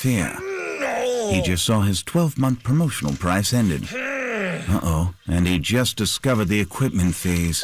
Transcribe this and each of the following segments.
Fear. He just saw his 12-month promotional price ended. Uh-oh, and he just discovered the equipment fees.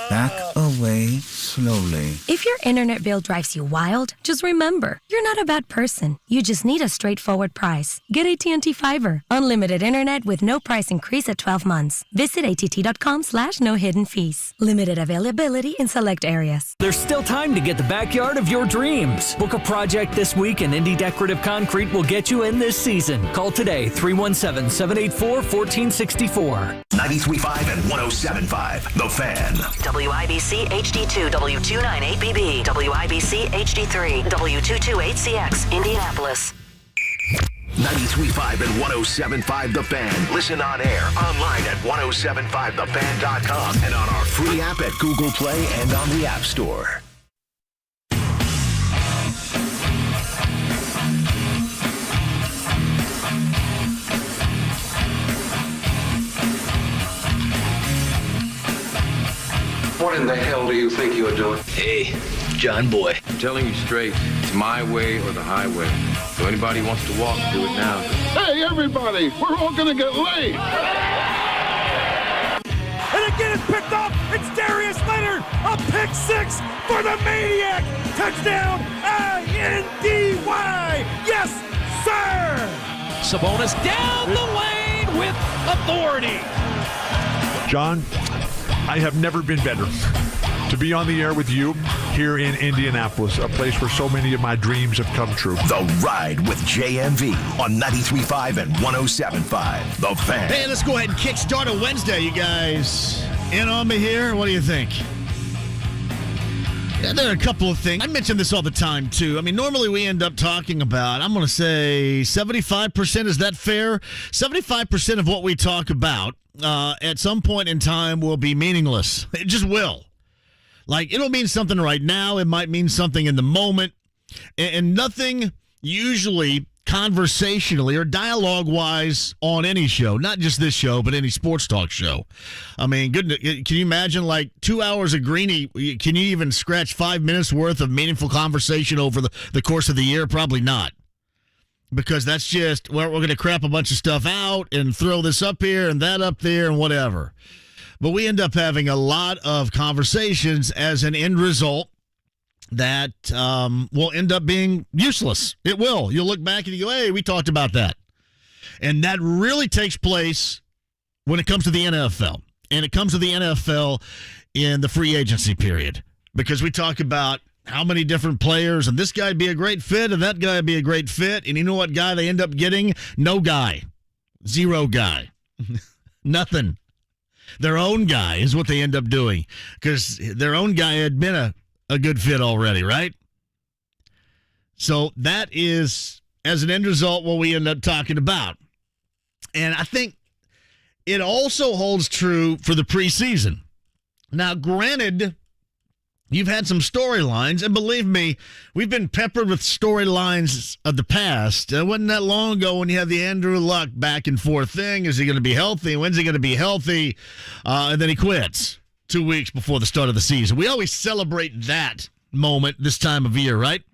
Back away slowly. If your internet bill drives you wild, just remember, you're not a bad person. You just need a straightforward price. Get AT&T Fiber. Unlimited internet with no price increase at 12 months. Visit att.com/no hidden fees. Limited availability in select areas. There's still time to get the backyard of your dreams. Book a project this week and Indy Decorative Concrete will get you in this season. Call today, 317-784-1464. 93.5 and 107.5. The Fan. WIBC HD2 W298BB, WIBC HD3 W228CX, Indianapolis. 93.5 and 107.5 The Fan. Listen on air, online at 1075thefan.com, and on our free app at Google Play and on the App Store. What in the hell do you think you're doing? Hey, John Boy. I'm telling you straight, it's my way or the highway. So anybody who wants to walk, do it now. Hey, everybody, we're all going to get late. And again, it's picked up. It's Darius Leonard. A pick six for the Maniac. Touchdown, I-N-D-Y. Yes, sir. Sabonis down the lane with authority. John, I have never been better to be on the air with you here in Indianapolis, a place where so many of my dreams have come true. The Ride with JMV on 93.5 and 107.5. The Fan. Hey, let's go ahead and kickstart a Wednesday, you guys. In on me here? What do you think? Yeah, there are a couple of things. I mention this all the time, too. I mean, normally we end up talking about, I'm going to say 75%. Is that fair? 75% of what we talk about at some point in time will be meaningless. It just will. Like, it'll mean something right now. It might mean something in the moment. And nothing usually conversationally or dialogue-wise on any show, not just this show, but any sports talk show. I mean, goodness, can you imagine, like, 2 hours of Greeny? Can you even scratch 5 minutes worth of meaningful conversation over the course of the year? Probably not. Because that's just, well, we're going to crap a bunch of stuff out and throw this up here and that up there and whatever. But we end up having a lot of conversations as an end result that will end up being useless. It will. You'll look back and you go, hey, we talked about that. And that really takes place when it comes to the NFL. And it comes to the NFL in the free agency period. Because we talk about how many different players, and this guy would be a great fit, and that guy would be a great fit. And you know what guy they end up getting? No guy. Zero guy. Nothing. Their own guy is what they end up doing. Because their own guy had been a good fit already, right? So that is, as an end result, what we end up talking about. And I think it also holds true for the preseason. Now, granted, you've had some storylines, and believe me, we've been peppered with storylines of the past. It wasn't that long ago when you had the Andrew Luck back and forth thing. Is he going to be healthy? When's he going to be healthy? And then he quits 2 weeks before the start of the season. We always celebrate that moment this time of year, right?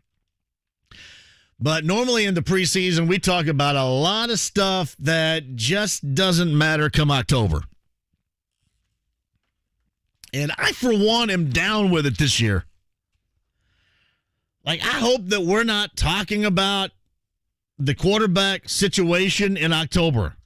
But normally in the preseason, we talk about a lot of stuff that just doesn't matter come October. And I, for one, am down with it this year. Like, I hope that we're not talking about the quarterback situation in October.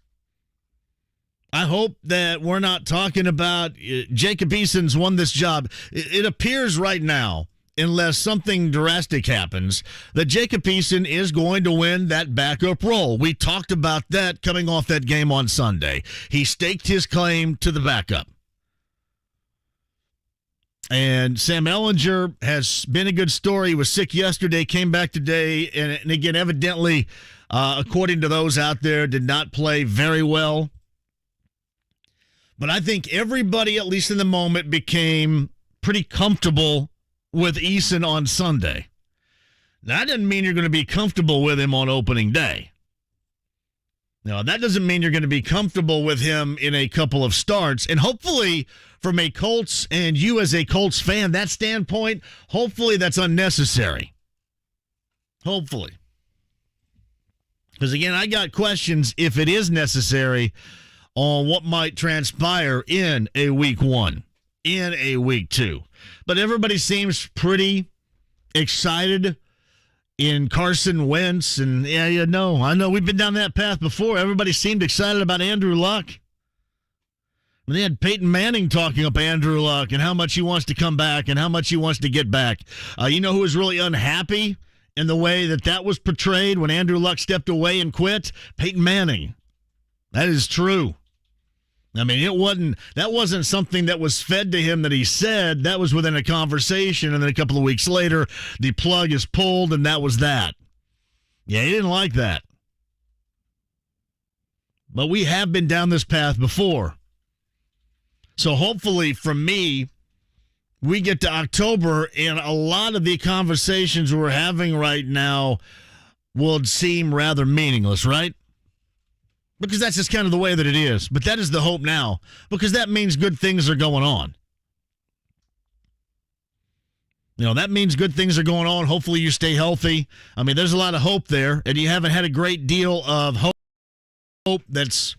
I hope that we're not talking about Jacob Eason's won this job. It appears right now, unless something drastic happens, that Jacob Eason is going to win that backup role. We talked about that coming off that game on Sunday. He staked his claim to the backup. And Sam Ehlinger has been a good story. He was sick yesterday, came back today, and again, evidently, according to those out there, did not play very well. But I think everybody, at least in the moment, became pretty comfortable with Eason on Sunday. Now, that doesn't mean you're going to be comfortable with him on opening day. Now, that doesn't mean you're going to be comfortable with him in a couple of starts. And hopefully, from a Colts and you as a Colts fan, that standpoint, hopefully that's unnecessary. Hopefully. Because, again, I got questions, if it is necessary, on what might transpire in a week 1, in a week 2. But everybody seems pretty excited in Carson Wentz. And, I know we've been down that path before. Everybody seemed excited about Andrew Luck. They had Peyton Manning talking up Andrew Luck and how much he wants to come back and how much he wants to get back. You know who was really unhappy in the way that was portrayed when Andrew Luck stepped away and quit? Peyton Manning. That is true. I mean, that wasn't something that was fed to him that he said. That was within a conversation, and then a couple of weeks later, the plug is pulled, and that was that. Yeah, he didn't like that. But we have been down this path before. So hopefully, for me, we get to October, and a lot of the conversations we're having right now will seem rather meaningless, right? Because that's just kind of the way that it is. But that is the hope now, because that means good things are going on. That means good things are going on. Hopefully you stay healthy. I mean, there's a lot of hope there, and you haven't had a great deal of hope that's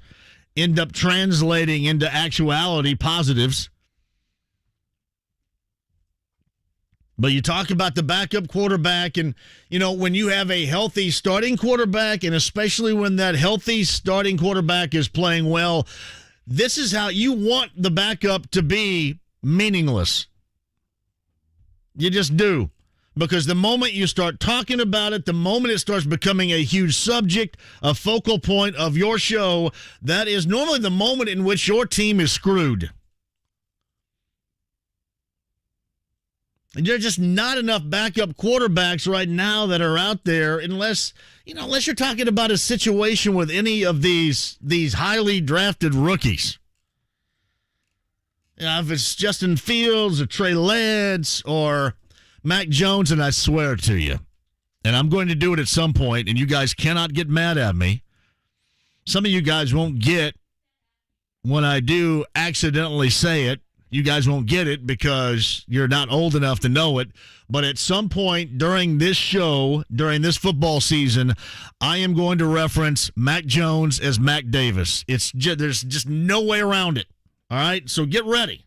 end up translating into actuality positives. But you talk about the backup quarterback, and, when you have a healthy starting quarterback, and especially when that healthy starting quarterback is playing well, this is how you want the backup to be meaningless. You just do. Because the moment you start talking about it, the moment it starts becoming a huge subject, a focal point of your show, that is normally the moment in which your team is screwed. And there's just not enough backup quarterbacks right now that are out there, unless you're talking about a situation with any of these highly drafted rookies. If it's Justin Fields or Trey Lance or Mac Jones, and I swear to you, and I'm going to do it at some point, and you guys cannot get mad at me. Some of you guys won't get when I do accidentally say it. You guys won't get it because you're not old enough to know it. But at some point during this show, during this football season, I am going to reference Mac Jones as Mac Davis. There's just no way around it. All right? So get ready.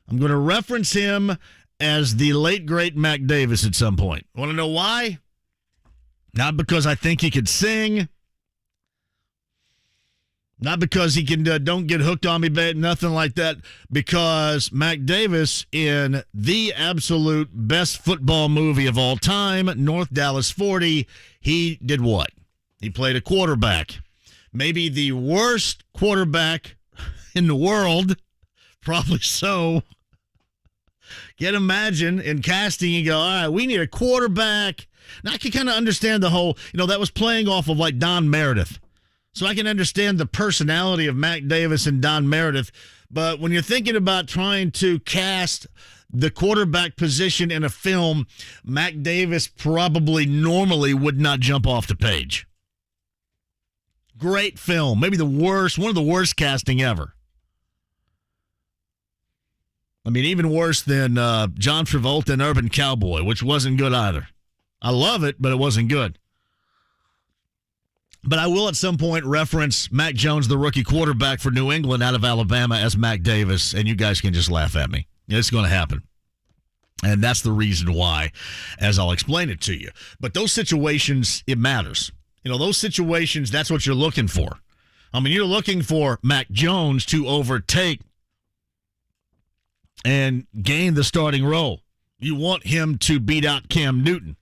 I'm going to reference him as the late, great Mac Davis at some point. Want to know why? Not because I think he could sing. Not because he can don't get hooked on me, nothing like that. Because Mac Davis, in the absolute best football movie of all time, North Dallas 40, he did what? He played a quarterback. Maybe the worst quarterback in the world. Probably so. Can imagine in casting, you go, all right, we need a quarterback. Now, I can kind of understand the whole, that was playing off of like Don Meredith. So I can understand the personality of Mac Davis and Don Meredith. But when you're thinking about trying to cast the quarterback position in a film, Mac Davis probably normally would not jump off the page. Great film. Maybe one of the worst casting ever. I mean, even worse than John Travolta and Urban Cowboy, which wasn't good either. I love it, but it wasn't good. But I will at some point reference Mac Jones, the rookie quarterback for New England out of Alabama, as Mac Davis, and you guys can just laugh at me. It's going to happen. And that's the reason why, as I'll explain it to you. But those situations, it matters. Those situations, that's what you're looking for. I mean, you're looking for Mac Jones to overtake and gain the starting role. You want him to beat out Cam Newton.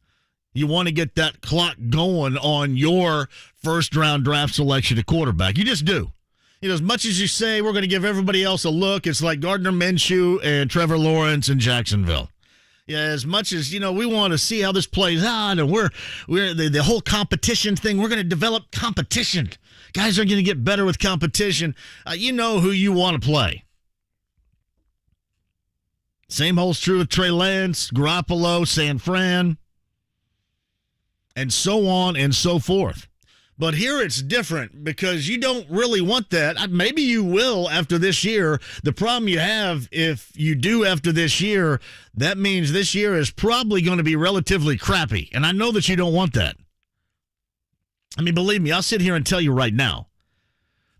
You want to get that clock going on your first-round draft selection at quarterback. You just do. As much as you say we're going to give everybody else a look, it's like Gardner Minshew and Trevor Lawrence in Jacksonville. Yeah, as much as, we want to see how this plays out, and we're the whole competition thing, we're going to develop competition. Guys are going to get better with competition. You know who you want to play. Same holds true with Trey Lance, Garoppolo, San Fran, and so on and so forth. But here it's different because you don't really want that. Maybe you will after this year. The problem you have, if you do after this year, that means this year is probably going to be relatively crappy. And I know that you don't want that. I mean, believe me, I'll sit here and tell you right now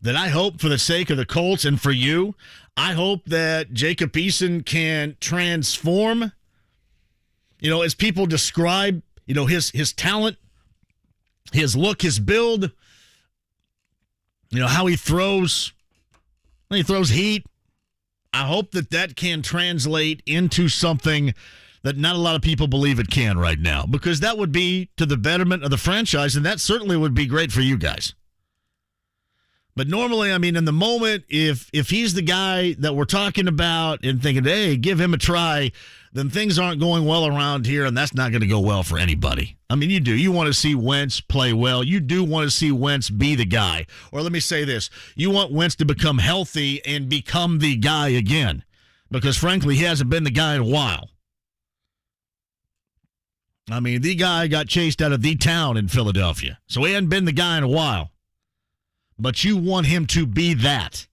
that I hope for the sake of the Colts and for you, I hope that Jacob Eason can transform, as people describe, his talent, his look, his build, how he throws heat. I hope that can translate into something that not a lot of people believe it can right now, because that would be to the betterment of the franchise, and that certainly would be great for you guys. But normally, I mean, in the moment, if he's the guy that we're talking about and thinking, hey, give him a try, then things aren't going well around here, and that's not going to go well for anybody. I mean, you do. You want to see Wentz play well. You do want to see Wentz be the guy. Or let me say this. You want Wentz to become healthy and become the guy again, because, frankly, he hasn't been the guy in a while. I mean, the guy got chased out of the town in Philadelphia, so he hadn't been the guy in a while. But you want him to be that.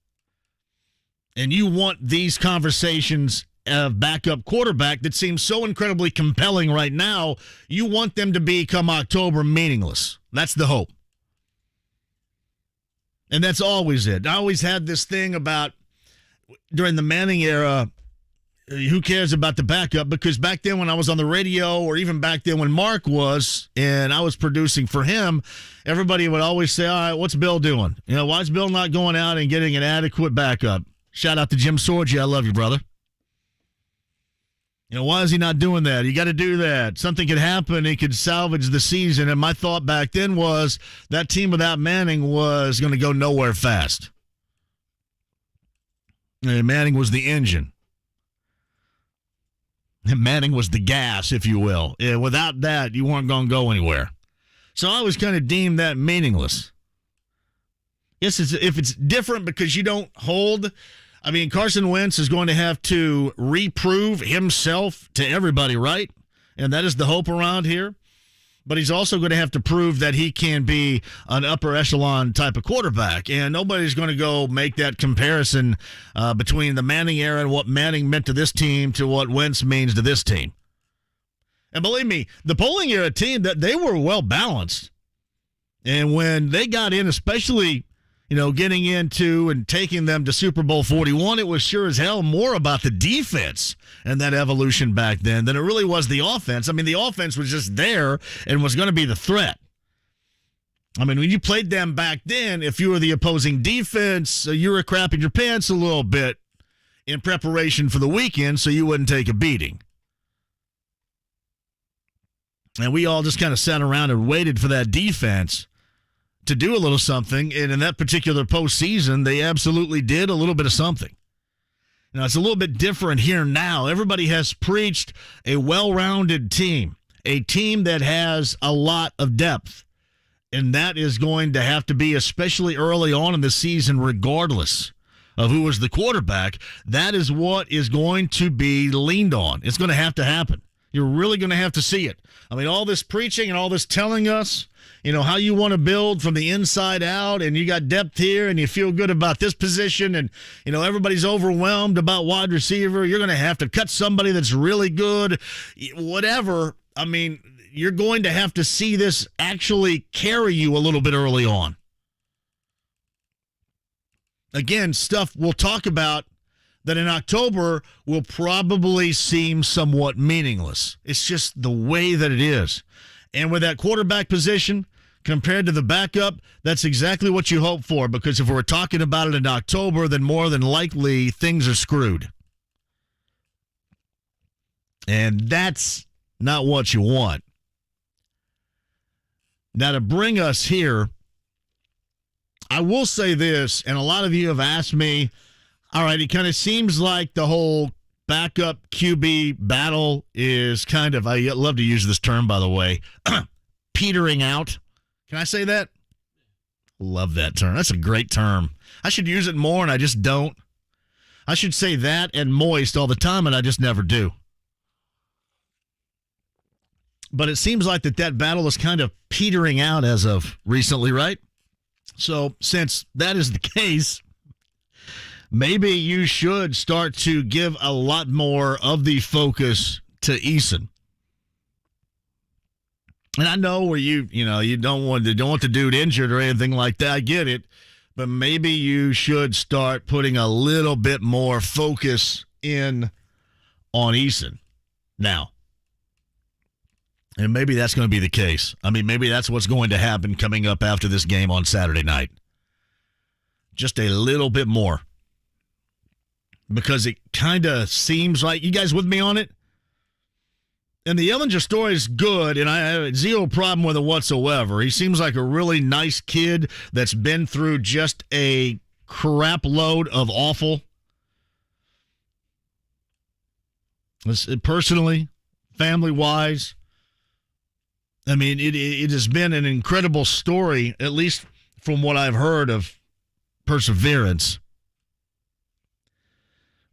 And you want these conversations of backup quarterback that seems so incredibly compelling right now, you want them to become October meaningless. That's the hope. And that's always it. I always had this thing about, during the Manning era, who cares about the backup? Because back then when I was on the radio, or even back then when Mark was, and I was producing for him, everybody would always say, all right, what's Bill doing? Why is Bill not going out and getting an adequate backup? Shout out to Jim Sorgi. I love you, brother. Why is he not doing that? You got to do that. Something could happen. He could salvage the season. And my thought back then was that team without Manning was going to go nowhere fast. And Manning was the engine. Manning was the gas, if you will. Without that, you weren't going to go anywhere. So I was kind of deemed that meaningless. Yes, if it's different because you don't hold. I mean, Carson Wentz is going to have to reprove himself to everybody, right? And that is the hope around here. But he's also going to have to prove that he can be an upper echelon type of quarterback. And nobody's going to go make that comparison between the Manning era and what Manning meant to this team to what Wentz means to this team. And believe me, the polling era team, that they were well balanced. And when they got in, especially, getting into and taking them to Super Bowl 41, it was sure as hell more about the defense and that evolution back then than it really was the offense. I mean, the offense was just there and was going to be the threat. I mean, when you played them back then, if you were the opposing defense, you were crapping your pants a little bit in preparation for the weekend so you wouldn't take a beating. And we all just kind of sat around and waited for that defense to do a little something, and in that particular postseason, they absolutely did a little bit of something. It's a little bit different here now. Everybody has preached a well-rounded team, a team that has a lot of depth, and that is going to have to be, especially early on in the season, regardless of who was the quarterback. That is what is going to be leaned on. It's going to have to happen. You're really going to have to see it. I mean, all this preaching and all this telling us, how you want to build from the inside out, and you got depth here, and you feel good about this position, and, everybody's overwhelmed about wide receiver. You're going to have to cut somebody that's really good, whatever. I mean, you're going to have to see this actually carry you a little bit early on. Again, stuff we'll talk about that in October will probably seem somewhat meaningless. It's just the way that it is. And with that quarterback position compared to the backup, that's exactly what you hope for, because if we're talking about it in October, then more than likely things are screwed. And that's not what you want. Now, to bring us here, I will say this, and a lot of you have asked me, all right, it kind of seems like the whole backup QB battle is kind of, I love to use this term, by the way, petering out. Can I say that? Love that term. That's a great term. I should use it more, and I just don't. I should say that and moist all the time, and I just never do. But it seems like that battle is kind of petering out as of recently, right? So since that is the case, maybe you should start to give a lot more of the focus to Eason. And I know where you don't want the dude injured or anything like that. I get it. But maybe you should start putting a little bit more focus in on Eason now. And maybe that's going to be the case. I mean, maybe that's what's going to happen coming up after this game on Saturday night. Just a little bit more. Because it kind of seems like, you guys with me on it? And the Ehlinger story is good, and I have zero problem with it whatsoever. He seems like a really nice kid that's been through just a crap load of awful. Personally, family-wise, I mean, it has been an incredible story, at least from what I've heard of perseverance.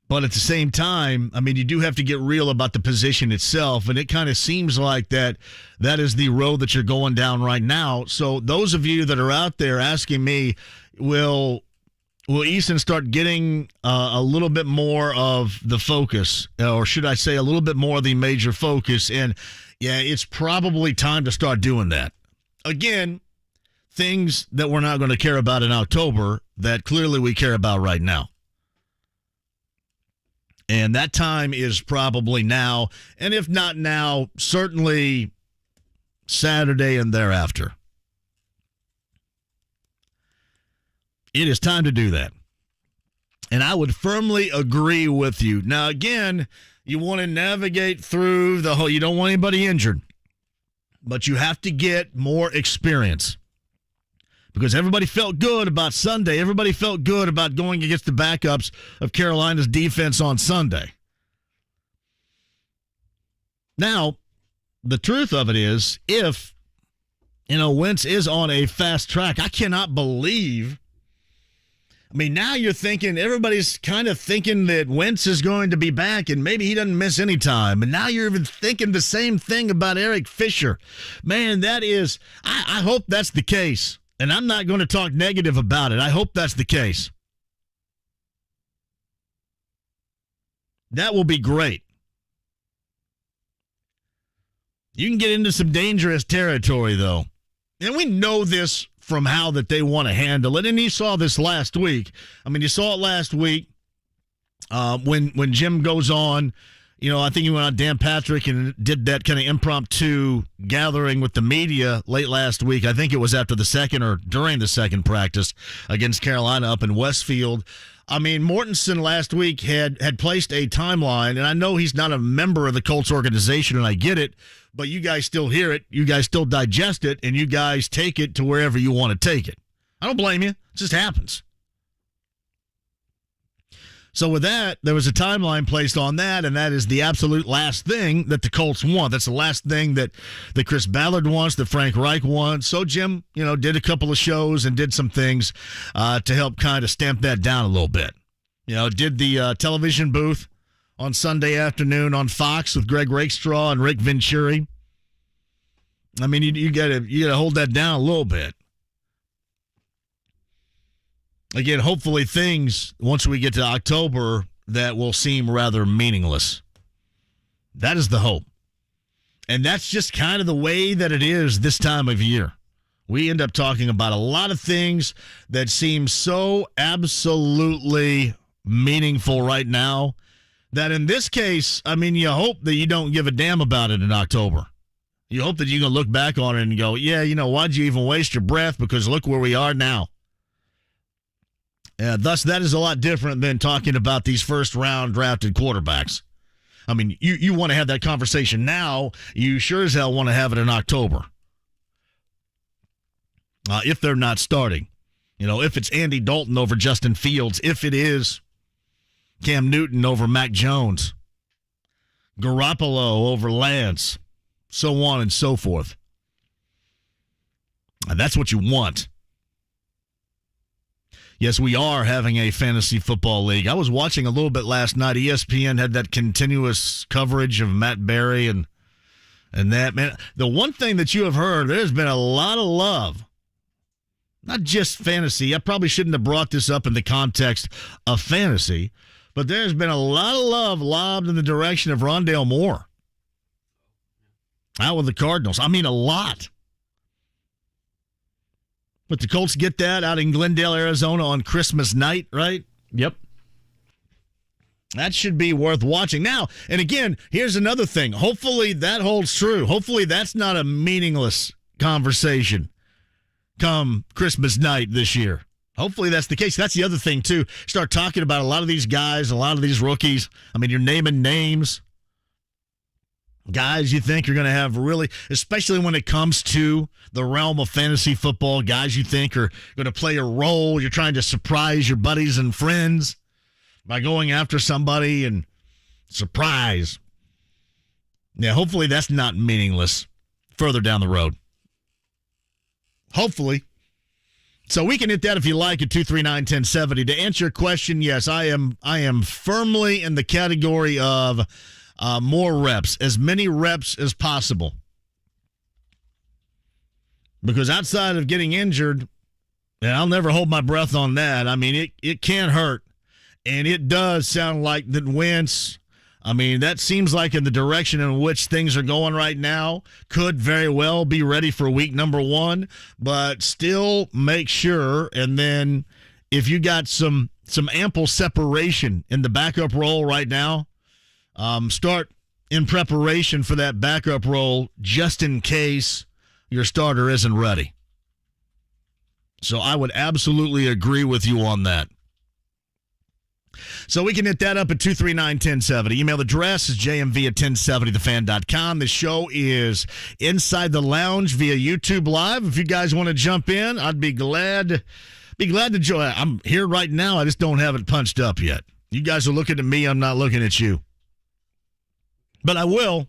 But at the same time, I mean, you do have to get real about the position itself, and it kind of seems like that is the road that you're going down right now. So those of you that are out there asking me, will Eason start getting a little bit more of the focus, or should I say a little bit more of the major focus? And, yeah, it's probably time to start doing that. Again, things that we're not going to care about in October that clearly we care about right now. And that time is probably now, and if not now, certainly Saturday and thereafter. It is time to do that. And I would firmly agree with you. Now, again, you want to navigate through the whole, you don't want anybody injured, but you have to get more experience. Because everybody felt good about Sunday. Everybody felt good about going against the backups of Carolina's defense on Sunday. Now, the truth of it is, if, Wentz is on a fast track, I cannot believe. I mean, now you're thinking, everybody's kind of thinking that Wentz is going to be back and maybe he doesn't miss any time. And now you're even thinking the same thing about Eric Fisher. Man, that is, I hope that's the case. And I'm not going to talk negative about it. I hope that's the case. That will be great. You can get into some dangerous territory, though. And we know this from how that they want to handle it. And you saw this last week. I mean, you saw it last week when Jim goes on. I think he went on Dan Patrick and did that kind of impromptu gathering with the media late last week. I think it was after the second or during the second practice against Carolina up in Westfield. I mean, Mortensen last week had placed a timeline, and I know he's not a member of the Colts organization, and I get it, but you guys still hear it, you guys still digest it, and you guys take it to wherever you want to take it. I don't blame you. It just happens. So with that, there was a timeline placed on that, and that is the absolute last thing that the Colts want. That's the last thing that Chris Ballard wants, that Frank Reich wants. So Jim, did a couple of shows and did some things to help kind of stamp that down a little bit. Did the television booth on Sunday afternoon on Fox with Greg Rakestraw and Rick Venturi. I mean, you gotta hold that down a little bit. Again, hopefully things, once we get to October, that will seem rather meaningless. That is the hope. And that's just kind of the way that it is this time of year. We end up talking about a lot of things that seem so absolutely meaningful right now that in this case, I mean, you hope that you don't give a damn about it in October. You hope that you can look back on it and go, yeah, why'd you even waste your breath? Because look where we are now. Thus, that is a lot different than talking about these first-round drafted quarterbacks. I mean, you want to have that conversation now. You sure as hell want to have it in October. If they're not starting. If it's Andy Dalton over Justin Fields. If it is Cam Newton over Mac Jones. Garoppolo over Lance. So on and so forth. That's what you want. Yes, we are having a fantasy football league. I was watching a little bit last night. ESPN had that continuous coverage of Matt Berry and that. Man, the one thing that you have heard, there's been a lot of love. Not just fantasy. I probably shouldn't have brought this up in the context of fantasy, but there's been a lot of love lobbed in the direction of Rondale Moore. out with the Cardinals. I mean, a lot. But the Colts get that out in Glendale, Arizona on Christmas night, right? Yep. That should be worth watching. Now, and again, here's another thing. Hopefully that holds true. Hopefully that's not a meaningless conversation come Christmas night this year. Hopefully that's the case. That's the other thing, too. Start talking about a lot of these guys, a lot of these rookies. I mean, you're naming names. Guys you think are going to have really, especially when it comes to the realm of fantasy football, guys you think are going to play a role. You're trying to surprise your buddies and friends by going after somebody and surprise. Yeah, hopefully that's not meaningless further down the road. Hopefully. So we can hit that if you like at 239-1070. To answer your question, yes, I am firmly in the category of more reps, as many reps as possible. Because outside of getting injured, and I'll never hold my breath on that, I mean, it can hurt. And it does sound like that Wentz, I mean, that seems like in the direction in which things are going right now, could very well be ready for week number 1, but still make sure. And then if you got some ample separation in the backup role right now, start in preparation for that backup role just in case your starter isn't ready. So I would absolutely agree with you on that. So we can hit that up at 239-1070. Email address is jmv@1070thefan.com. The show is Inside the Lounge via YouTube Live. If you guys want to jump in, I'd be glad to join. I'm here right now. I just don't have it punched up yet. You guys are looking at me. I'm not looking at you. But I will,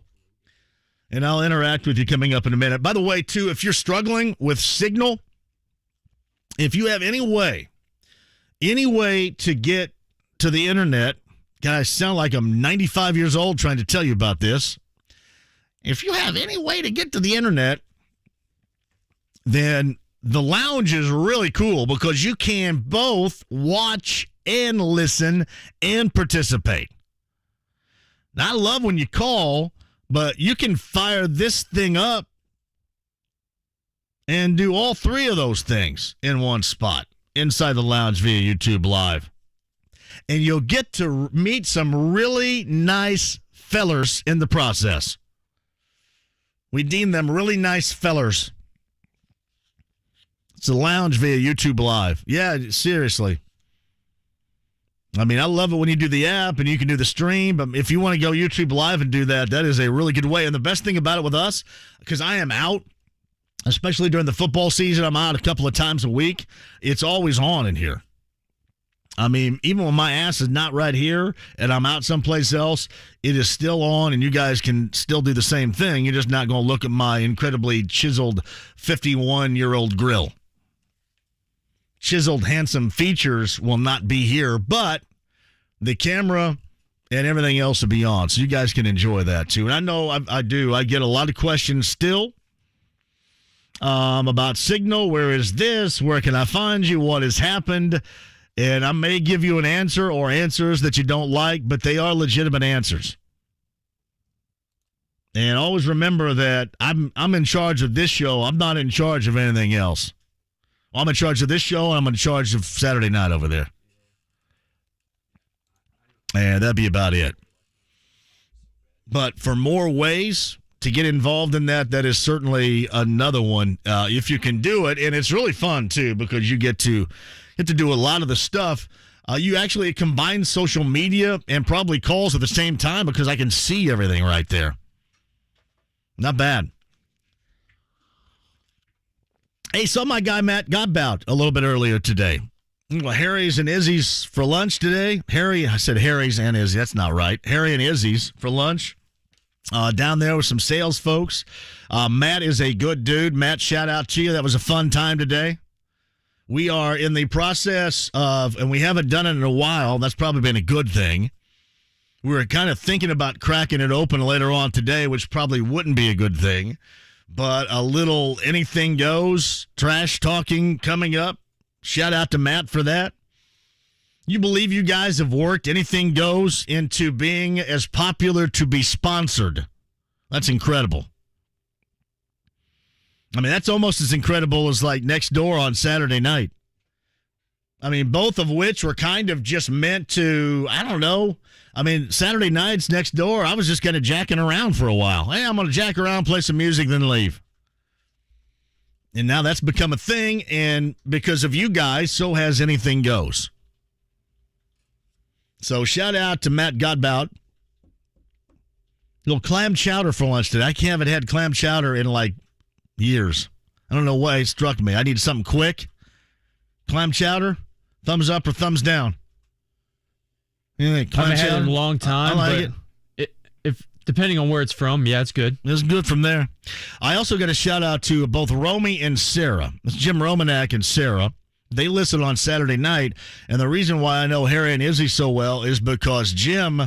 and I'll interact with you coming up in a minute. By the way, too, if you're struggling with signal, if you have any way to get to the internet, guys, sound like I'm 95 years old trying to tell you about this. If you have any way to get to the internet, then the lounge is really cool because you can both watch and listen and participate. Now, I love when you call, but you can fire this thing up and do all three of those things in one spot inside the lounge via YouTube Live. And you'll get to meet some really nice fellers in the process. We deem them really nice fellers. It's a lounge via YouTube Live. Yeah, seriously. I mean, I love it when you do the app and you can do the stream, but if you want to go YouTube Live and do that, that is a really good way. And the best thing about it with us, because I am out, especially during the football season, I'm out a couple of times a week, it's always on in here. I mean, even when my ass is not right here and I'm out someplace else, it is still on and you guys can still do the same thing. You're just not going to look at my incredibly chiseled 51-year-old grill. Chiseled, handsome features will not be here, but the camera and everything else will be on, so you guys can enjoy that too. And I know I do. I get a lot of questions still about signal. Where is this? Where can I find you? What has happened? And I may give you an answer or answers that you don't like, but they are legitimate answers. And always remember that I'm in charge of this show. I'm not in charge of anything else. I'm in charge of this show, and I'm in charge of Saturday night over there. And that'd be about it. But for more ways to get involved in that, that is certainly another one, if you can do it. And it's really fun, too, because you get to do a lot of the stuff. You actually combine social media and probably calls at the same time because I can see everything right there. Not bad. Hey, saw my guy Matt Godbout a little bit earlier today. Well, Harry's and Izzy's for lunch today. I said Harry's and Izzy. That's not right. Harry and Izzy's for lunch. Down there with some sales folks. Matt is a good dude. Matt, shout out to you. That was a fun time today. We are in the process of, and we haven't done it in a while. That's probably been a good thing. We were kind of thinking about cracking it open later on today, which probably wouldn't be a good thing. But a little anything goes, trash talking coming up. Shout out to Matt for that. You believe you guys have worked anything goes into being as popular to be sponsored. That's incredible. I mean, that's almost as incredible as like Next Door on Saturday night. I mean, both of which were kind of just meant to, I don't know. I mean, Saturday nights Next Door, I was just kind of jacking around for a while. Hey, I'm going to jack around, play some music, then leave. And now that's become a thing, and because of you guys, so has Anything Goes. So shout out to Matt Godbout. Little clam chowder for lunch today. I haven't had clam chowder in like years. I don't know why it struck me. I need something quick. Clam chowder, thumbs up or thumbs down? You think I haven't had it in a long time. I like it. If depending on where it's from, yeah, it's good. It's good from there. I also got a shout out to both Romy and Sarah. It's Jim Romanak and Sarah. They listened on Saturday night, and the reason why I know Harry and Izzy so well is because Jim,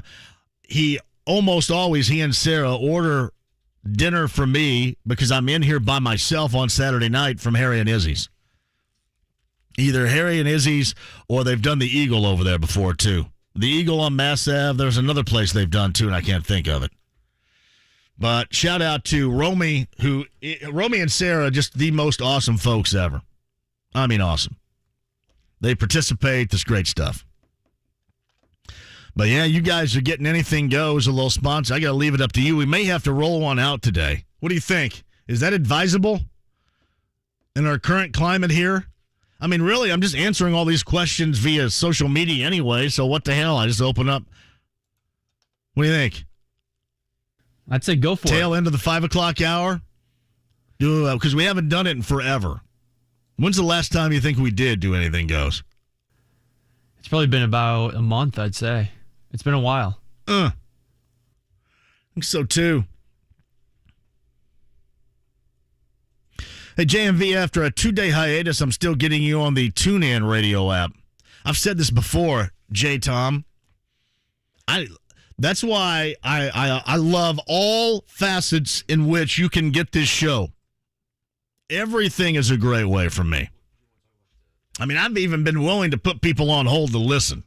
he and Sarah order dinner for me because I'm in here by myself on Saturday night from Harry and Izzy's. Either Harry and Izzy's or they've done the Eagle over there before, too. The Eagle on Mass Ave, there's another place they've done, too, and I can't think of it. But shout out to Romy and Sarah, just the most awesome folks ever. I mean, awesome. They participate. That's great stuff. But, yeah, you guys are getting Anything Goes, a little sponsor. I got to leave it up to you. We may have to roll one out today. What do you think? Is that advisable in our current climate here? I mean, really, I'm just answering all these questions via social media anyway, so what the hell? I just open up. What do you think? I'd say go for it. Tail end of the 5 o'clock hour? Because we haven't done it in forever. When's the last time you think we did do Anything Goes? It's probably been about a month, I'd say. It's been a while. I think so, too. Hey, JMV, after a 2-day hiatus, I'm still getting you on the TuneIn radio app. I've said this before, J-Tom. That's why I love all facets in which you can get this show. Everything is a great way for me. I mean, I've even been willing to put people on hold to listen.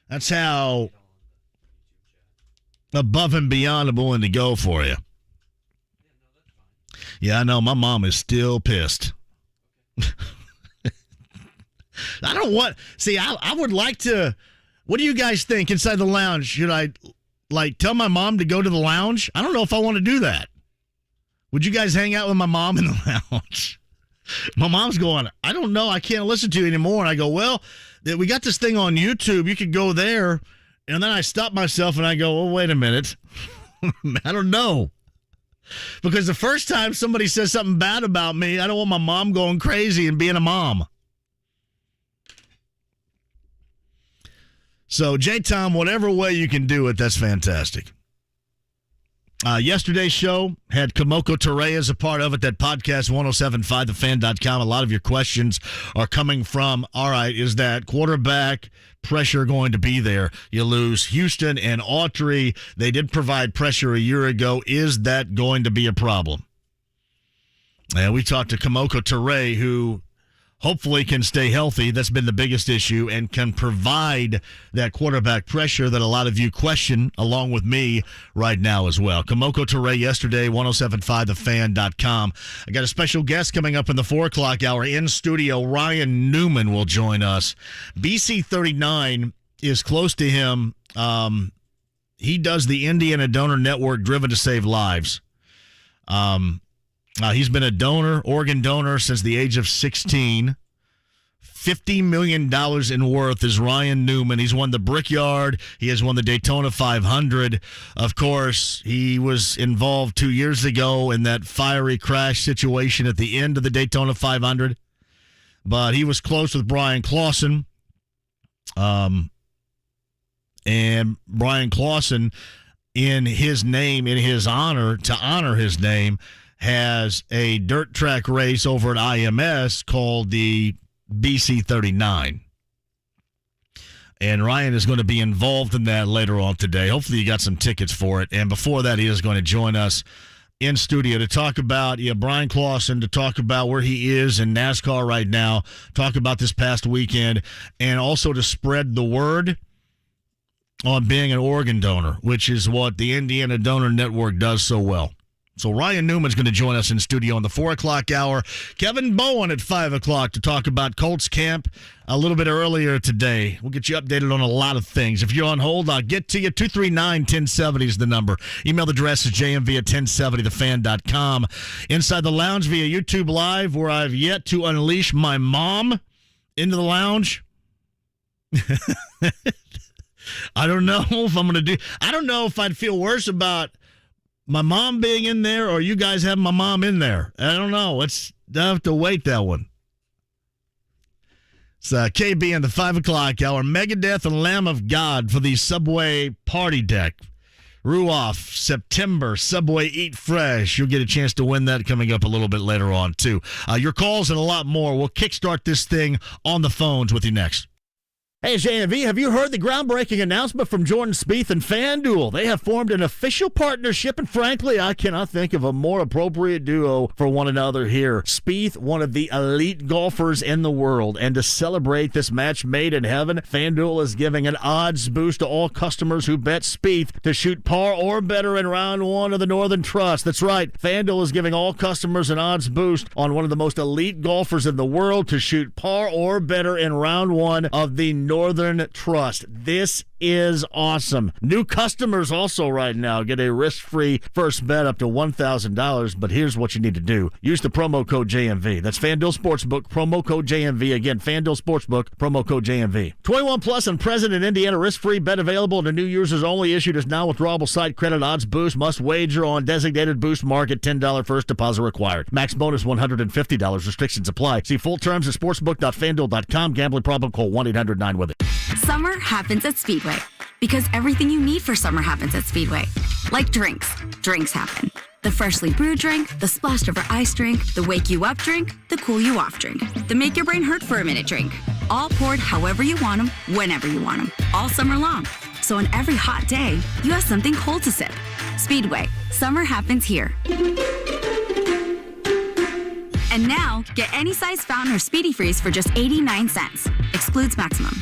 That's how above and beyond I'm willing to go for you. Yeah, I know. My mom is still pissed. I don't want... See, I would like to... What do you guys think inside the lounge? Should I, tell my mom to go to the lounge? I don't know if I want to do that. Would you guys hang out with my mom in the lounge? My mom's going, I don't know. I can't listen to you anymore. And I go, well, we got this thing on YouTube. You could go there. And then I stop myself and I go, oh, wait a minute. I don't know. Because the first time somebody says something bad about me, I don't want my mom going crazy and being a mom. So, J-Tom, whatever way you can do it, that's fantastic. Yesterday's show had Kamoko Ture as a part of it, that podcast, 1075thefan.com. A lot of your questions are coming from, all right, is that quarterback pressure going to be there? You lose Houston and Autry. They did provide pressure a year ago. Is that going to be a problem? And we talked to Kamoko Ture, who hopefully can stay healthy. That's been the biggest issue, and can provide that quarterback pressure that a lot of you question, along with me right now as well. Kamoko Ture yesterday, 1075thefan.com. I got a special guest coming up in the 4 o'clock hour in studio. Ryan Newman will join us. BC39 is close to him. He does the Indiana Donor Network, Driven to Save Lives. He's been a donor, organ donor, since the age of 16. $50 million in worth is Ryan Newman. He's won the Brickyard. He has won the Daytona 500. Of course, he was involved 2 years ago in that fiery crash situation at the end of the Daytona 500. But he was close with Brian Clausen. And Brian Clausen, in his name, in his honor, to honor his name, has a dirt track race over at IMS called the BC39. And Ryan is going to be involved in that later on today. Hopefully you got some tickets for it. And before that, he is going to join us in studio to talk about Brian Clausen, to talk about where he is in NASCAR right now, talk about this past weekend, and also to spread the word on being an organ donor, which is what the Indiana Donor Network does so well. So Ryan Newman's going to join us in studio in the 4 o'clock hour. Kevin Bowen at 5 o'clock to talk about Colts camp a little bit earlier today. We'll get you updated on a lot of things. If you're on hold, I'll get to you. 239-1070 is the number. Email address is jmv at 1070thefan.com. Inside the lounge via YouTube Live, where I've yet to unleash my mom into the lounge. I don't know if I'm going to I don't know if I'd feel worse about my mom being in there or you guys having my mom in there. I don't know. I have to wait that one. It's KB in the 5 o'clock hour. Megadeth and Lamb of God for the Subway Party Deck. Ruoff, September, Subway Eat Fresh. You'll get a chance to win that coming up a little bit later on, too. Your calls and a lot more. We'll kickstart this thing on the phones with you next. Hey, JMV, have you heard the groundbreaking announcement from Jordan Spieth and FanDuel? They have formed an official partnership, and frankly, I cannot think of a more appropriate duo for one another here. Spieth, one of the elite golfers in the world, and to celebrate this match made in heaven, FanDuel is giving an odds boost to all customers who bet Spieth to shoot par or better in round 1 of the Northern Trust. That's right, FanDuel is giving all customers an odds boost on one of the most elite golfers in the world to shoot par or better in round 1 of the Northern Trust. This is awesome. New customers also right now get a risk-free first bet up to $1,000, but here's what you need to do. Use the promo code JMV. That's FanDuel Sportsbook, promo code JMV. Again, FanDuel Sportsbook, promo code JMV. 21 plus and present in Indiana. Risk-free bet available to new users only. Issued as non-withdrawable site credit. Odds boost. Must wager on designated boost market. $10 first deposit required. Max bonus $150. Restrictions apply. See full terms at sportsbook.fanduel.com. Gambling problem? Call 1-800-9-WITH-IT. Summer happens at Speedway because everything you need for summer happens at Speedway. Like drinks. Drinks happen. The freshly brewed drink, the splashed over ice drink, the wake you up drink, the cool you off drink, the make your brain hurt for a minute drink. All poured however you want them, whenever you want them, all summer long. So on every hot day, you have something cold to sip. Speedway. Summer happens here. And now, get any size fountain or Speedy Freeze for just 89 cents. Excludes maximum.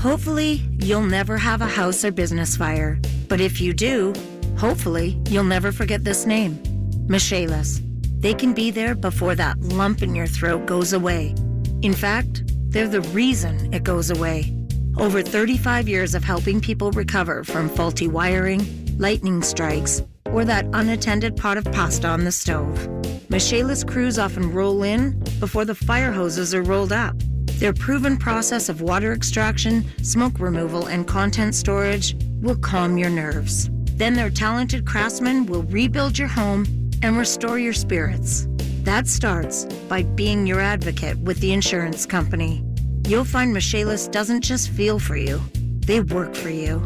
Hopefully, you'll never have a house or business fire. But if you do, hopefully, you'll never forget this name, Meaningless. They can be there before that lump in your throat goes away. In fact, they're the reason it goes away. Over 35 years of helping people recover from faulty wiring, lightning strikes, or that unattended pot of pasta on the stove. Meaningless crews often roll in before the fire hoses are rolled up. Their proven process of water extraction, smoke removal, and content storage will calm your nerves. Then their talented craftsmen will rebuild your home and restore your spirits. That starts by being your advocate with the insurance company. You'll find Meaningless doesn't just feel for you, they work for you.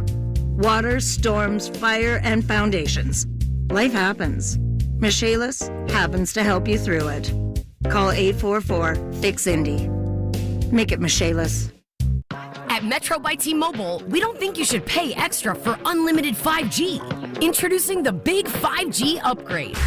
Water, storms, fire, and foundations. Life happens. Meaningless happens to help you through it. Call 844-FIX-INDY. Make it Meaningless. At Metro by T-Mobile, we don't think you should pay extra for unlimited 5G. Introducing the big 5G upgrade.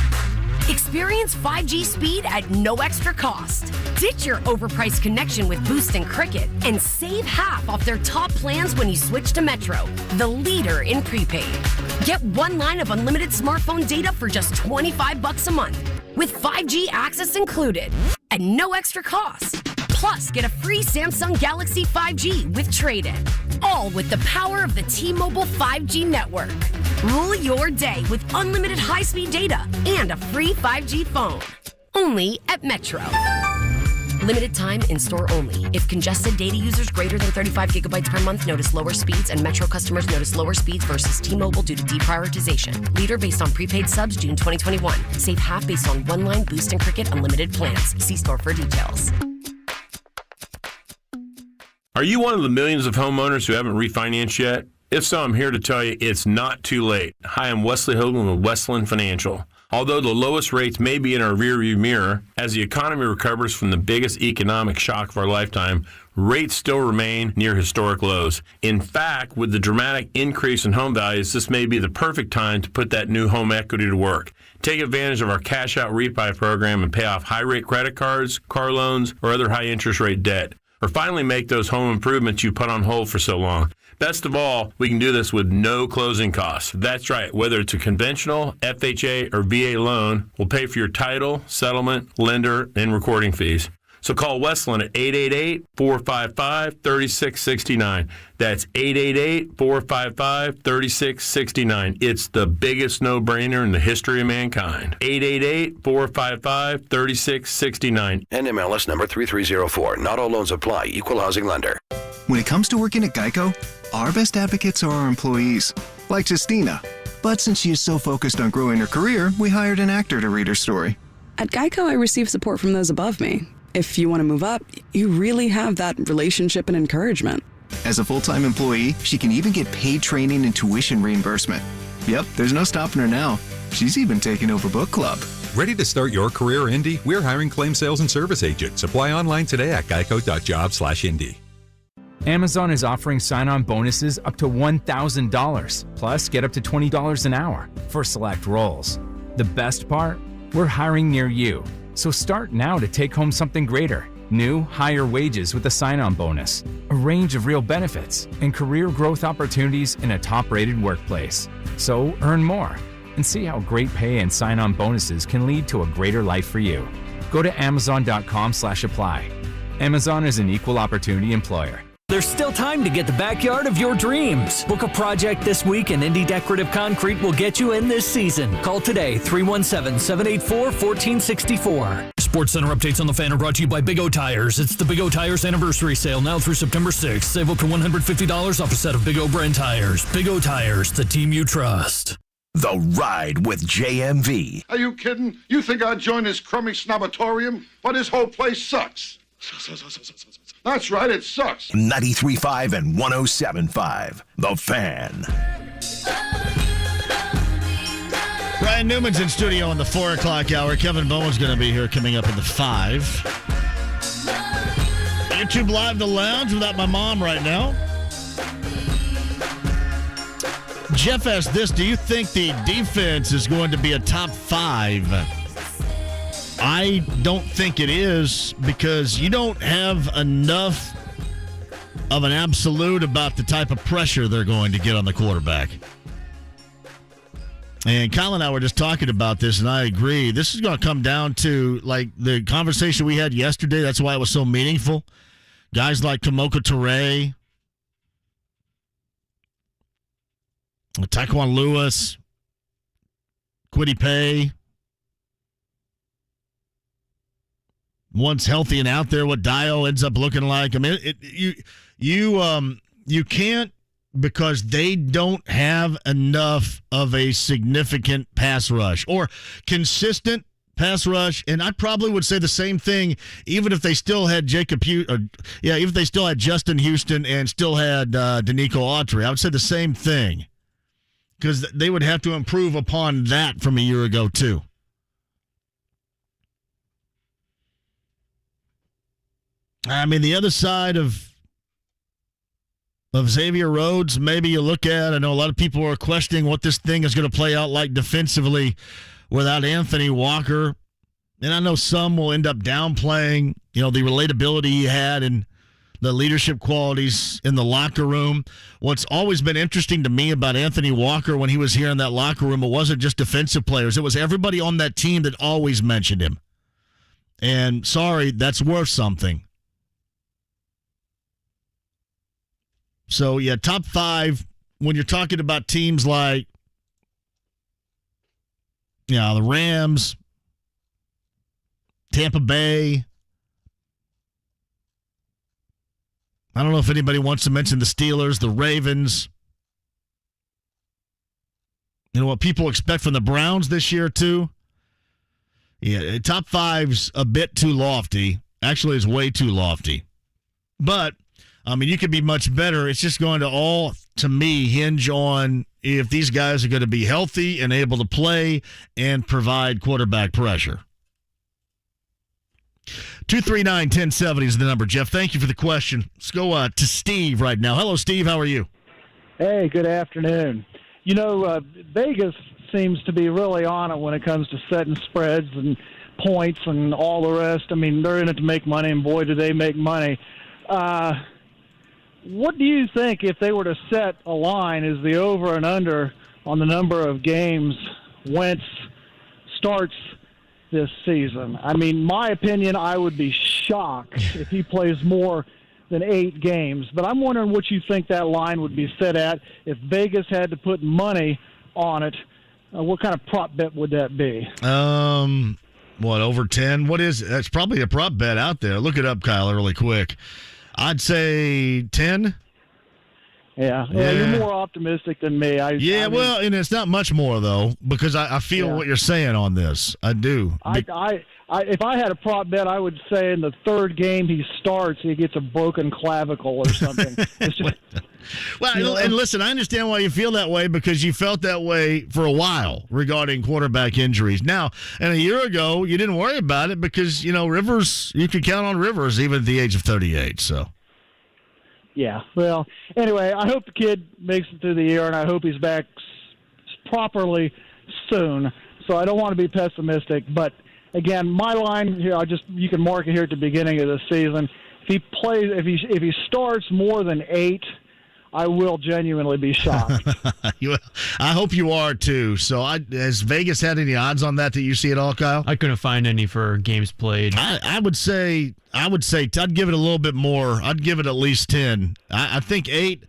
Experience 5G speed at no extra cost. Ditch your overpriced connection with Boost and Cricket and save half off their top plans when you switch to Metro, the leader in prepaid. Get 1 line of unlimited smartphone data for just $25 a month, with 5G access included at no extra cost. Plus, get a free Samsung Galaxy 5G with trade-in. All with the power of the T-Mobile 5G network. Rule your day with unlimited high-speed data and a free 5G phone. Only at Metro. Limited time in-store only. If congested data users greater than 35 gigabytes per month notice lower speeds and Metro customers notice lower speeds versus T-Mobile due to deprioritization. Leader based on prepaid subs June 2021. Save half based on one-line Boost and Cricket unlimited plans. See store for details. Are you one of the millions of homeowners who haven't refinanced yet? If so, I'm here to tell you it's not too late. Hi, I'm Wesley Hoagland with Westland Financial. Although the lowest rates may be in our rearview mirror, as the economy recovers from the biggest economic shock of our lifetime, rates still remain near historic lows. In fact, with the dramatic increase in home values, this may be the perfect time to put that new home equity to work. Take advantage of our cash out refi program and pay off high-rate credit cards, car loans, or other high-interest rate debt. Or finally make those home improvements you put on hold for so long. Best of all, we can do this with no closing costs. That's right. Whether it's a conventional, FHA, or VA loan, we'll pay for your title, settlement, lender, and recording fees. So call Westland at 888-455-3669. That's 888-455-3669. It's the biggest no-brainer in the history of mankind. 888-455-3669. NMLS number 3304. Not all loans apply. Equal housing lender. When it comes to working at Geico, our best advocates are our employees, like Justina. But since she is so focused on growing her career, we hired an actor to read her story. At Geico, I receive support from those above me. If you want to move up, you really have that relationship and encouragement. As a full-time employee, she can even get paid training and tuition reimbursement. Yep, there's no stopping her now. She's even taken over book club. Ready to start your career, Indy? We're hiring claim sales and service agents. Apply online today at geico.job/Indy. Amazon is offering sign-on bonuses up to $1,000, plus get up to $20 an hour for select roles. The best part? We're hiring near you. So start now to take home something greater. New, higher wages with a sign-on bonus, a range of real benefits, and career growth opportunities in a top-rated workplace. So earn more and see how great pay and sign-on bonuses can lead to a greater life for you. Go to amazon.com/apply. Amazon is an equal opportunity employer. There's still time to get the backyard of your dreams. Book a project this week and Indy Decorative Concrete will get you in this season. Call today, 317-784-1464. SportsCenter updates on the Fan are brought to you by Big O Tires. It's the Big O Tires anniversary sale now through September 6th. Save up to $150 off a set of Big O brand tires. Big O Tires, the team you trust. The Ride with JMV. Are you kidding? You think I'd join this crummy snobatorium? But this whole place sucks. That's right, it sucks. 93.5 and 107.5. The Fan. Ryan Newman's in studio in the 4 o'clock hour. Kevin Bowen's going to be here coming up in the 5. YouTube Live The Lounge without my mom right now. Jeff asked this, do you think the defense is going to be a top 5? I don't think it is, because you don't have enough of an absolute about the type of pressure they're going to get on the quarterback. And Kyle and I were just talking about this, and I agree. This is going to come down to, like, the conversation we had yesterday. That's why it was so meaningful. Guys like Kamoka Toure, Taquan Lewis, Kwity Paye. Once healthy and out there, what Dio ends up looking like. I mean, you can't, because they don't have enough of a significant pass rush or consistent pass rush. And I probably would say the same thing, even if they still had even if they still had Justin Houston and still had Danico Autry. I would say the same thing, because they would have to improve upon that from a year ago too. I mean, the other side of Xavier Rhodes, maybe you look at, I know a lot of people are questioning what this thing is going to play out like defensively without Anthony Walker. And I know some will end up downplaying, the relatability he had and the leadership qualities in the locker room. What's always been interesting to me about Anthony Walker when he was here in that locker room, it wasn't just defensive players. It was everybody on that team that always mentioned him. And sorry, that's worth something. So, yeah, top 5, when you're talking about teams like, the Rams, Tampa Bay. I don't know if anybody wants to mention the Steelers, the Ravens. What people expect from the Browns this year, too. Yeah, top 5's a bit too lofty. Actually, it's way too lofty. But you could be much better. It's just going to all, to me, hinge on if these guys are going to be healthy and able to play and provide quarterback pressure. 239-1070 is the number, Jeff. Thank you for the question. Let's go to Steve right now. Hello, Steve. How are you? Hey, good afternoon. Vegas seems to be really on it when it comes to setting spreads and points and all the rest. I mean, they're in it to make money, and boy, do they make money. what do you think if they were to set a line as the over and under on the number of games Wentz starts this season? I mean, my opinion, I would be shocked if he plays more than 8 games. But I'm wondering what you think that line would be set at if Vegas had to put money on it. What kind of prop bet would that be? What, over 10? What is it? That's probably a prop bet out there. Look it up, Kyle, really quick. I'd say 10. Yeah, you're more optimistic than me. Well, and it's not much more, though, because I feel what you're saying on this. I do. If I had a prop bet, I would say in the 3rd game he starts, he gets a broken clavicle or something. And listen, I understand why you feel that way, because you felt that way for a while regarding quarterback injuries. Now, and a year ago, you didn't worry about it because, Rivers, you could count on Rivers even at the age of 38, so. Yeah, well, anyway, I hope the kid makes it through the year, and I hope he's back properly soon. So I don't want to be pessimistic, but again, my line here, you can mark it here at the beginning of the season. If he starts more than 8, I will genuinely be shocked. I hope you are too. So, has Vegas had any odds on that you see at all, Kyle? I couldn't find any for games played. I would say I'd give it a little bit more. I'd give it at least 10. I think 8.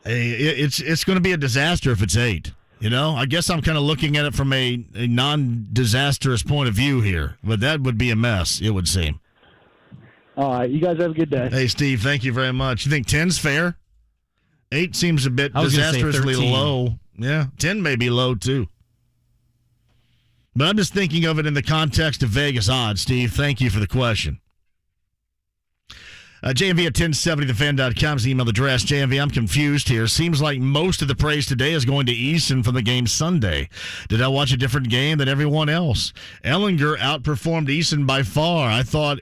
It's going to be a disaster if it's 8. I guess I'm kind of looking at it from a non-disastrous point of view here, but that would be a mess, it would seem. All right, you guys have a good day. Hey, Steve, thank you very much. You think 10's fair? 8 seems a bit disastrously low. Yeah, 10 may be low, too. But I'm just thinking of it in the context of Vegas odds, Steve. Thank you for the question. JMV at 1070thefan.com is the email address. JMV, I'm confused here. Seems like most of the praise today is going to Eason from the game Sunday. Did I watch a different game than everyone else? Ehlinger outperformed Eason by far. I thought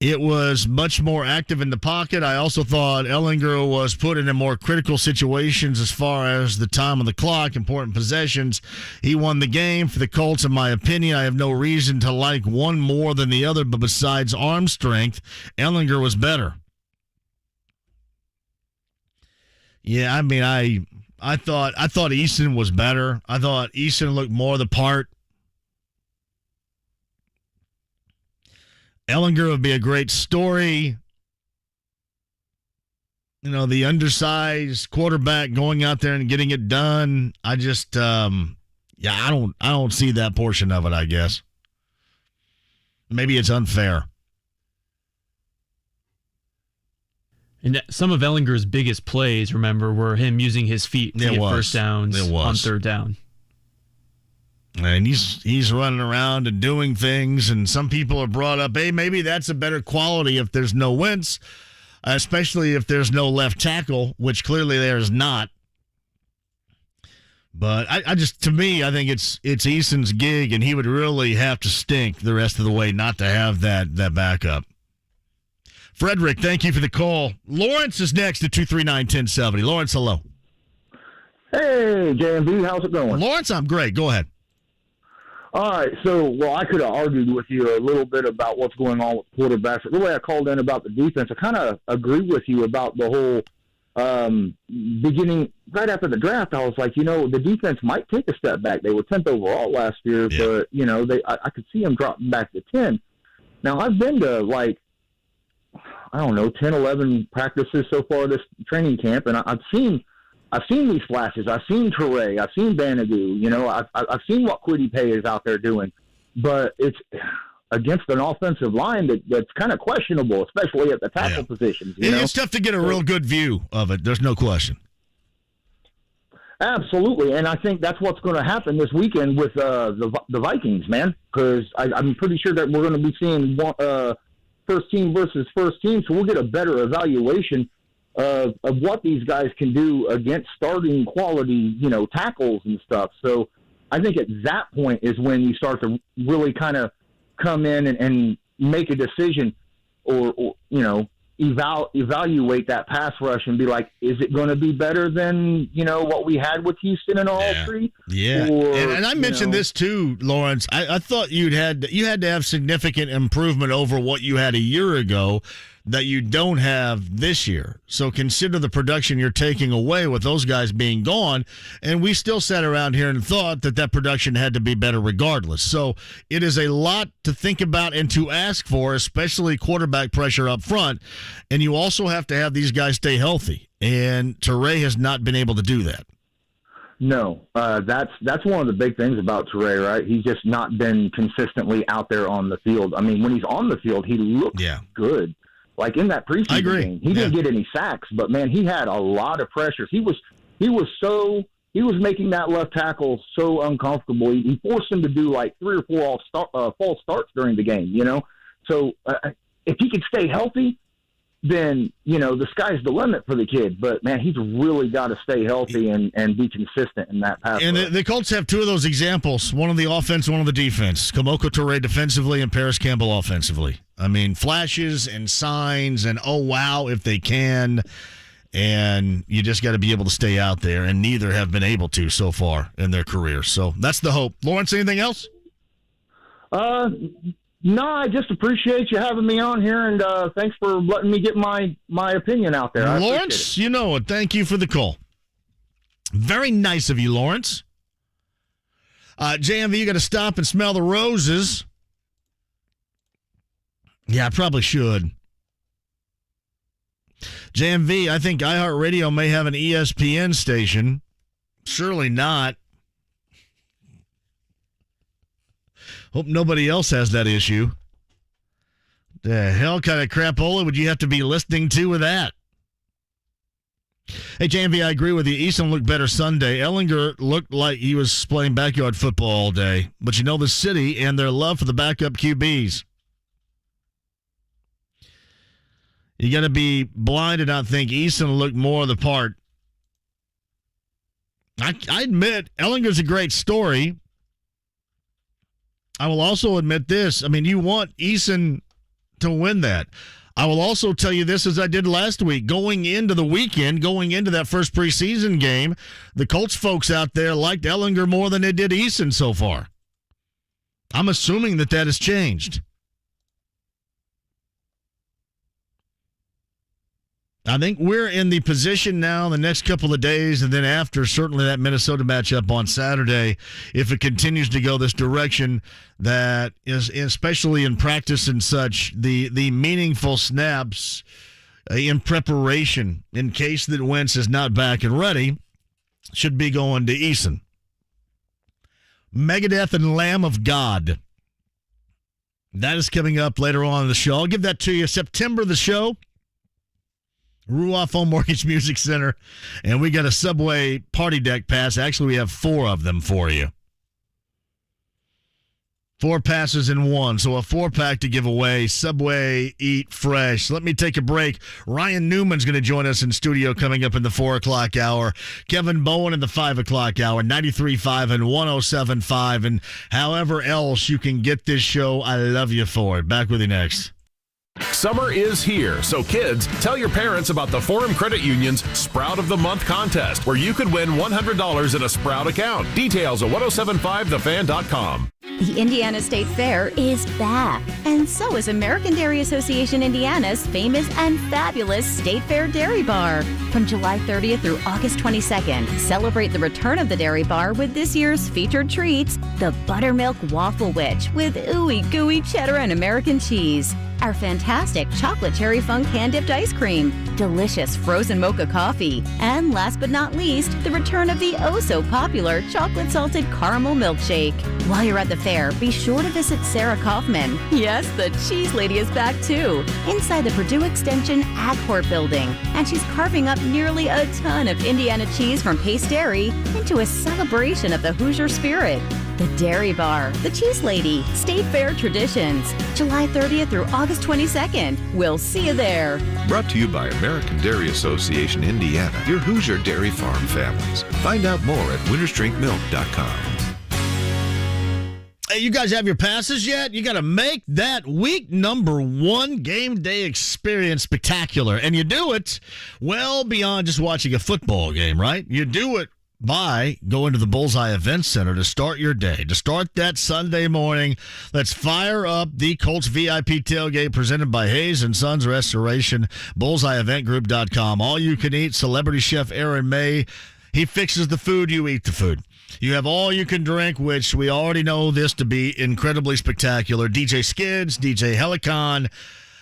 it was much more active in the pocket. I also thought Ehlinger was put in more critical situations as far as the time on the clock, important possessions. He won the game for the Colts, in my opinion. I have no reason to like one more than the other, but besides arm strength, Ehlinger was better. Yeah, I mean, I thought Eason was better. I thought Eason looked more the part. Ehlinger would be a great story. The undersized quarterback going out there and getting it done. I just, I don't see that portion of it, I guess. Maybe it's unfair. And some of Ehlinger's biggest plays, remember, were him using his feet to get first downs on 3rd down. And he's running around and doing things, and some people have brought up, hey, maybe that's a better quality if there's no Wentz, especially if there's no left tackle, which clearly there's not. But I think it's Eason's gig, and he would really have to stink the rest of the way not to have that backup. Frederick, thank you for the call. Lawrence is next at 239-1070. Lawrence, hello. Hey, JMV, how's it going? Lawrence, I'm great. Go ahead. All right, I could have argued with you a little bit about what's going on with quarterbacks. But the way I called in about the defense, I kind of agree with you about the whole beginning right after the draft. I was like, the defense might take a step back. They were 10th overall last year, but I could see them dropping back to 10. Now I've been to 10, 11 practices so far this training camp, and I've seen these flashes. I've seen Toure. I've seen Banagoo. I've seen what Kwity Paye is out there doing. But it's against an offensive line that's kind of questionable, especially at the tackle positions. It's tough to get a real good view of it. There's no question. Absolutely. And I think that's what's going to happen this weekend with the Vikings, man, because I'm pretty sure that we're going to be seeing first team versus first team, so we'll get a better evaluation of what these guys can do against starting quality, tackles and stuff. So I think at that point is when you start to really kind of come in and make a decision or evaluate that pass rush and be like, is it going to be better than, what we had with Houston and Alltree? Yeah. And I mentioned this too, Lawrence. I thought you had to have significant improvement over what you had a year ago. that you don't have this year. So consider the production you're taking away with those guys being gone. And we still sat around here and thought that production had to be better regardless. So it is a lot to think about and to ask for, especially quarterback pressure up front. And you also have to have these guys stay healthy. And Teray has not been able to do that. No, that's one of the big things about Teray, right? He's just not been consistently out there on the field. I mean, when he's on the field, he looks good. Like in that preseason game, he didn't get any sacks, but man, he had a lot of pressure. He was making that left tackle so uncomfortable. He forced him to do like 3 or 4 false starts during the game. So if he could stay healthy, then, the sky's the limit for the kid. But, man, he's really got to stay healthy and be consistent in that pass. And the Colts have 2 of those examples, one on the offense, one on the defense. Kamoko Toure defensively and Paris Campbell offensively. I mean, flashes and signs and, oh, wow, if they can. And you just got to be able to stay out there, and neither have been able to so far in their career. So that's the hope. Lawrence, anything else? No, I just appreciate you having me on here, and thanks for letting me get my opinion out there. Lawrence, you know it. Thank you for the call. Very nice of you, Lawrence. JMV, you got to stop and smell the roses. Yeah, I probably should. JMV, I think iHeartRadio may have an ESPN station. Surely not. Hope nobody else has that issue. The hell kind of crapola would you have to be listening to with that? Hey, JMV, I agree with you. Eason looked better Sunday. Ehlinger looked like he was playing backyard football all day. But the city and their love for the backup QBs. You got to be blind and not think Eason looked more of the part. I admit, Ehlinger's a great story. I will also admit this. I mean, you want Eason to win that. I will also tell you this, as I did last week. Going into the weekend, going into that first preseason game, the Colts folks out there liked Ehlinger more than they did Eason so far. I'm assuming that has changed. I think we're in the position now in the next couple of days, and then after certainly that Minnesota matchup on Saturday, if it continues to go this direction, that is, especially in practice and such, the meaningful snaps in preparation in case that Wentz is not back and ready should be going to Eason. Megadeth and Lamb of God. That is coming up later on in the show. I'll give that to you. September, the show. Ruoff Home Mortgage Music Center, and we got a Subway party deck pass. Actually, we have 4 of them for you. 4 passes in 1, so a 4-pack to give away. Subway, eat fresh. Let me take a break. Ryan Newman's going to join us in studio coming up in the 4 o'clock hour. Kevin Bowen in the 5 o'clock hour, 93.5 and 107.5, and however else you can get this show, I love you for it. Back with you next. Summer is here, so kids, tell your parents about the Forum Credit Union's Sprout of the Month contest, where you could win $100 in a Sprout account. Details at 1075thefan.com. The Indiana State Fair is back, and so is American Dairy Association Indiana's famous and fabulous State Fair Dairy Bar. From July 30th through August 22nd, celebrate the return of the Dairy Bar with this year's featured treats, the Buttermilk Waffle Witch with ooey gooey cheddar and American cheese, our fantastic chocolate cherry funk hand-dipped ice cream, delicious frozen mocha coffee, and last but not least, the return of the oh-so-popular chocolate-salted caramel milkshake. While you're at the fair, be sure to visit Sarah Kaufman. Yes, the cheese lady is back too, inside the Purdue Extension Ag Court building, and she's carving up nearly a ton of Indiana cheese from Pace Dairy into a celebration of the Hoosier spirit. The Dairy Bar, the Cheese Lady, State Fair Traditions, July 30th through August 22nd. We'll see you there. Brought to you by American Dairy Association Indiana, your Hoosier dairy farm families. Find out more at winterstrinkmilk.com. Hey, you guys have your passes yet? You got to make that week number 1 game day experience spectacular. And you do it well beyond just watching a football game, right? You do it by going to the Bullseye Event Center to start your day, to start that Sunday morning. Let's fire up the Colts VIP tailgate presented by Hayes & Sons Restoration, bullseyeeventgroup.com. All you can eat, celebrity chef Aaron May. He fixes the food, you eat the food. You have all you can drink, which we already know this to be incredibly spectacular. DJ Skids, DJ Helicon,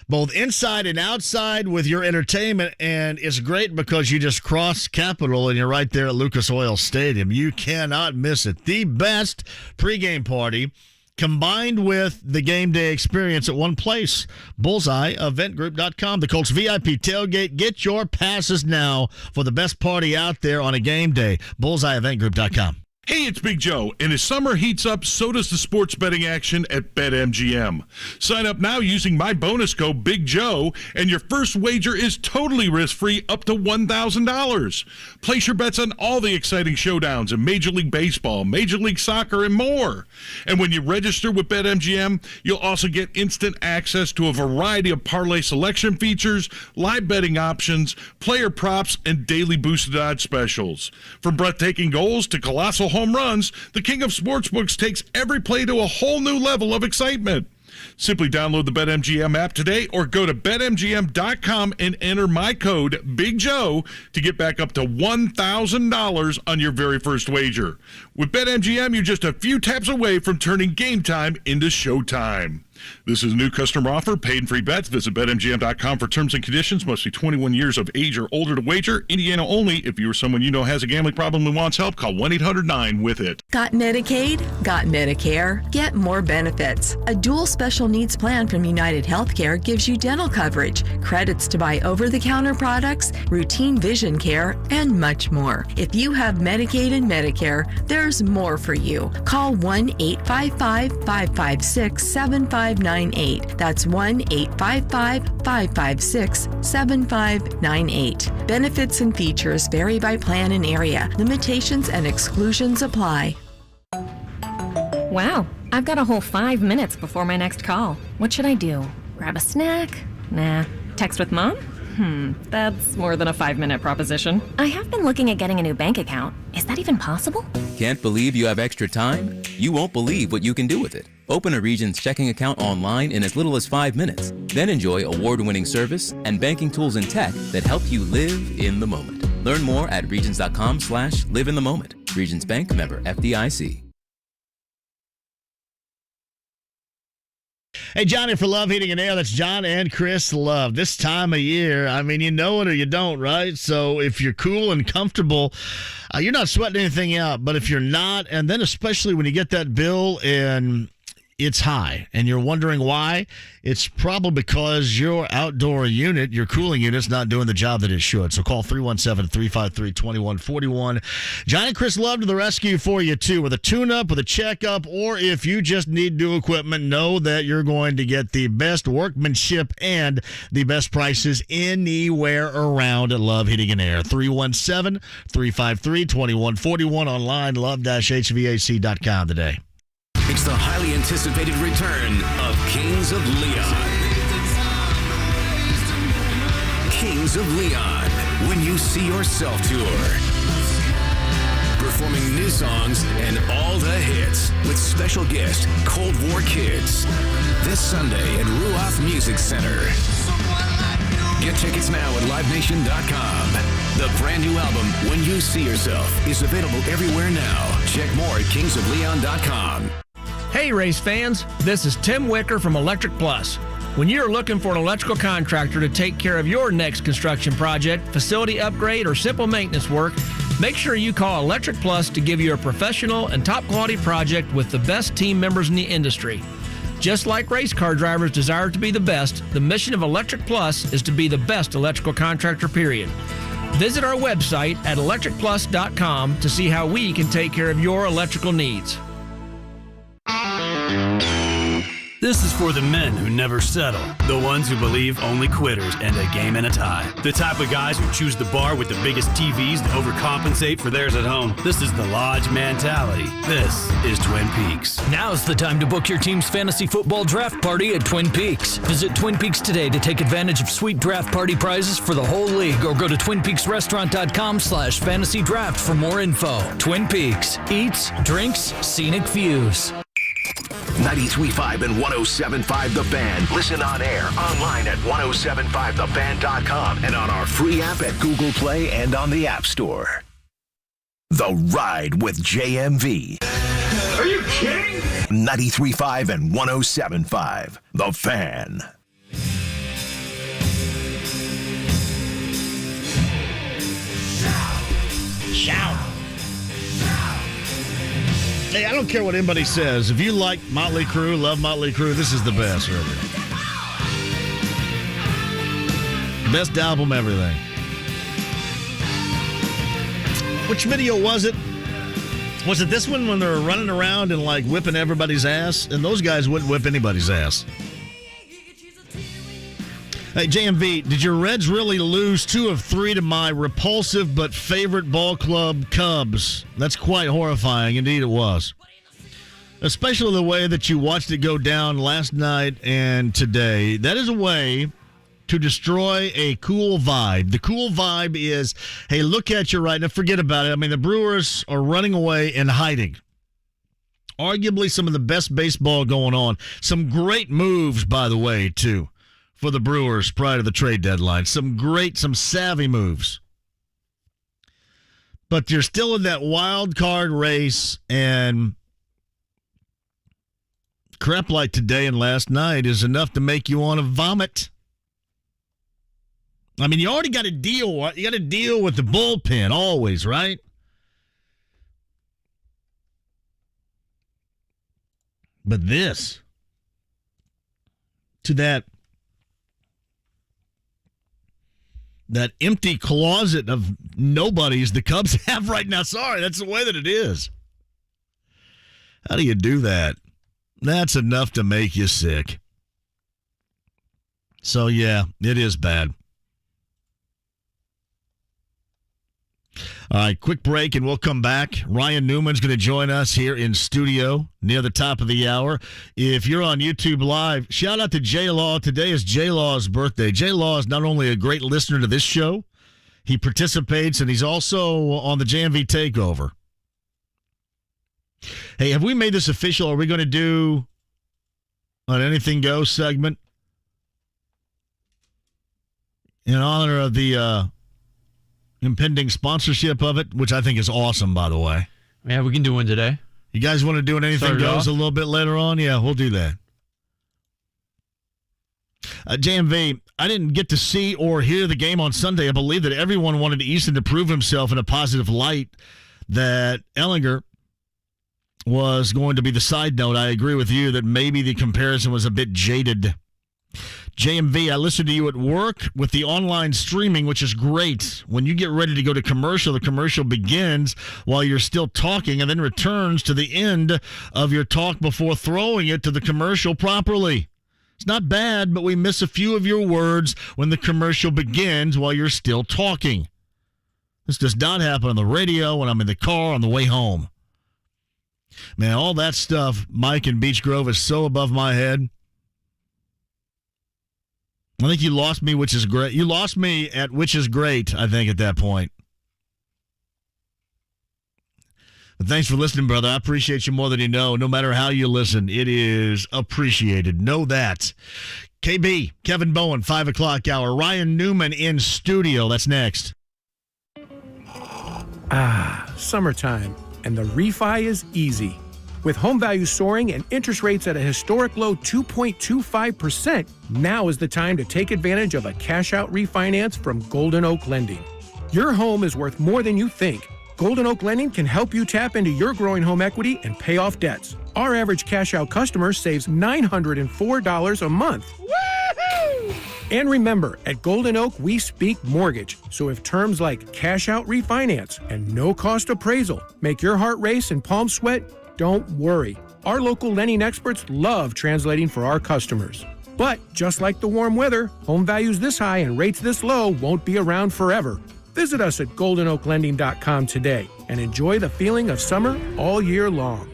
both inside and outside with your entertainment, and it's great because you just cross Capitol and you're right there at Lucas Oil Stadium. You cannot miss it. The best pregame party combined with the game day experience at one place. BullseyeEventGroup.com. The Colts VIP tailgate. Get your passes now for the best party out there on a game day. BullseyeEventGroup.com. Hey, it's Big Joe, and as summer heats up, so does the sports betting action at BetMGM. Sign up now using my bonus code Big Joe, and your first wager is totally risk-free up to $1,000. Place your bets on all the exciting showdowns in Major League Baseball, Major League Soccer, and more. And when you register with BetMGM, you'll also get instant access to a variety of parlay selection features, live betting options, player props, and daily boosted odds specials. From breathtaking goals to colossal home runs, the king of sportsbooks takes every play to a whole new level of excitement. Simply download the BetMGM app today or go to BetMGM.com and enter my code BIGJOE to get back up to $1,000 on your very first wager. With BetMGM, you're just a few taps away from turning game time into showtime. This is a new customer offer. Paid and free bets. Visit BetMGM.com for terms and conditions. Must be 21 years of age or older to wager. Indiana only. If you or someone you know has a gambling problem and wants help, call 1-800-9-WITH-IT. Got Medicaid? Got Medicare? Get more benefits. A dual special needs plan from United Healthcare gives you dental coverage, credits to buy over-the-counter products, routine vision care, and much more. If you have Medicaid and Medicare, there's more for you. Call 1-855-556-7598. That's 1-855-556-7598. Benefits and features vary by plan and area. Limitations and exclusions apply. Wow, I've got a whole 5 minutes before my next call. What should I do? Grab a snack? Nah. Text with mom? That's more than a 5-minute proposition. I have been looking at getting a new bank account. Is that even possible? Can't believe you have extra time? You won't believe what you can do with it. Open a Regions checking account online in as little as 5 minutes. Then enjoy award-winning service and banking tools and tech that help you live in the moment. Learn more at regions.com/live-in-the-moment. Regions Bank, member FDIC. Hey, Johnny for Love Heating and Air. That's John and Chris Love. This time of year, I mean, you know it or you don't, right? So if you're cool and comfortable, you're not sweating anything out. But if you're not, and then especially when you get that bill and it's high and you're wondering why, it's probably because your outdoor unit, your cooling unit's not doing the job that it should. So call 317-353-2141. John and Chris Love to the rescue for you, too, with a tune-up, with a checkup, or if you just need new equipment, know that you're going to get the best workmanship and the best prices anywhere around at Love Heating and Air. 317-353-2141, online, love-hvac.com today. It's the highly anticipated return of Kings of Leon. Kings of Leon, When You See Yourself Tour. Performing new songs and all the hits with special guest Cold War Kids. This Sunday at Ruoff Music Center. Get tickets now at livenation.com. The brand new album, When You See Yourself, is available everywhere now. Check more at kingsofleon.com. Hey race fans, this is Tim Wicker from Electric Plus. When you're looking for an electrical contractor to take care of your next construction project, facility upgrade, or simple maintenance work, make sure you call Electric Plus to give you a professional and top quality project with the best team members in the industry. Just like race car drivers desire to be the best, the mission of Electric Plus is to be the best electrical contractor, period. Visit our website at electricplus.com to see how we can take care of your electrical needs. This is for the men who never settle, the ones who believe only quitters end a game and a tie, the type of guys who choose the bar with the biggest TVs to overcompensate for theirs at home. This is the Lodge mentality. This is Twin Peaks. Now's the time to book your team's fantasy football draft party at Twin Peaks. Visit Twin Peaks today to take advantage of sweet draft party prizes for the whole league, or go to twinpeaksrestaurant.com/fantasy draft for more info. Twin Peaks. Eats, drinks, scenic views. 93.5 and 107.5 The Fan. Listen on air, online at 1075thefan.com, and on our free app at Google Play and on the App Store. The Ride with JMV. Are you kidding? 93.5 and 107.5 The Fan. Shout. Hey, I don't care what anybody says. If you like Motley Crue, love Motley Crue, this is the best record. Best album, everything. Which video was it? Was it this one when they were running around and like whipping everybody's ass? And those guys wouldn't whip anybody's ass. Hey, JMV, did your Reds really lose 2 of 3 to my repulsive but favorite ball club, Cubs? That's quite horrifying. Indeed, it was. Especially the way that you watched it go down last night and today. That is a way to destroy a cool vibe. The cool vibe is, hey, look at you right now. Forget about it. I mean, the Brewers are running away and hiding. Arguably some of the best baseball going on. Some great moves, by the way, too, for the Brewers prior to the trade deadline. Some savvy moves. But you're still in that wild card race, and crap like today and last night is enough to make you want to vomit. I mean, you already got to deal with the bullpen always, right? But this, to that empty closet of nobodies the Cubs have right now. Sorry, that's the way that it is. How do you do that? That's enough to make you sick. So, yeah, it is bad. All right, quick break, and we'll come back. Ryan Newman's going to join us here in studio near the top of the hour. If you're on YouTube Live, shout out to J-Law. Today is J-Law's birthday. J-Law is not only a great listener to this show, he participates, and he's also on the JMV Takeover. Hey, have we made this official? Are we going to do an Anything Goes segment in honor of the impending sponsorship of it, which I think is awesome, by the way. Yeah, we can do one today. You guys want to do an Anything Goes a little bit later on? Yeah, we'll do that. JMV, I didn't get to see or hear the game on Sunday. I believe that everyone wanted Eason to prove himself in a positive light, that Ehlinger was going to be the side note. I agree with you that maybe the comparison was a bit jaded. JMV, I listened to you at work with the online streaming, which is great. When you get ready to go to commercial, the commercial begins while you're still talking and then returns to the end of your talk before throwing it to the commercial properly. It's not bad, but we miss a few of your words when the commercial begins while you're still talking. This does not happen on the radio when I'm in the car on the way home. Man, all that stuff, Mike in Beech Grove, is so above my head. I think you lost me, which is great. You lost me at which is great, I think, at that point. But thanks for listening, brother. I appreciate you more than you know. No matter how you listen, it is appreciated. Know that. KB, Kevin Bowen, 5 o'clock hour. Ryan Newman in studio. That's next. Summertime. And the refi is easy. With home values soaring and interest rates at a historic low 2.25%, now is the time to take advantage of a cash-out refinance from Golden Oak Lending. Your home is worth more than you think. Golden Oak Lending can help you tap into your growing home equity and pay off debts. Our average cash-out customer saves $904 a month. Woo-hoo! And remember, at Golden Oak, we speak mortgage. So if terms like cash-out refinance and no-cost appraisal make your heart race and palms sweat, don't worry. Our local lending experts love translating for our customers. But just like the warm weather, home values this high and rates this low won't be around forever. Visit us at goldenoaklending.com today and enjoy the feeling of summer all year long.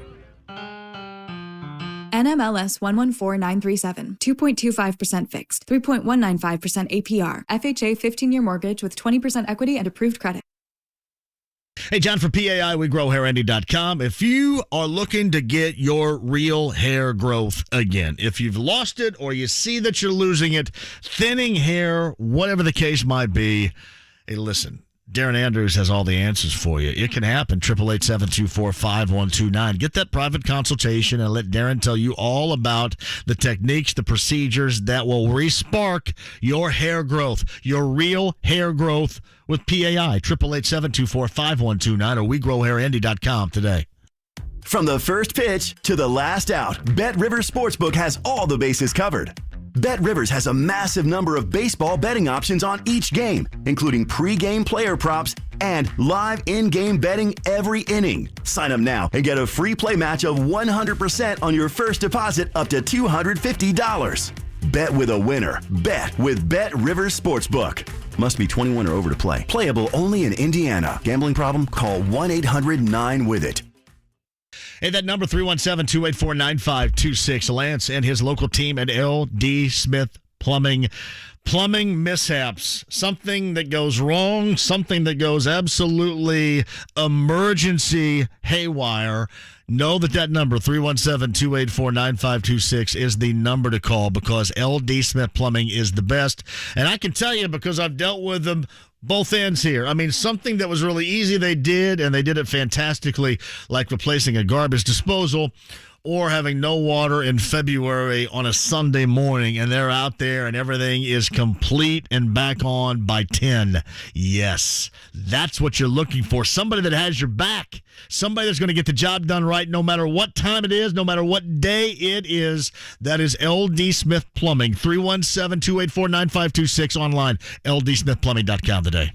NMLS 114937, 2.25% fixed, 3.195% APR, FHA 15-year mortgage with 20% equity and approved credit. Hey, John from PAI, WeGrowHairIndy.com. If you are looking to get your real hair growth again, if you've lost it or you see that you're losing it, thinning hair, whatever the case might be, hey, listen, Darren Andrews has all the answers for you. It can happen. 888-724-5129. Get that private consultation and let Darren tell you all about the techniques, the procedures that will re-spark your hair growth, your real hair growth with PAI. 888-724-5129 or WeGrowHairIndy.com today. From the first pitch to the last out, BetRivers Sportsbook has all the bases covered. BetRivers has a massive number of baseball betting options on each game, including pre-game player props and live in-game betting every inning. Sign up now and get a free play match of 100% on your first deposit up to $250. Bet with a winner. Bet with BetRivers Sportsbook. Must be 21 or over to play. Playable only in Indiana. Gambling problem? Call 1-800-9-WITH-IT. Hey, that number 317-284-9526. Lance and his local team at L.D. Smith Plumbing. Plumbing mishaps. Something that goes wrong, something that goes absolutely emergency haywire. Know that number, 317-284-9526, is the number to call because L.D. Smith Plumbing is the best. And I can tell you because I've dealt with them both ends here. I mean, something that was really easy they did, and they did it fantastically, like replacing a garbage disposal or having no water in February on a Sunday morning, and they're out there and everything is complete and back on by 10. Yes, that's what you're looking for. Somebody that has your back. Somebody that's going to get the job done right no matter what time it is, no matter what day it is. That is LD Smith Plumbing. 317-284-9526 online, ldsmithplumbing.com today.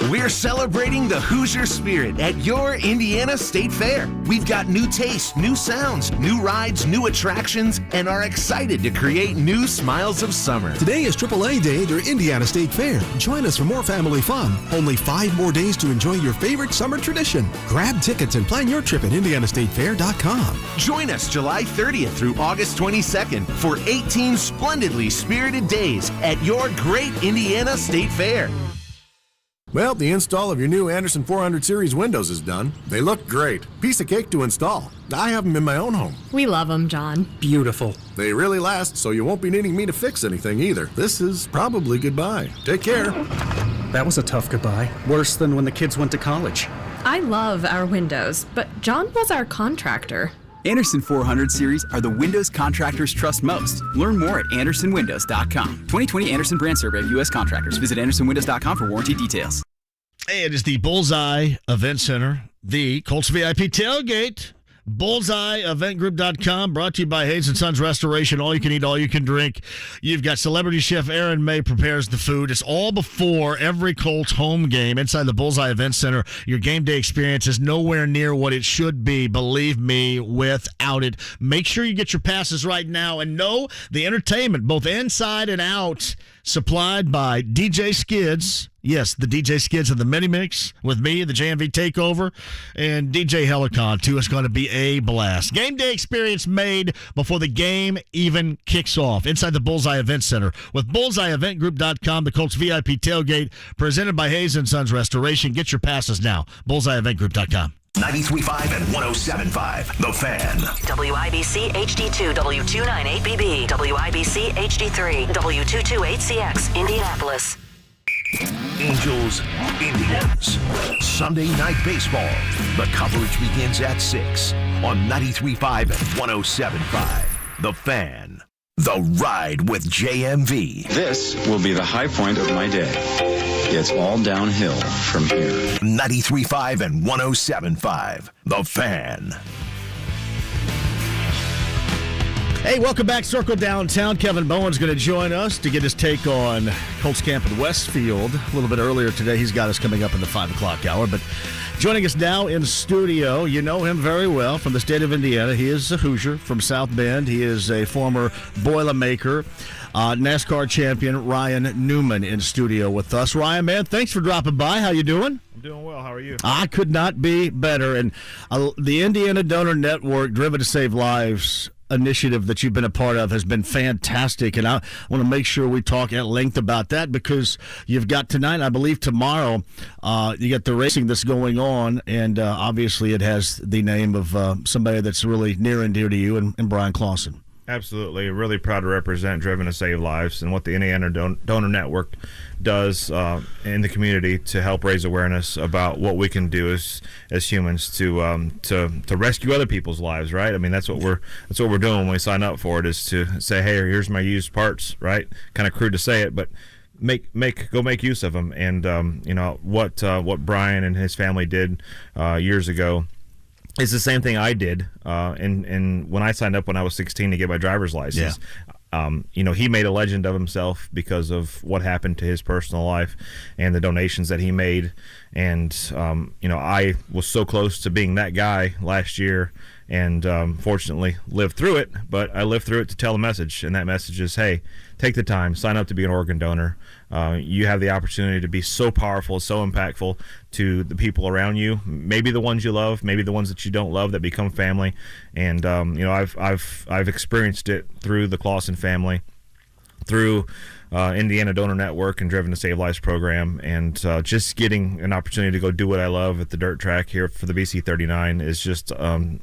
We're celebrating the Hoosier spirit at your Indiana State Fair. We've got new tastes, new sounds, new rides, new attractions, and are excited to create new smiles of summer. Today is AAA Day at your Indiana State Fair. Join us for more family fun. Only 5 more days to enjoy your favorite summer tradition. Grab tickets and plan your trip at IndianaStateFair.com. Join us July 30th through August 22nd for 18 splendidly spirited days at your great Indiana State Fair. Well, the install of your new Anderson 400 series windows is done. They look great. Piece of cake to install. I have them in my own home. We love them, John. Beautiful. They really last, so you won't be needing me to fix anything either. This is probably goodbye. Take care. That was a tough goodbye. Worse than when the kids went to college. I love our windows, but John was our contractor. Anderson 400 series are the windows contractors trust most. Learn more at andersonwindows.com. 2020 Anderson brand survey of U.S. contractors. Visit andersonwindows.com for warranty details. Hey, it is the Bullseye Event Center, the Colts VIP tailgate. BullseyeEventGroup.com, brought to you by Hayes & Sons Restoration. All you can eat, all you can drink. You've got celebrity chef Aaron May prepares the food. It's all before every Colts home game inside the Bullseye Event Center. Your game day experience is nowhere near what it should be, believe me, without it. Make sure you get your passes right now and know the entertainment, both inside and out, supplied by DJ Skids. Yes, the DJ Skids of the Mini Mix with me, the JMV Takeover, and DJ Helicon, too. It's going to be a blast. Game day experience made before the game even kicks off inside the Bullseye Event Center with BullseyeEventGroup.com, the Colts VIP tailgate, presented by Hayes & Sons Restoration. Get your passes now. BullseyeEventGroup.com. 93.5 and 107.5, The Fan. WIBC HD2, W298BB, WIBC HD3, W228CX, Indianapolis. Angels, Indians. Sunday Night Baseball. The coverage begins at 6 on 93.5 and 107.5, The Fan. The Ride with JMV. This will be the high point of my day. It's all downhill from here. 93.5 and 107.5, The Fan. Hey, welcome back. Circle Downtown. Kevin Bowen's going to join us to get his take on Colts camp in Westfield. A little bit earlier today, he's got us coming up in the 5 o'clock hour. But Joining us now in studio, you know him very well from the state of Indiana. He is a Hoosier from South Bend. He is a former Boilermaker, NASCAR champion, Ryan Newman in studio with us. Ryan, man, thanks for dropping by. How you doing? I'm doing well. How are you? I could not be better. And the Indiana Donor Network, Driven to Save Lives initiative that you've been a part of has been fantastic, and I want to make sure we talk at length about that because you've got tonight, I believe tomorrow, you got the racing that's going on, and obviously it has the name of somebody that's really near and dear to you, and Brian Clausen. Absolutely. Really proud to represent Driven to Save Lives and what the Indiana Donor Network does in the community to help raise awareness about what we can do as humans to rescue other people's lives, right? I mean, that's what we're doing when we sign up for it, is to say, hey, here's my used parts, right? Kind of crude to say it, but go make use of them. And what Brian and his family did years ago. It's the same thing I did, and when I signed up when I was 16 to get my driver's license. Yeah. He made a legend of himself because of what happened to his personal life and the donations that he made. And I was so close to being that guy last year, and fortunately lived through it. But I lived through it to tell a message, and that message is, hey, take the time, sign up to be an organ donor. You have the opportunity to be so powerful, so impactful to the people around you, maybe the ones you love, maybe the ones that you don't love that become family. And I've experienced it through the Clausen family, through Indiana Donor Network and Driven to Save Lives program, and just getting an opportunity to go do what I love at the dirt track here for the BC 39 is just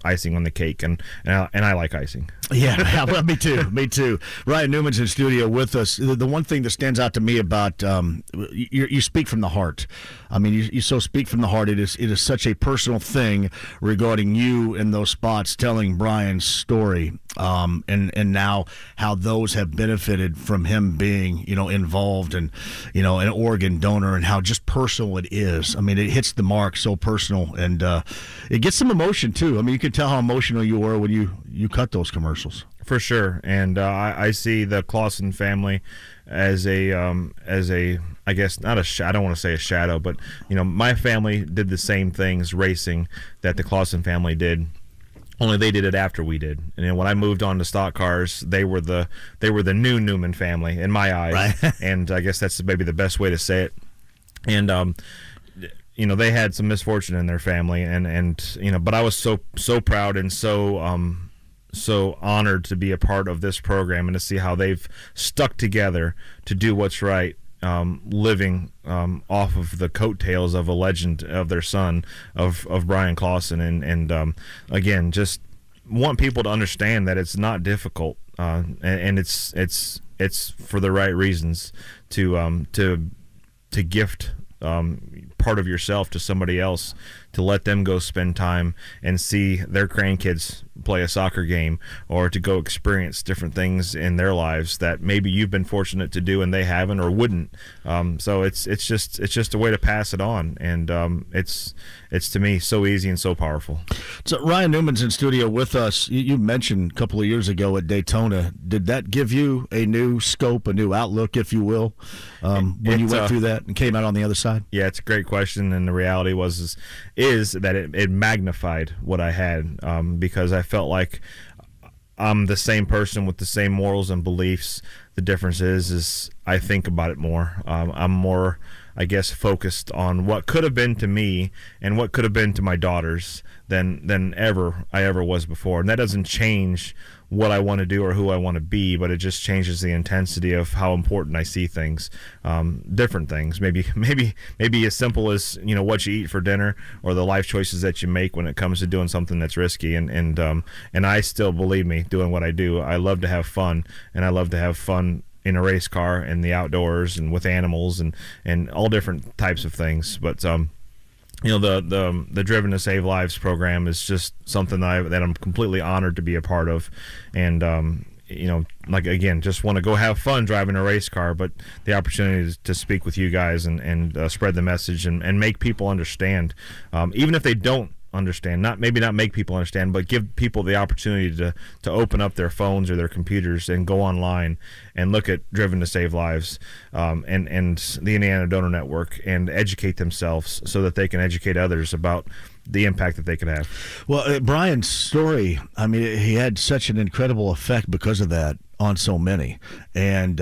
icing on the cake, and I like icing. Yeah, well, me too. Ryan Newman's in studio with us. The one thing that stands out to me about you speak from the heart. I mean, you so speak from the heart. It is such a personal thing regarding you in those spots, telling Brian's story, and now how those have benefited from him being involved and an organ donor, and how just personal it is. I mean, it hits the mark, so personal, and it gets some emotion too. I mean, you can tell how emotional you were when you cut those commercials. For sure, and I see the Clausen family as a I guess not I don't want to say a shadow, but my family did the same things racing that the Clausen family did. Only they did it after we did. And when I moved on to stock cars, they were the new Newman family in my eyes. Right. And I guess that's maybe the best way to say it. And they had some misfortune in their family, and but I was so proud and so honored to be a part of this program and to see how they've stuck together to do what's right. Living off of the coattails of a legend of their son, of Brian Clausen, and again, just want people to understand that it's not difficult, and it's for the right reasons to gift part of yourself to somebody else, to let them go spend time and see their grandkids play a soccer game, or to go experience different things in their lives that maybe you've been fortunate to do and they haven't or wouldn't. So it's just a way to pass it on, and it's to me so easy and so powerful. So Ryan Newman's in studio with us. You mentioned a couple of years ago at Daytona. Did that give you a new scope, a new outlook, if you will, when you went through that and came out on the other side? Yeah, it's a great question, and the reality is that it magnified what I had, because I felt like I'm the same person with the same morals and beliefs. The difference is I think about it more. I'm more, I guess, focused on what could have been to me and what could have been to my daughters than I ever was before. And that doesn't change what I want to do or who I want to be, but it just changes the intensity of how important I see things, different things. Maybe as simple as what you eat for dinner, or the life choices that you make when it comes to doing something that's risky. And I still, believe me, doing what I do, I love to have fun, and I love to have fun in a race car and the outdoors and with animals and all different types of things. But the Driven to Save Lives program is just something that I'm completely honored to be a part of, and again, just want to go have fun driving a race car, but the opportunity to speak with you guys and spread the message and make people understand, even if they don't understand, maybe not make people understand, but give people the opportunity to open up their phones or their computers and go online and look at Driven to Save Lives and the Indiana Donor Network and educate themselves so that they can educate others about the impact that they could have. Well, Brian's story, I mean, he had such an incredible effect because of that on so many. And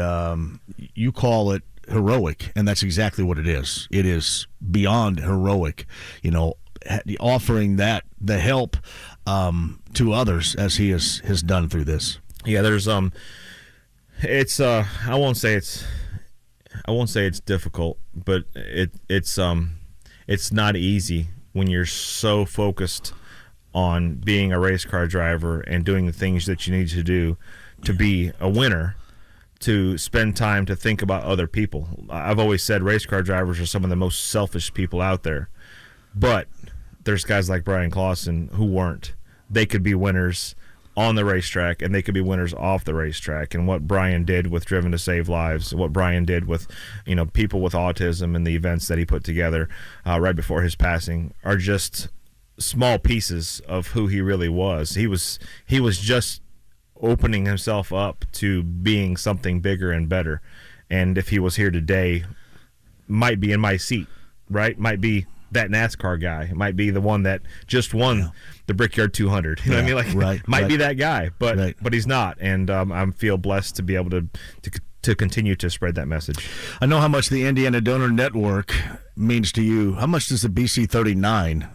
you call it heroic, and that's exactly what it is. It is beyond heroic, offering the help to others as he has done through this. Yeah, there's it's I won't say it's difficult, but it's not easy when you're so focused on being a race car driver and doing the things that you need to do to be a winner, to spend time to think about other people. I've always said race car drivers are some of the most selfish people out there, but there's guys like Brian Clausen who weren't. They could be winners on the racetrack, and they could be winners off the racetrack. And what Brian did with Driven to Save Lives, what Brian did with people with autism and the events that he put together right before his passing are just small pieces of who he really was. He was just opening himself up to being something bigger and better. And if he was here today, might be in my seat, right? Might be that NASCAR guy. It might be the one that just won the Brickyard 200. You know what I mean? Like, might be that guy, but he's not. And I feel blessed to be able to continue to spread that message. I know how much the Indiana Donor Network means to you. How much does the BC 39,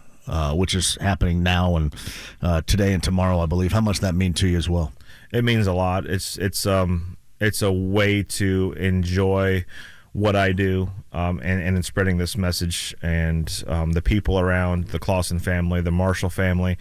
which is happening now and today and tomorrow, I believe, how much does that mean to you as well? It means a lot. It's a way to enjoy what I do, and in spreading this message, and the people around the Clausen family, the Marshall family,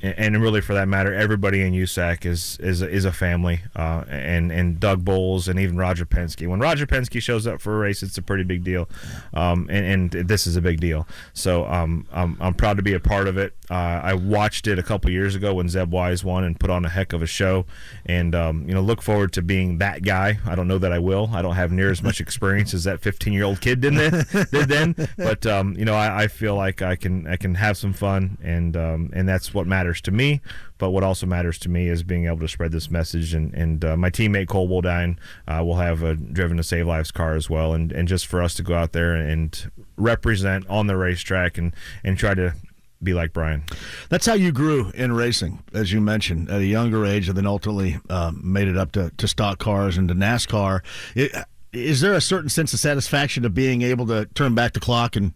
and really, for that matter, everybody in USAC is a family, and Doug Bowles and even Roger Penske. When Roger Penske shows up for a race, it's a pretty big deal, and this is a big deal. So I'm proud to be a part of it. I watched it a couple years ago when Zeb Wise won and put on a heck of a show, and look forward to being that guy. I don't know that I will. I don't have near as much experience as that 15-year-old kid did then, but I feel like I can have some fun, and that's what matters to me. But what also matters to me is being able to spread this message, and my teammate Cole Woldine will have a Driven to Save Lives car as well, and just for us to go out there and represent on the racetrack and try to be like Brian. That's how you grew in racing, as you mentioned, at a younger age, and then ultimately made it up to stock cars and to NASCAR. Is there a certain sense of satisfaction of being able to turn back the clock and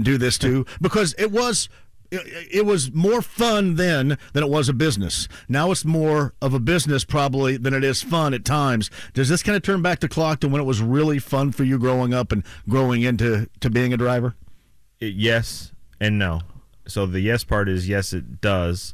do this too? Because it was more fun then than it was a business. Now it's more of a business probably than it is fun at times. Does this kind of turn back the clock to when it was really fun for you growing up and growing into being a driver? Yes and no. So the yes part is yes, it does.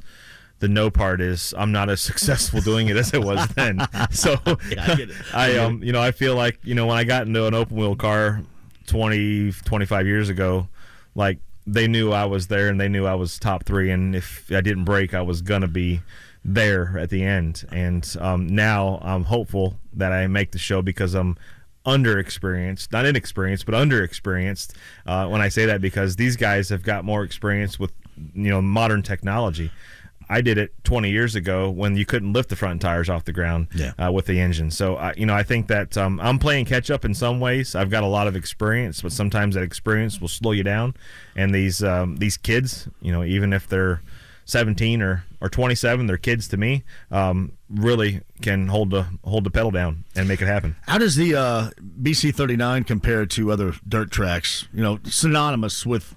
The no part is I'm not as successful doing it as I was then. So I get it. I feel like, when I got into an open wheel car 25 years ago, like, they knew I was there and they knew I was top three, and if I didn't break, I was going to be there at the end. And now I'm hopeful that I make the show because I'm underexperienced, not inexperienced, but underexperienced. When I say that, because these guys have got more experience with modern technology. I did it 20 years ago when you couldn't lift the front tires off the ground with the engine. So, I think that I'm playing catch up in some ways. I've got a lot of experience, but sometimes that experience will slow you down. And these kids, even if they're 17 or 27, they're kids to me, really can hold the pedal down and make it happen. How does the BC 39 compare to other dirt tracks? Synonymous with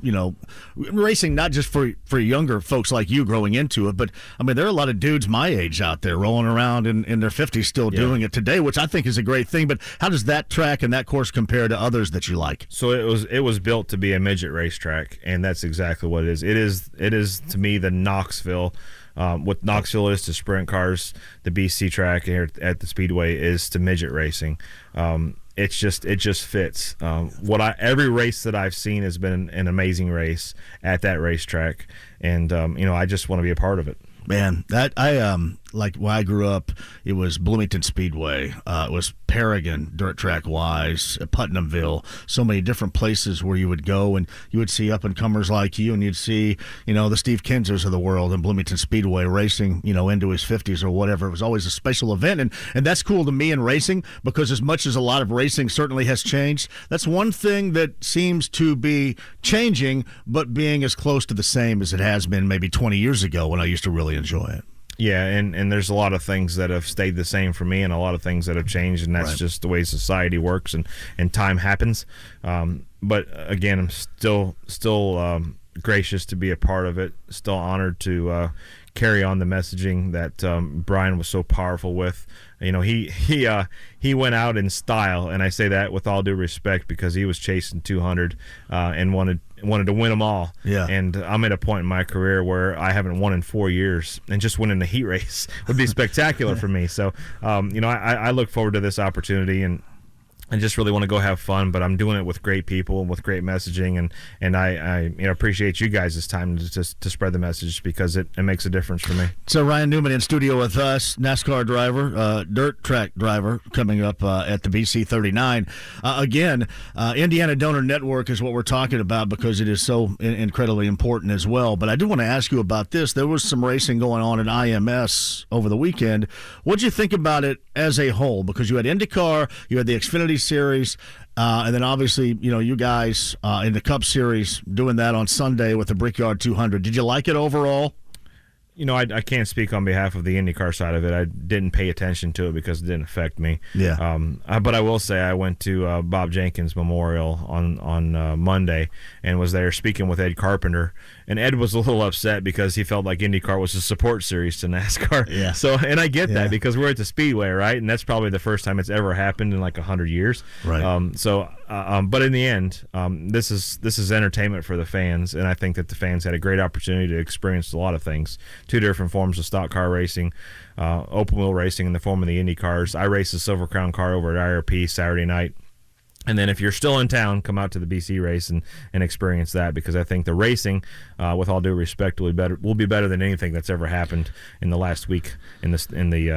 racing, not just for younger folks like you growing into it, but I mean there are a lot of dudes my age out there rolling around in their 50s still doing it today, which I think is a great thing. But how does that track and that course compare to others that you like? So it was built to be a midget racetrack, and that's exactly what it is. It is to me the Knoxville. What Knoxville is to sprint cars, the BC track here at the Speedway is to midget racing. It just fits. Every race that I've seen has been an amazing race at that racetrack, and I just want to be a part of it. Man, that I like when I grew up, it was Bloomington Speedway. It was Paragon, dirt track wise, Putnamville. So many different places where you would go and you would see up and comers like you, and you'd see, the Steve Kinzers of the world in Bloomington Speedway racing, into his 50s or whatever. It was always a special event, and that's cool to me in racing, because as much as a lot of racing certainly has changed, that's one thing that seems to be changing, but being as close to the same as it has been maybe 20 years ago when I used to really enjoy it. Yeah, and there's a lot of things that have stayed the same for me and a lot of things that have changed, and that's just the way society works and time happens. But again, I'm still gracious to be a part of it, still honored to carry on the messaging that Brian was so powerful with. He went out in style, and I say that with all due respect, because he was chasing 200 and wanted to win them all. Yeah. And I'm at a point in my career where I haven't won in 4 years, and just winning the heat race would be spectacular for me. So, I look forward to this opportunity, and I just really want to go have fun, but I'm doing it with great people and with great messaging, and I appreciate you guys' time to spread the message, because it makes a difference for me. So Ryan Newman in studio with us, NASCAR driver, dirt track driver, coming up at the BC 39. Again, Indiana Donor Network is what we're talking about, because it is so incredibly important as well. But I do want to ask you about this. There was some racing going on at IMS over the weekend. What did you think about it as a whole? Because you had IndyCar, you had the Xfinity Series, and then obviously, you guys in the Cup Series doing that on Sunday with the Brickyard 200. Did you like it overall? I can't speak on behalf of the IndyCar side of it. I didn't pay attention to it because it didn't affect me. Yeah. But I will say I went to Bob Jenkins Memorial on Monday and was there speaking with Ed Carpenter. And Ed was a little upset because he felt like IndyCar was a support series to NASCAR. Yeah. So, and I get that, because we're at the Speedway, right? And that's probably the first time it's ever happened in like 100 years. Right. But in the end, this is entertainment for the fans, and I think that the fans had a great opportunity to experience a lot of things. 2 different forms of stock car racing, open wheel racing in the form of the Indy cars. I raced the Silver Crown car over at IRP Saturday night. And then if you're still in town, come out to the BC race and experience that, because I think the racing, with all due respect, will be better than anything that's ever happened in the last week in the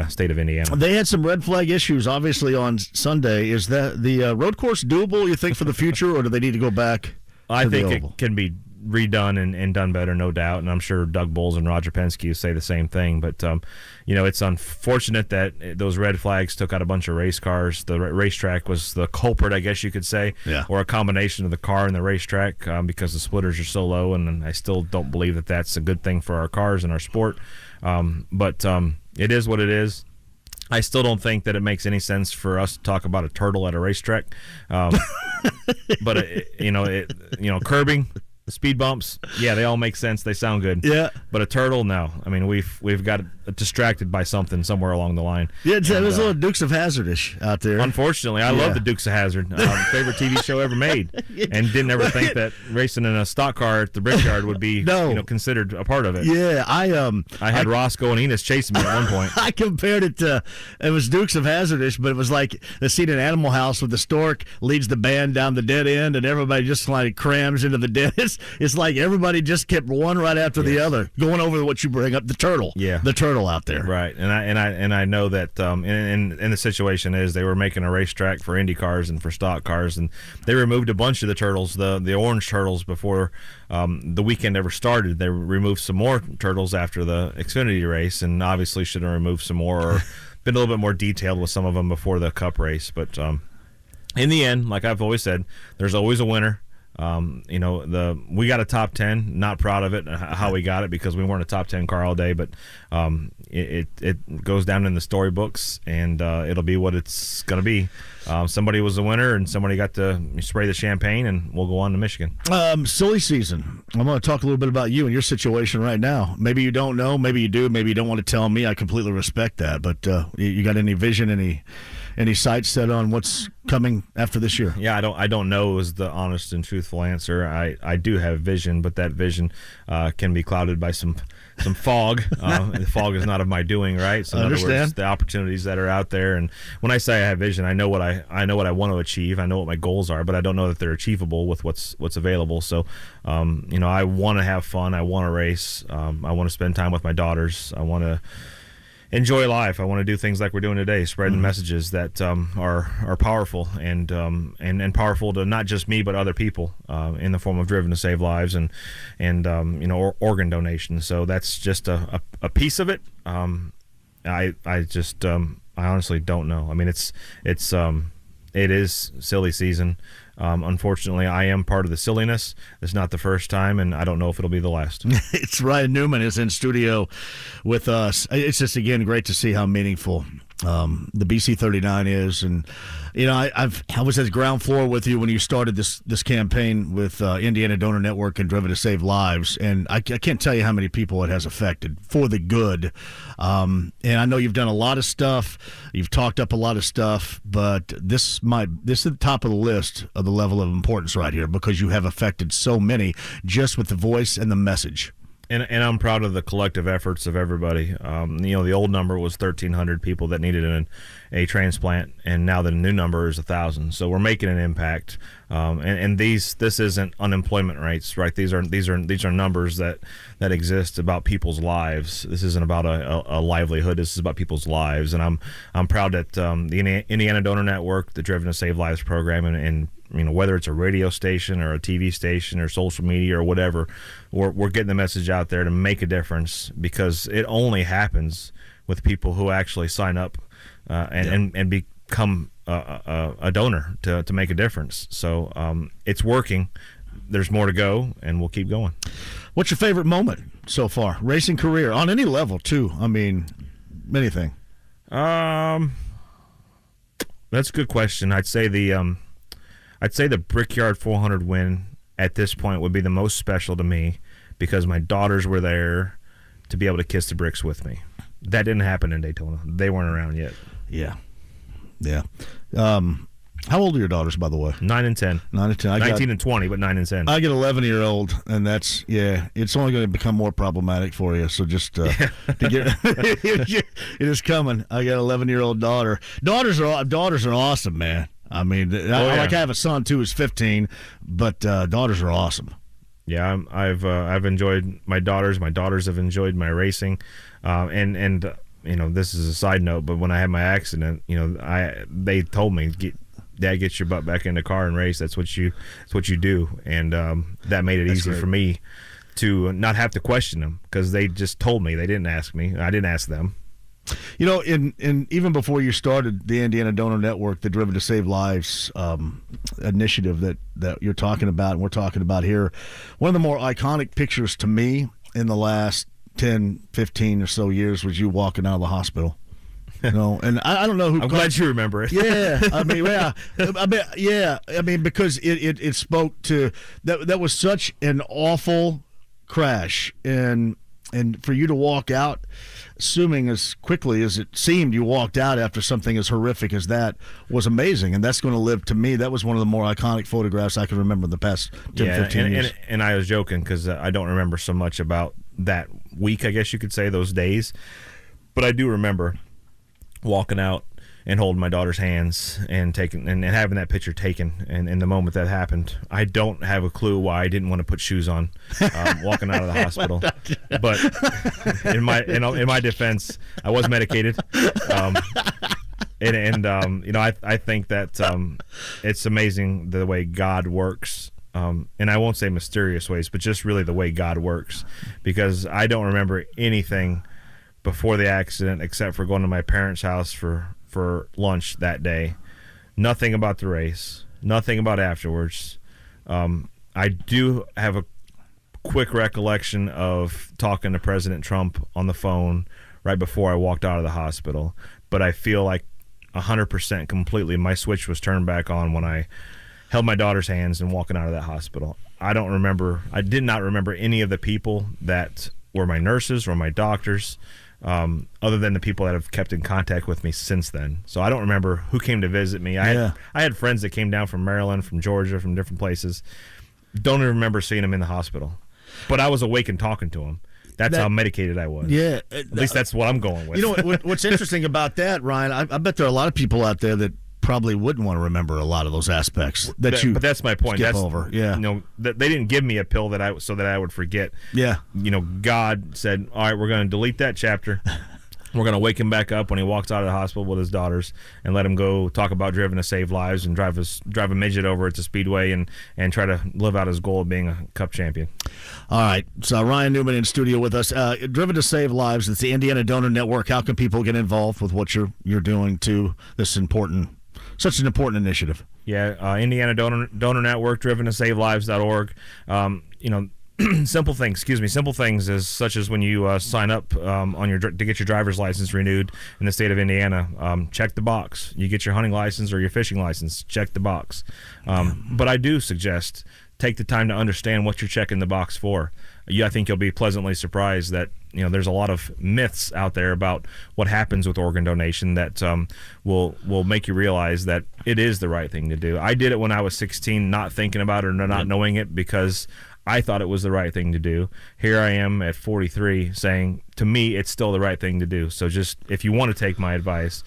state of Indiana. They had some red flag issues, obviously, on Sunday. Is that the road course doable, you think, for the future, or do they need to go back? I think it can be redone and done better, no doubt. And I'm sure Doug Bowles and Roger Penske say the same thing. But, it's unfortunate that those red flags took out a bunch of race cars. The racetrack was the culprit, I guess you could say, or a combination of the car and the racetrack, because the splitters are so low. And I still don't believe that that's a good thing for our cars and our sport. But it is what it is. I still don't think that it makes any sense for us to talk about a turtle at a racetrack. But, curbing, speed bumps, yeah, they all make sense. They sound good. Yeah. But a turtle, no. I mean, we've got distracted by something somewhere along the line. Yeah, it was a little Dukes of Hazzard-ish out there. Unfortunately, I love the Dukes of Hazzard. Favorite TV show ever made. And didn't ever think that racing in a stock car at the Brickyard would be considered a part of it. Yeah, I had Roscoe and Enos chasing me at one point. I compared it to, it was Dukes of Hazzard-ish, but it was like the scene in Animal House with the stork leads the band down the dead end and everybody just like crams into the dead. It's like everybody just kept one right after the other, going over what you bring up, the turtle. Yeah. The turtle out there. Right. And I know that in the situation is they were making a racetrack for Indy cars and for stock cars, and they removed a bunch of the turtles, the orange turtles, before the weekend ever started. They removed some more turtles after the Xfinity race, and obviously should have removed some more or been a little bit more detailed with some of them before the Cup race. But in the end, like I've always said, there's always a winner. We got a top 10. Not proud of it, how we got it, because we weren't a top 10 car all day. But it goes down in the storybooks, and it'll be what it's going to be. Somebody was the winner, and somebody got to spray the champagne, and we'll go on to Michigan. Silly season. I'm going to talk a little bit about you and your situation right now. Maybe you don't know, maybe you do, maybe you don't want to tell me. I completely respect that. But you got any vision, any sights set on what's coming after this year? Yeah, I don't know is the honest and truthful answer. I do have vision, but that vision can be clouded by some fog. The fog is not of my doing, right? So in other words, the opportunities that are out there. And when I say I have vision, I know what I want to achieve. I know what my goals are, but I don't know that they're achievable with what's available. So, I want to have fun. I want to race. I want to spend time with my daughters. I want to enjoy life. I want to do things like we're doing today, spreading messages that are powerful and powerful to not just me but other people in the form of Driven to Save Lives and organ donations. So that's just a piece of it. I honestly don't know. I mean, it is silly season. Unfortunately, I am part of the silliness. It's not the first time, and I don't know if it'll be the last. It's Ryan Newman is in studio with us. It's just, again, great to see how meaningful the BC 39 is. And, I was at the ground floor with you when you started this campaign with Indiana Donor Network and Driven to Save Lives. And I can't tell you how many people it has affected for the good. And I know you've done a lot of stuff. You've talked up a lot of stuff. But this is the top of the list of the level of importance right here because you have affected so many just with the voice and the message. And I'm proud of the collective efforts of everybody. The old number was 1,300 people that needed a transplant, and now the new number is 1,000. So we're making an impact. This isn't unemployment rates, right? These are numbers that exist about people's lives. This isn't about a livelihood. This is about people's lives, and I'm proud that the Indiana Donor Network, the Driven to Save Lives program, and whether it's a radio station or a TV station or social media or whatever, we're getting the message out there to make a difference because it only happens with people who actually sign up and become a donor to make a difference. So it's working. There's more to go, and we'll keep going. What's your favorite moment so far? Racing career, on any level, too. I mean, anything. That's a good question. I'd say the Brickyard 400 win at this point would be the most special to me because my daughters were there to be able to kiss the bricks with me. That didn't happen in Daytona. They weren't around yet. Yeah. How old are your daughters, by the way? 9 and 10. 9 and 10. 19 and 20, but 9 and 10. I get 11-year-old, and that's, it's only going to become more problematic for you. So just to get it is coming. I got an 11-year-old daughter. Daughters are awesome, man. I mean, I have a son too, who's 15, but daughters are awesome. Yeah, I've enjoyed my daughters. My daughters have enjoyed my racing, and this is a side note, but when I had my accident, they told me, Dad, get your butt back in the car and race. That's what you do, and that made it easy for me to not have to question them because they just told me. They didn't ask me. I didn't ask them. In even before you started the Indiana Donor Network, the Driven to Save Lives initiative that you're talking about and we're talking about here, one of the more iconic pictures to me in the last 10, 15 or so years was you walking out of the hospital. And I don't know who. I'm glad you remember it. Yeah, I mean, because it spoke to that was such an awful crash, and for you to walk out, assuming as quickly as it seemed you walked out after something as horrific as that was amazing, and that's going to live to me. That was one of the more iconic photographs I can remember in the past 10, 15 years. And I was joking because I don't remember so much about that week, I guess you could say, those days, but I do remember walking out and holding my daughter's hands and taking and having that picture taken. And in the moment that happened, I don't have a clue why I didn't want to put shoes on walking out of the hospital. But in my defense, I was medicated. I think that it's amazing the way God works. And I won't say mysterious ways, but just really the way God works, because I don't remember anything before the accident except for going to my parents' house for lunch that day. Nothing about the race, nothing about afterwards. I do have a quick recollection of talking to President Trump on the phone right before I walked out of the hospital, but I feel like 100% completely my switch was turned back on when I held my daughter's hands and walking out of that hospital. I did not remember any of the people that were my nurses or my doctors, other than the people that have kept in contact with me since then. So I don't remember who came to visit me. I had friends that came down from Maryland, from Georgia, from different places. Don't even remember seeing them in the hospital. But I was awake and talking to them. That's how medicated I was. Yeah. At least that's what I'm going with. What's interesting about that, Ryan, I bet there are a lot of people out there that probably wouldn't want to remember a lot of those aspects but that's my point. Skip over. Yeah. They didn't give me a pill so that I would forget. Yeah. God said, all right, we're going to delete that chapter. We're going to wake him back up when he walks out of the hospital with his daughters and let him go talk about driven to save lives and drive a midget over at the Speedway and try to live out his goal of being a Cup champion. All right. So Ryan Newman in studio with us. Driven to Save Lives. It's the Indiana Donor Network. How can people get involved with what you're doing to this such an important initiative? Yeah, Indiana Donor Network, driven to save lives.org. Simple things is such as when you sign up to get your driver's license renewed in the state of Indiana, check the box. You get your hunting license or your fishing license, check the box. But I do suggest take the time to understand what you're checking the box for. I think you'll be pleasantly surprised that there's a lot of myths out there about what happens with organ donation that will make you realize that it is the right thing to do. I did it when I was 16, not thinking about it or not knowing it because I thought it was the right thing to do. Here I am at 43 saying, to me, it's still the right thing to do. So just, if you want to take my advice,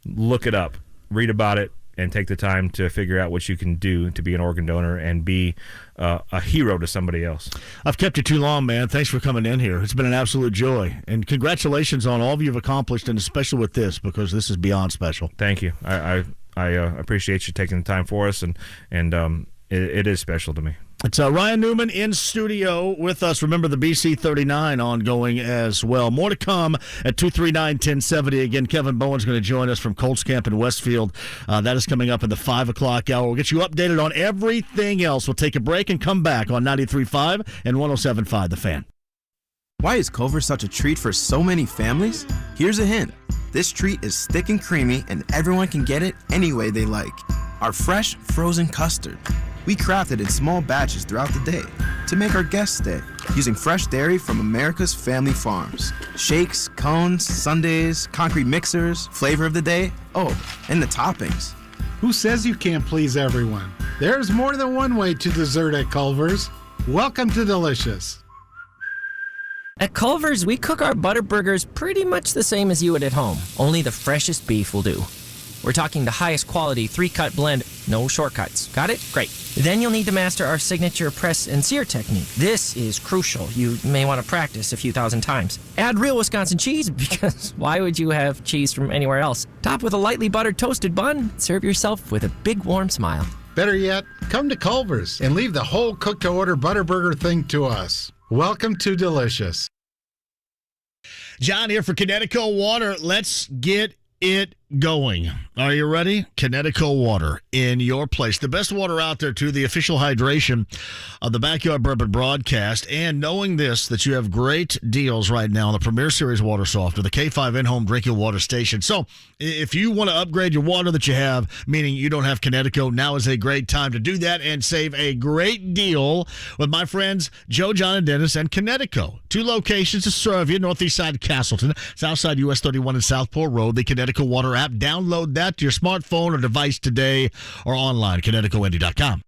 look it up, read about it, and take the time to figure out what you can do to be an organ donor and be a hero to somebody else. I've kept you too long, man. Thanks for coming in here. It's been an absolute joy. And congratulations on all you've accomplished, and especially with this, because this is beyond special. Thank you. I appreciate you taking the time for us, and it is special to me. It's Ryan Newman in studio with us. Remember the BC 39 ongoing as well. More to come at 239-1070. Again, Kevin Bowen's going to join us from Colts Camp in Westfield. That is coming up in the 5 o'clock hour. We'll get you updated on everything else. We'll take a break and come back on 93.5 and 107.5 The Fan. Why is Culver's such a treat for so many families? Here's a hint. This treat is thick and creamy, and everyone can get it any way they like. Our fresh, frozen custard. We craft it in small batches throughout the day to make our guests stay, using fresh dairy from America's family farms. Shakes, cones, sundaes, concrete mixers, flavor of the day, and the toppings. Who says you can't please everyone? There's more than one way to dessert at Culver's. Welcome to Delicious. At Culver's, we cook our butter burgers pretty much the same as you would at home, only the freshest beef will do. We're talking the highest quality 3-cut blend, no shortcuts. Got it? Great. Then you'll need to master our signature press and sear technique. This is crucial. You may want to practice a few thousand times. Add real Wisconsin cheese, because why would you have cheese from anywhere else? Top with a lightly buttered toasted bun. Serve yourself with a big warm smile. Better yet, come to Culver's and leave the whole cook-to-order butter burger thing to us. Welcome to Delicious. John here for Connecticut Water. Let's get it going. Are you ready? Connecticut Water in your place. The best water out there, too. The official hydration of the Backyard Bourbon broadcast. And knowing this, that you have great deals right now on the Premier Series water softener, the K5 in-home drinking water station. So if you want to upgrade your water that you have, meaning you don't have Connecticut, now is a great time to do that and save a great deal with my friends Joe, John, and Dennis and Connecticut. 2 locations to serve you, northeast side Castleton, south side US 31 and Southport Road, the Connecticut Water app. Download that to your smartphone or device today or online, ConnecticutIndy.com.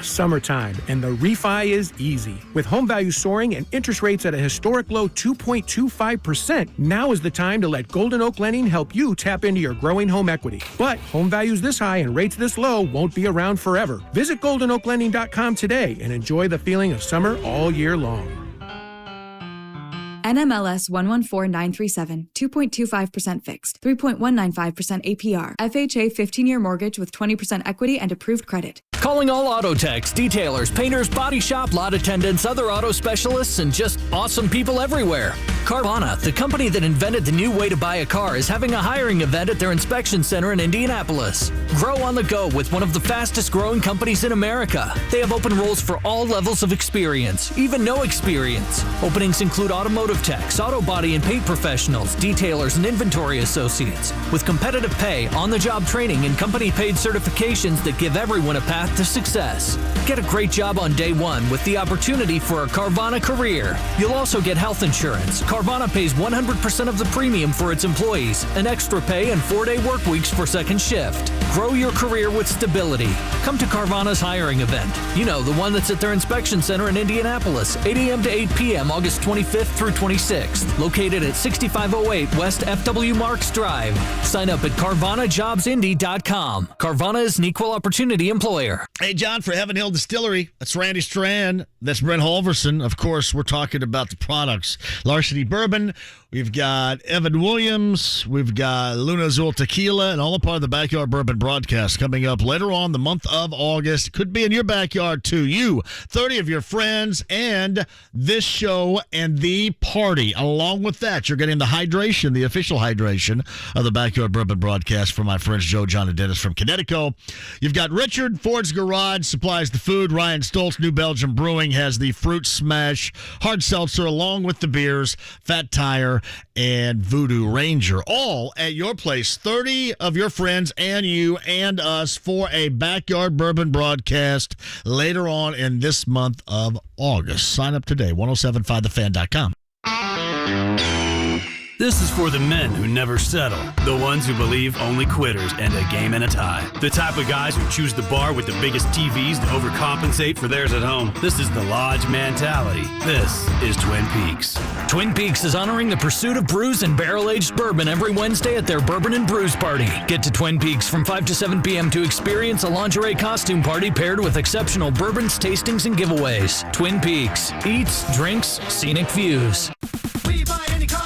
Summertime, and the refi is easy. With home values soaring and interest rates at a historic low 2.25%, now is the time to let Golden Oak Lending help you tap into your growing home equity. But home values this high and rates this low won't be around forever. Visit GoldenOakLending.com today and enjoy the feeling of summer all year long. NMLS 114937, 2.25% fixed, 3.195% APR. FHA 15-year mortgage with 20% equity and approved credit. Calling all auto techs, detailers, painters, body shop, lot attendants, other auto specialists, and just awesome people everywhere. Carvana, the company that invented the new way to buy a car, is having a hiring event at their inspection center in Indianapolis. Grow on the go with one of the fastest growing companies in America. They have open roles for all levels of experience, even no experience. Openings include automotive techs, auto body and paint professionals, detailers, and inventory associates, with competitive pay, on-the-job training, and company-paid certifications that give everyone a path to success. Get a great job on day one with the opportunity for a Carvana career. You'll also get health insurance. Carvana pays 100% of the premium for its employees, an extra pay, and 4-day work weeks for second shift. Grow your career with stability. Come to Carvana's hiring event. You know, the one that's at their inspection center in Indianapolis, 8 a.m. to 8 p.m. August 25th through 26th, located at 6508 West FW Marks Drive. Sign up at CarvanaJobsIndy.com. Carvana is an equal opportunity employer. Hey, John, for Heaven Hill Distillery, that's Randy Strand. That's Brent Halverson. Of course, we're talking about the products. Larceny Bourbon. We've got Evan Williams. We've got Luna Azul Tequila, and all a part of the Backyard Bourbon broadcast coming up later on the month of August. Could be in your backyard, too. You, 30 of your friends, and this show and the party. Along with that, you're getting the hydration, the official hydration of the Backyard Bourbon broadcast from my friends Joe, John, and Dennis from Connecticut. You've got Richard, Ford's Garage, supplies the food. Ryan Stoltz, New Belgium Brewing, has the Fruit Smash hard seltzer along with the beers, Fat Tire, and Voodoo Ranger, all at your place. 30 of your friends and you and us for a Backyard Bourbon broadcast later on in this month of August. Sign up today, 1075thefan.com. This is for the men who never settle, the ones who believe only quitters end a game in a tie, the type of guys who choose the bar with the biggest TVs to overcompensate for theirs at home. This is the Lodge mentality. This is Twin Peaks. Twin Peaks is honoring the pursuit of brews and barrel-aged bourbon every Wednesday at their Bourbon and Brews Party. Get to Twin Peaks from 5 to 7 p.m. to experience a lingerie costume party paired with exceptional bourbons, tastings, and giveaways. Twin Peaks. Eats, drinks, scenic views. We buy any car.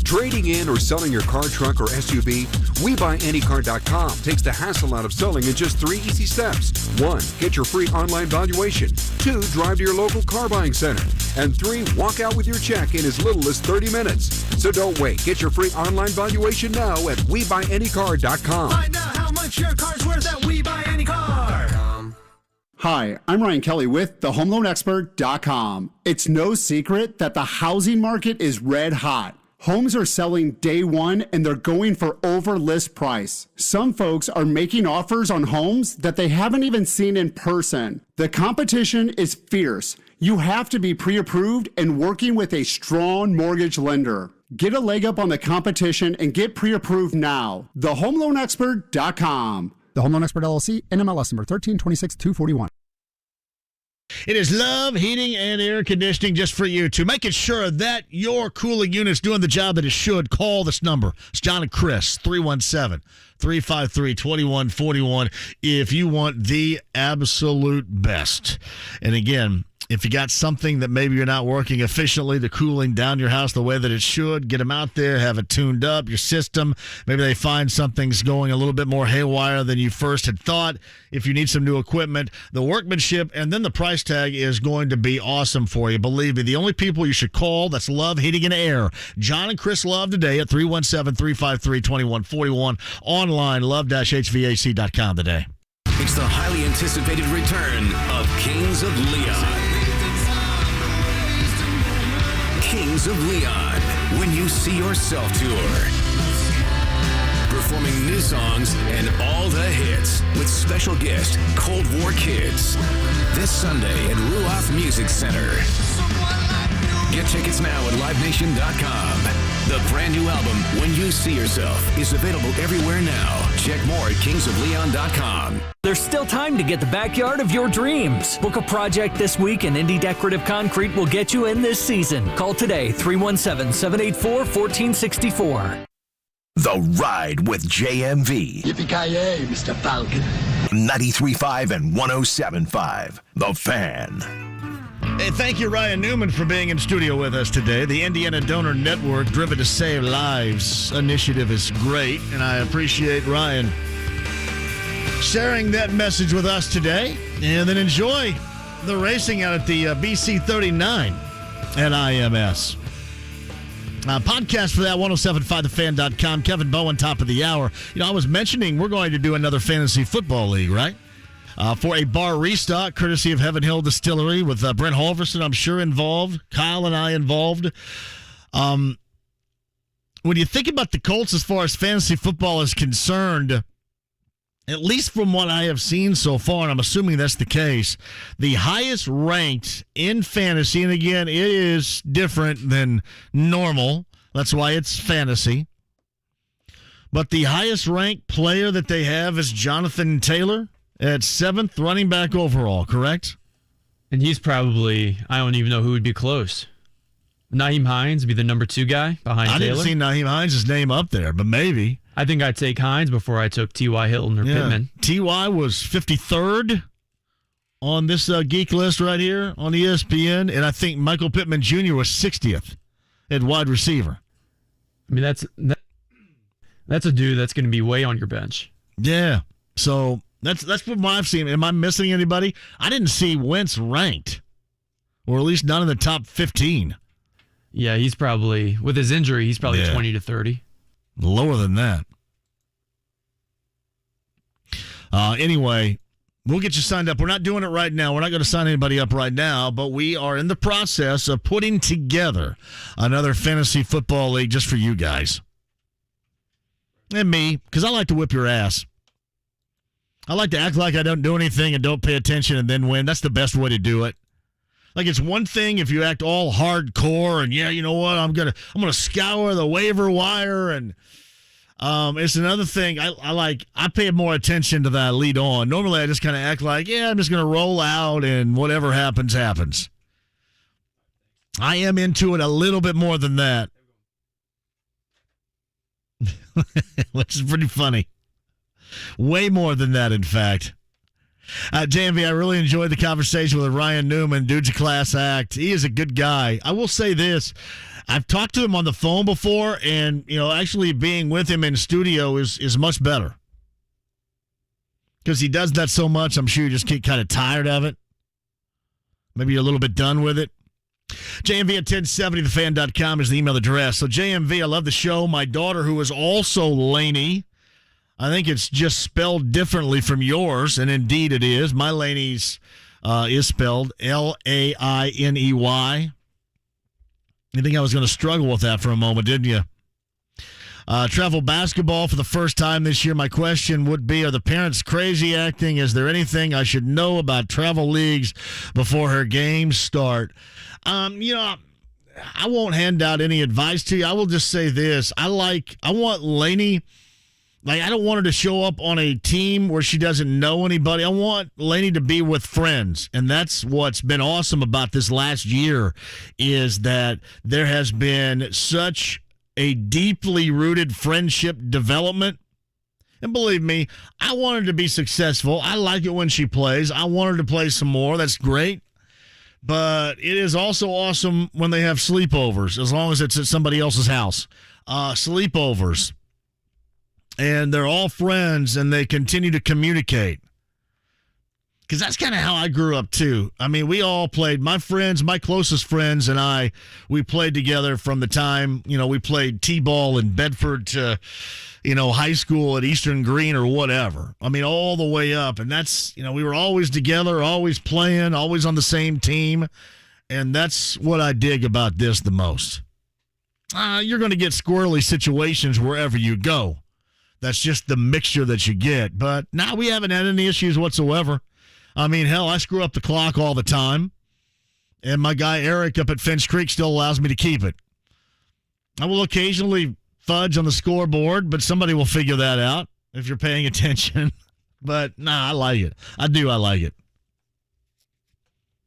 Trading in or selling your car, truck, or SUV, WeBuyAnyCar.com takes the hassle out of selling in just 3 easy steps. 1. Get your free online valuation. 2. Drive to your local car buying center. And 3. Walk out with your check in as little as 30 minutes. So don't wait. Get your free online valuation now at WeBuyAnyCar.com. Find out how much your car's worth at WeBuyAnyCar. Hi, I'm Ryan Kelly with thehomeloanexpert.com. It's no secret that the housing market is red hot. Homes are selling day one and they're going for over list price. Some folks are making offers on homes that they haven't even seen in person. The competition is fierce. You have to be pre-approved and working with a strong mortgage lender. Get a leg up on the competition and get pre-approved now. thehomeloanexpert.com. The Home Loan Expert LLC, NMLS number 1326241. It is Love Heating and Air Conditioning just for you, to making sure that your cooling unit's doing the job that it should. Call this number. It's John and Chris, 317-353-2141 if you want the absolute best. And again, if you got something that maybe you're not working efficiently to cooling down your house the way that it should, get them out there, have it tuned up, your system. Maybe they find something's going a little bit more haywire than you first had thought. If you need some new equipment, the workmanship and then the price tag is going to be awesome for you. Believe me, the only people you should call, that's Love Heating and Air. John and Chris Love today at 317-353-2141. Online, love-hvac.com today. It's the highly anticipated return of Kings of Leon. Kings of Leon, When You See Yourself tour. Performing new songs and all the hits with special guest Cold War Kids. This Sunday at Ruoff Music Center. Get tickets now at livenation.com. The brand new album, When You See Yourself, is available everywhere now. Check more at kingsofleon.com. There's still time to get the backyard of your dreams. Book a project this week and Indie Decorative Concrete will get you in this season. Call today, 317-784-1464. The Ride with JMV. Yippee-ki-yay, Mr. Falcon. 93.5 and 107.5. The Fan. Hey, thank you, Ryan Newman, for being in studio with us today. The Indiana Donor Network Driven to Save Lives initiative is great, and I appreciate Ryan sharing that message with us today. And then enjoy the racing out at the BC 39 at IMS. Podcast for that, 1075thefan.com. Kevin Bowen, top of the hour. You know, I was mentioning we're going to do another fantasy football league, right? For a bar restock, courtesy of Heaven Hill Distillery, with Brent Halverson, I'm sure, involved. Kyle and I involved. When you think about the Colts as far as fantasy football is concerned, at least from what I have seen so far, and I'm assuming that's the case, the highest ranked in fantasy, and again, it is different than normal. That's why it's fantasy. But the highest ranked player that they have is Jonathan Taylor at 7th running back overall, correct? And he's probably, I don't even know who would be close. Naheem Hines would be the number 2 guy behind Taylor. I didn't see Naheem Hines' name up there, but maybe. I think I'd take Hines before I took T.Y. Hilton or Pittman. T.Y. was 53rd on this geek list right here on ESPN, and I think Michael Pittman Jr. was 60th at wide receiver. I mean, that's a dude that's going to be way on your bench. Yeah. So that's what I've seen. Am I missing anybody? I didn't see Wentz ranked, or at least not in the top 15. Yeah, he's probably, with his injury, he's probably 20 to 30. Lower than that. Anyway, we'll get you signed up. We're not doing it right now. We're not going to sign anybody up right now, but we are in the process of putting together another fantasy football league just for you guys. And me, because I like to whip your ass. I like to act like I don't do anything and don't pay attention and then win. That's the best way to do it. Like, it's one thing if you act all hardcore and, yeah, you know what, I'm gonna scour the waiver wire, and it's another thing. I pay more attention to that lead on. Normally, I just kind of act like, yeah, I'm just gonna roll out and whatever happens, happens. I am into it a little bit more than that, which is pretty funny. Way more than that, in fact. JMV, I really enjoyed the conversation with Ryan Newman. Dude's a class act. He is a good guy. I will say this. I've talked to him on the phone before, and, actually being with him in studio is much better. Because he does that so much, I'm sure you just get kind of tired of it. Maybe you're a little bit done with it. JMV at 1070thefan.com is the email address. So, JMV, I love the show. My daughter, who is also Laney, I think it's just spelled differently from yours, and indeed it is. My Laney's is spelled Lainey. You think I was going to struggle with that for a moment, didn't you? Travel basketball for the first time this year. My question would be, are the parents crazy acting? Is there anything I should know about travel leagues before her games start? I won't hand out any advice to you. I will just say this. I want Laney... I don't want her to show up on a team where she doesn't know anybody. I want Laney to be with friends. And that's what's been awesome about this last year, is that there has been such a deeply rooted friendship development. And believe me, I want her to be successful. I like it when she plays. I want her to play some more. That's great. But it is also awesome when they have sleepovers, as long as it's at somebody else's house. Sleepovers. And they're all friends, and they continue to communicate. Because that's kind of how I grew up, too. I mean, we all played. My friends, my closest friends and I, we played together from the time, we played T-ball in Bedford to, high school at Eastern Green or whatever. I mean, all the way up. And that's, we were always together, always playing, always on the same team. And that's what I dig about this the most. You're going to get squirrely situations wherever you go. That's just the mixture that you get. But now we haven't had any issues whatsoever. I mean, hell, I screw up the clock all the time. And my guy Eric up at Finch Creek still allows me to keep it. I will occasionally fudge on the scoreboard, but somebody will figure that out if you're paying attention. But, I like it. I like it.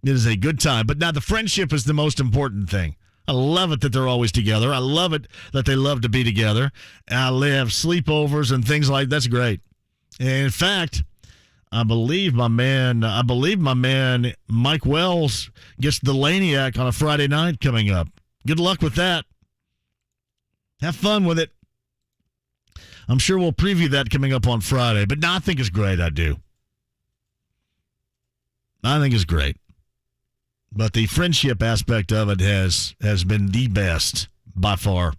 It is a good time. But now the friendship is the most important thing. I love it that they're always together. I love it that they love to be together. And I have sleepovers and things like that's great. And in fact, I believe my man Mike Wells gets the Laniac on a Friday night coming up. Good luck with that. Have fun with it. I'm sure we'll preview that coming up on Friday. But I think it's great. I do. I think it's great. But the friendship aspect of it has been the best by far.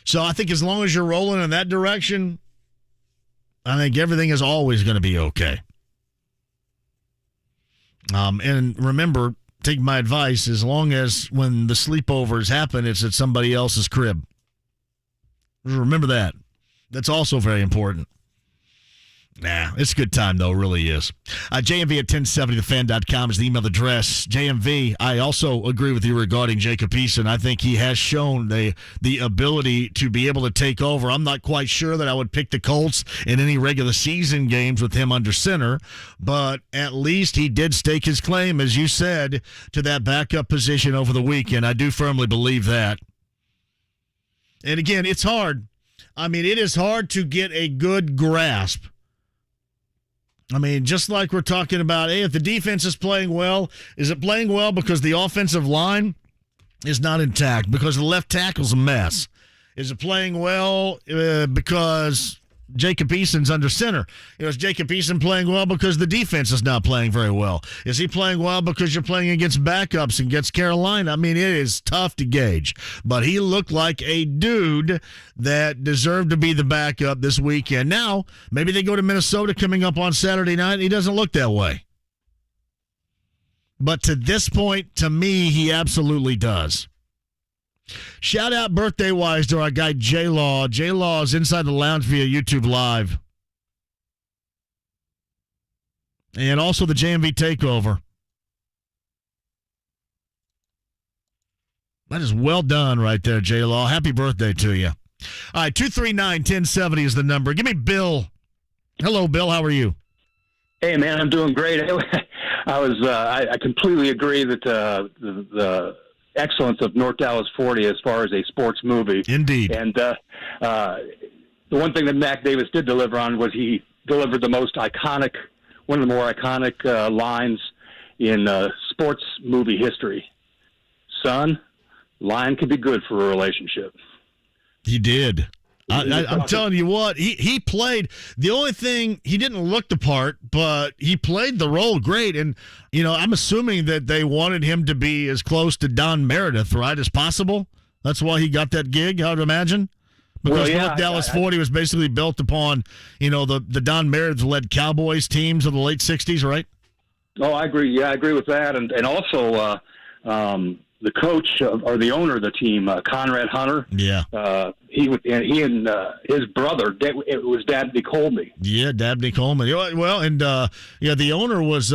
So I think as long as you're rolling in that direction, I think everything is always going to be okay. And remember, take my advice, as long as when the sleepovers happen, it's at somebody else's crib. Remember that. That's also very important. It's a good time, though. It really is. JMV at 1070thefan.com is the email address. JMV, I also agree with you regarding Jacob Eason. I think he has shown the ability to be able to take over. I'm not quite sure that I would pick the Colts in any regular season games with him under center, but at least he did stake his claim, as you said, to that backup position over the weekend. I do firmly believe that. And again, it's hard. I mean, it is hard to get a good grasp I mean, just like we're talking about, hey, if the defense is playing well, is it playing well because the offensive line is not intact, because the left tackle's a mess? Is it playing well because Jacob Eason's under center? Is Jacob Eason playing well because the defense is not playing very well? Is he playing well because you're playing against backups against Carolina? I mean, it is tough to gauge. But he looked like a dude that deserved to be the backup this weekend. Now, maybe they go to Minnesota coming up on Saturday night, and he doesn't look that way. But to this point, to me, he absolutely does. Shout out birthday-wise to our guy J-Law. J-Law is inside the lounge via YouTube Live. And also the JMV Takeover. That is well done right there, J-Law. Happy birthday to you. All right, 239-1070 is the number. Give me Bill. Hello, Bill. How are you? Hey, man, I'm doing great. I completely agree that the excellence of North Dallas 40 as far as a sports movie. Indeed. And the one thing that Mac Davis did deliver on was he delivered one of the more iconic lines in sports movie history. Son, lying can be good for a relationship. He did. I'm telling you what, he played. The only thing, he didn't look the part, but he played the role great. And, I'm assuming that they wanted him to be as close to Don Meredith, right, as possible. That's why he got that gig, I would imagine. Because North Dallas 40 was basically built upon, the Don Meredith-led Cowboys teams of the late 60s, right? Oh, I agree. Yeah, I agree with that. And also the coach or the owner of the team, Conrad Hunter. Yeah. He and his brother, it was Dabney Coleman. Yeah, Dabney Coleman. Well, and the owner was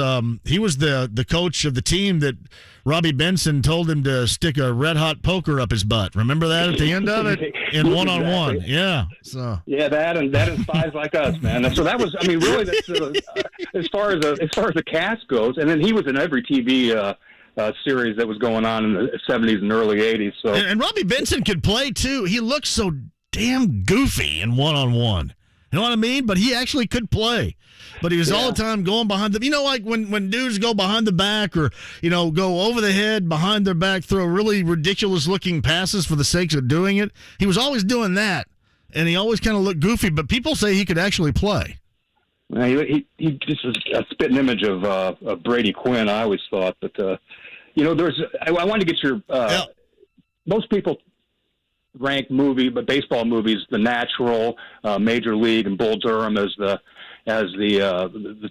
he was the coach of the team that Robbie Benson told him to stick a red hot poker up his butt. Remember that at the end of it in one-on-one. Yeah. So. Yeah, that inspires like us, man. So that was, really, that's as far as the cast goes. And then he was in every TV. Series that was going on in the 70s and early 80s. So and Robbie Benson could play, too. He looks so damn goofy in one-on-one. You know what I mean? But he actually could play. But he was all the time going behind the... like when dudes go behind the back or, go over the head, behind their back, throw really ridiculous-looking passes for the sake of doing it. He was always doing that. And he always kind of looked goofy. But people say he could actually play. He just was a spitting image of Brady Quinn, I always thought. But... I wanted to get your. Most people rank baseball movies, The Natural, Major League, and Bull Durham as the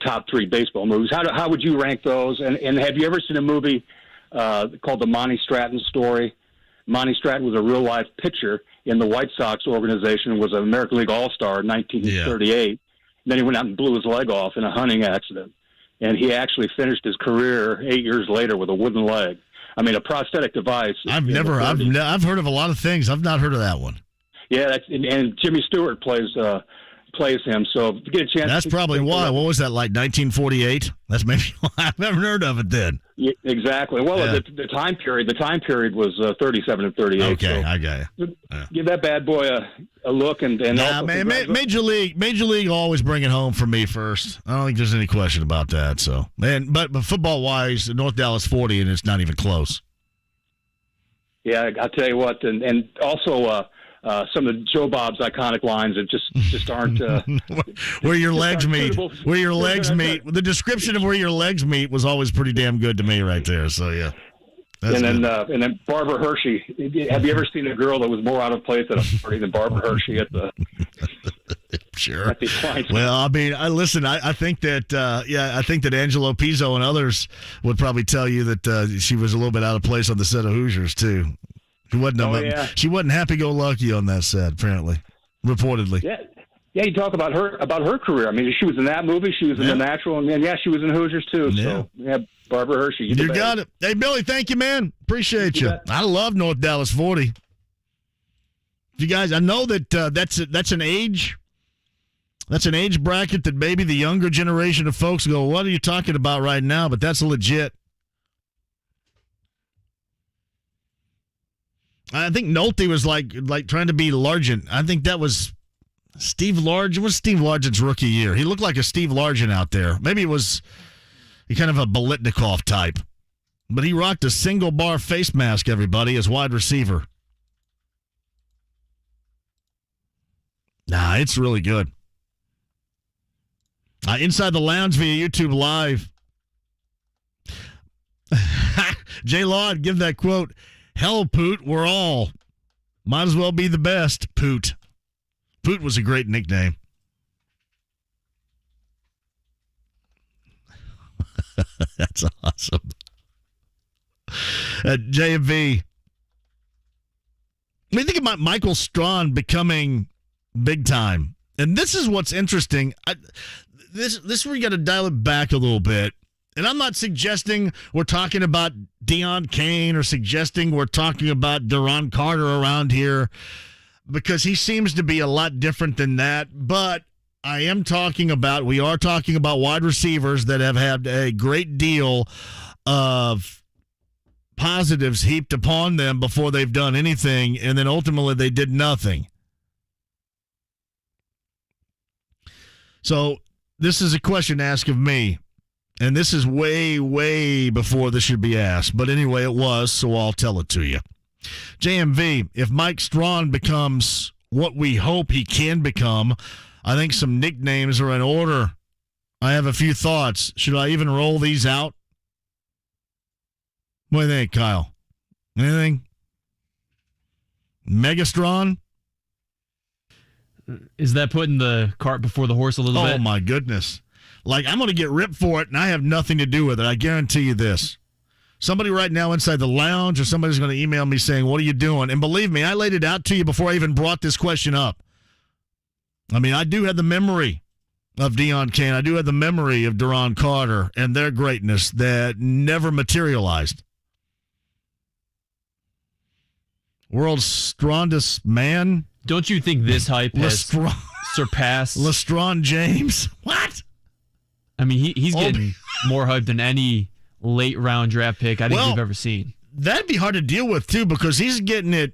top three baseball movies. How would you rank those? And have you ever seen a movie called The Monty Stratton Story? Monty Stratton was a real life pitcher in the White Sox organization and was an American League All-Star in 1938. Yeah. Then he went out and blew his leg off in a hunting accident. And he actually finished his career 8 years later with a wooden leg. A prosthetic device. I've heard of a lot of things. I've not heard of that one. Yeah, and Jimmy Stewart plays him. So if you get a chance, that's probably why. What was that, like 1948? That's maybe why I've never heard of it then. Yeah, exactly. Well, the time period was 37 and 38. Okay, so I got you. Give that bad boy a look and also man, Major League will always bring it home for me first. I don't think there's any question about that. So, but football wise, North Dallas 40, and it's not even close. Yeah, I'll tell you what, and also. Some of Joe Bob's iconic lines that just aren't where your legs meet. Where your legs meet. The description of where your legs meet was always pretty damn good to me right there. So yeah. And then Barbara Hershey. Have you ever seen a girl that was more out of place at a party than Barbara Hershey at the? Sure. At the well, I think that Angelo Pizzo and others would probably tell you that she was a little bit out of place on the set of Hoosiers too. She wasn't happy-go-lucky on that set, apparently, reportedly. Yeah, you talk about her career. She was in that movie. She was in The Natural, and she was in Hoosiers too. Yeah. So Barbara Hershey. You got it. Hey, Billy, thank you, man. Appreciate you. I love North Dallas 40. You guys, I know that that's an age. That's an age bracket that maybe the younger generation of folks go, "What are you talking about right now?" But that's legit. I think Nolte was like trying to be Largent. I think that was Steve Largent was Steve Largent's rookie year. He looked like a Steve Largent out there. Maybe he was kind of a Bolitnikov type. But he rocked a single bar face mask, everybody, as wide receiver. Nah, it's really good. Inside the Lounge via YouTube Live. J. Laud, give that quote. Hell, Poot, we're all. Might as well be the best, Poot. Poot was a great nickname. That's awesome. JMV. I mean, think about Michael Strawn becoming big time. And this is what's interesting. This is where you got to dial it back a little bit. And I'm not suggesting we're talking about Deion Kane or suggesting we're talking about Duron Carter around here, because he seems to be a lot different than that. But we are talking about wide receivers that have had a great deal of positives heaped upon them before they've done anything, and then ultimately they did nothing. So this is a question asked of me, and this is way, way before this should be asked. But anyway, it was, so I'll tell it to you. JMV, if Mike Strawn becomes what we hope he can become, I think some nicknames are in order. I have a few thoughts. Should I even roll these out? What do you think, Kyle? Anything? Megastron? Is that putting the cart before the horse a little bit? Oh, my goodness. Like, I'm going to get ripped for it, and I have nothing to do with it. I guarantee you this. Somebody right now inside the lounge or somebody's going to email me saying, what are you doing? And believe me, I laid it out to you before I even brought this question up. I mean, I do have the memory of Deion Kane. I do have the memory of Duron Carter and their greatness that never materialized. World's strongest man. Don't you think this hype has surpassed LeStron James? What? I mean, he's getting more hype than any late round draft pick I think we've ever seen. That'd be hard to deal with too, because he's getting it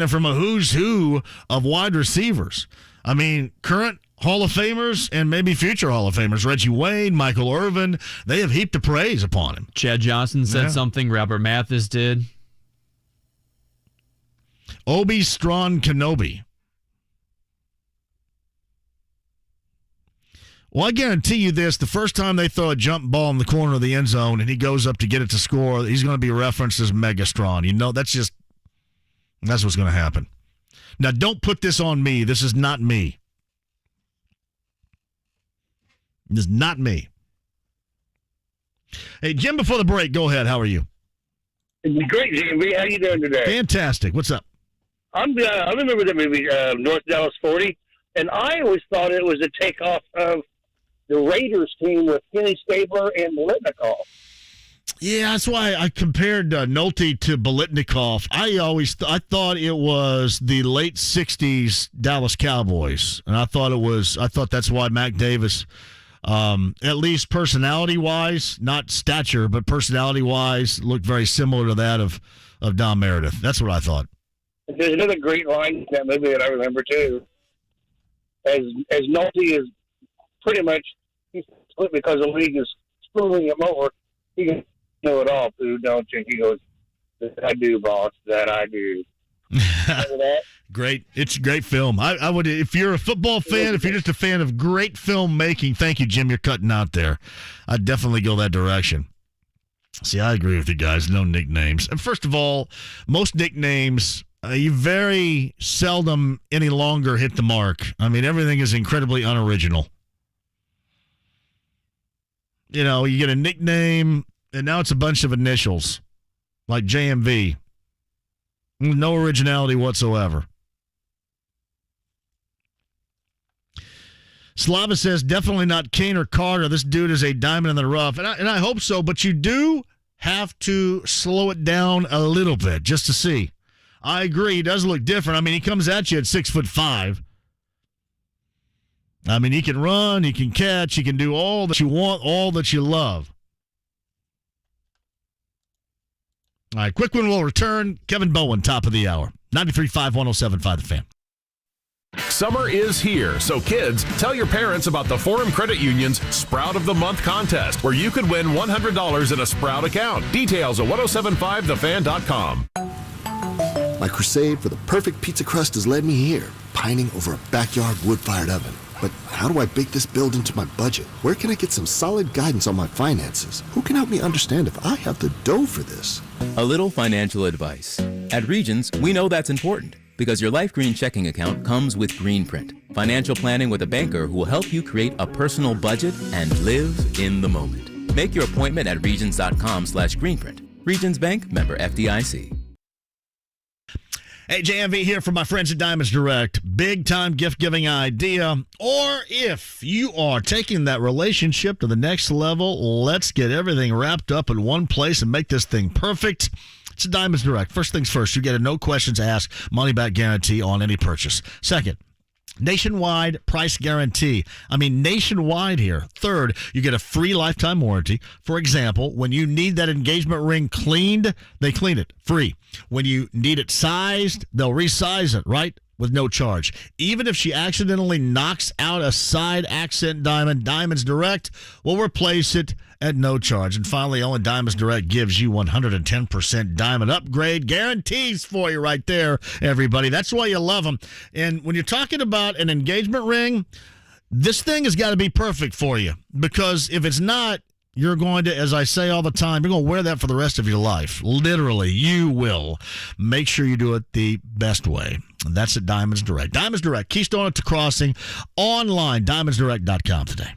from a who's who of wide receivers. I mean, current Hall of Famers and maybe future Hall of Famers. Reggie Wayne, Michael Irvin, they have heaped of praise upon him. Chad Johnson said something. Robert Mathis did. Obi Strawn Kenobi. Well, I guarantee you this. The first time they throw a jump ball in the corner of the end zone and he goes up to get it to score, he's going to be referenced as Megastron. You know, that's what's going to happen. Now, don't put this on me. This is not me. This is not me. Hey, Jim, before the break, go ahead. How are you? Great, JMV. How you doing today? Fantastic. What's up? I remember the movie North Dallas 40, and I always thought it was a takeoff of the Raiders team with Kenny Stabler and Bolitnikov. Yeah, that's why I compared Nolte to Bolitnikov. I thought it was the late '60s Dallas Cowboys, and I thought that's why Mac Davis, at least personality-wise, not stature, but personality-wise, looked very similar to that of Don Meredith. That's what I thought. There's another great line in that movie that I remember too. As Nolte is pretty much he's split because the league is screwing him over. He can know it all, Pooh, don't you? He goes, "That I do, boss. That I do." Remember that? Great. It's a great film. I would, if you're a football fan, if you're just a fan of great filmmaking, thank you, Jim, you're cutting out there. I'd definitely go that direction. See, I agree with you guys. No nicknames. And first of all, most nicknames, you very seldom any longer hit the mark. I mean, everything is incredibly unoriginal. You know, you get a nickname, and now it's a bunch of initials, like JMV. No originality whatsoever. Slava says, definitely not Kane or Carter. This dude is a diamond in the rough. And I hope so, but you do have to slow it down a little bit just to see. I agree. He does look different. I mean, he comes at you at 6'5". I mean, he can run, he can catch, he can do all that you want, all that you love. All right, quick one will return. Kevin Bowen, top of the hour. 93.5, 107.5 The Fan. Summer is here, so kids, tell your parents about the Forum Credit Union's Sprout of the Month contest, where you could win $100 in a Sprout account. Details at 1075thefan.com. My crusade for the perfect pizza crust has led me here, pining over a backyard wood-fired oven. But how do I bake this build into my budget? Where can I get some solid guidance on my finances? Who can help me understand if I have the dough for this? A little financial advice. At Regions, we know that's important because your Life Green checking account comes with Greenprint, financial planning with a banker who will help you create a personal budget and live in the moment. Make your appointment at regions.com/Greenprint. Regions Bank, member FDIC. Hey, JMV here from my friends at Diamonds Direct. Big time gift giving idea. Or if you are taking that relationship to the next level, let's get everything wrapped up in one place and make this thing perfect. It's Diamonds Direct. First things first, you get a no questions asked money back guarantee on any purchase. Second, nationwide price guarantee. I mean, nationwide here. Third, you get a free lifetime warranty. For example, when you need that engagement ring cleaned, they clean it free. When you need it sized, they'll resize it, right? With no charge. Even if she accidentally knocks out a side accent diamond, Diamonds Direct will replace it at no charge. And finally, only Diamonds Direct gives you 110% diamond upgrade guarantees for you right there, everybody. That's why you love them. And when you're talking about an engagement ring, this thing has got to be perfect for you, because if it's not, you're going to, as I say all the time, you're going to wear that for the rest of your life. Literally, you will. Make sure you do it the best way. And that's at Diamonds Direct. Diamonds Direct, Keystone to Crossing, online, diamondsdirect.com today.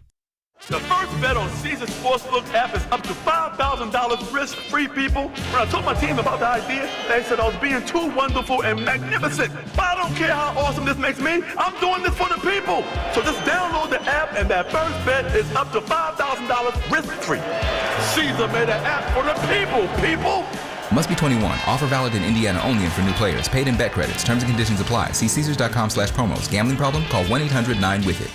The first bet on Caesars Sportsbook app is up to $5,000 risk-free, people. When I told my team about the idea, they said I was being too wonderful and magnificent. But I don't care how awesome this makes me. I'm doing this for the people. So just download the app, and that first bet is up to $5,000 risk-free. Caesar made an app for the people. Must be 21. Offer valid in Indiana only and for new players. Paid in bet credits. Terms and conditions apply. See Caesars.com/promos. Gambling problem? Call 1-800-9-WITH-IT.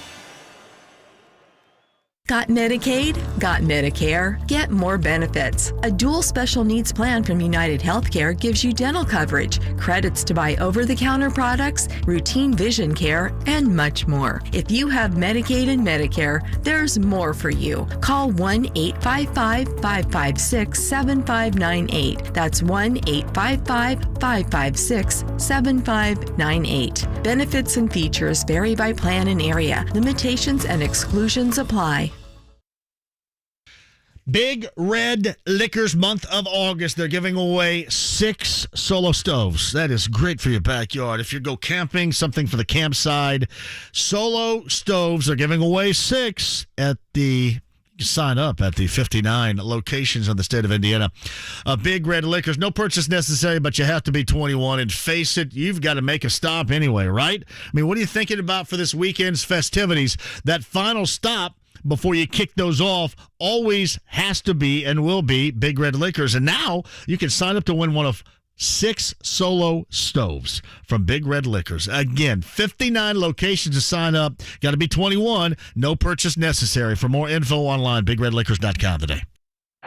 Got Medicaid? Got Medicare? Get more benefits. A dual special needs plan from United Healthcare gives you dental coverage, credits to buy over-the-counter products, routine vision care, and much more. If you have Medicaid and Medicare, there's more for you. Call 1-855-556-7598. That's 1-855-556-7598. Benefits and features vary by plan and area. Limitations and exclusions apply. Big Red Liquors month of August. They're giving away 6 solo stoves. That is great for your backyard. If you go camping, something for the campsite. Solo stoves are giving away 6 at the... Sign up at the 59 locations in the state of Indiana. Big Red Liquors, no purchase necessary, but you have to be 21. And face it, you've got to make a stop anyway, right? I mean, what are you thinking about for this weekend's festivities? That final stop before you kick those off always has to be and will be Big Red Liquors. And now you can sign up to win one of 6 solo stoves from Big Red Liquors. Again, 59 locations to sign up. Got to be 21. No purchase necessary. For more info online, bigredliquors.com today.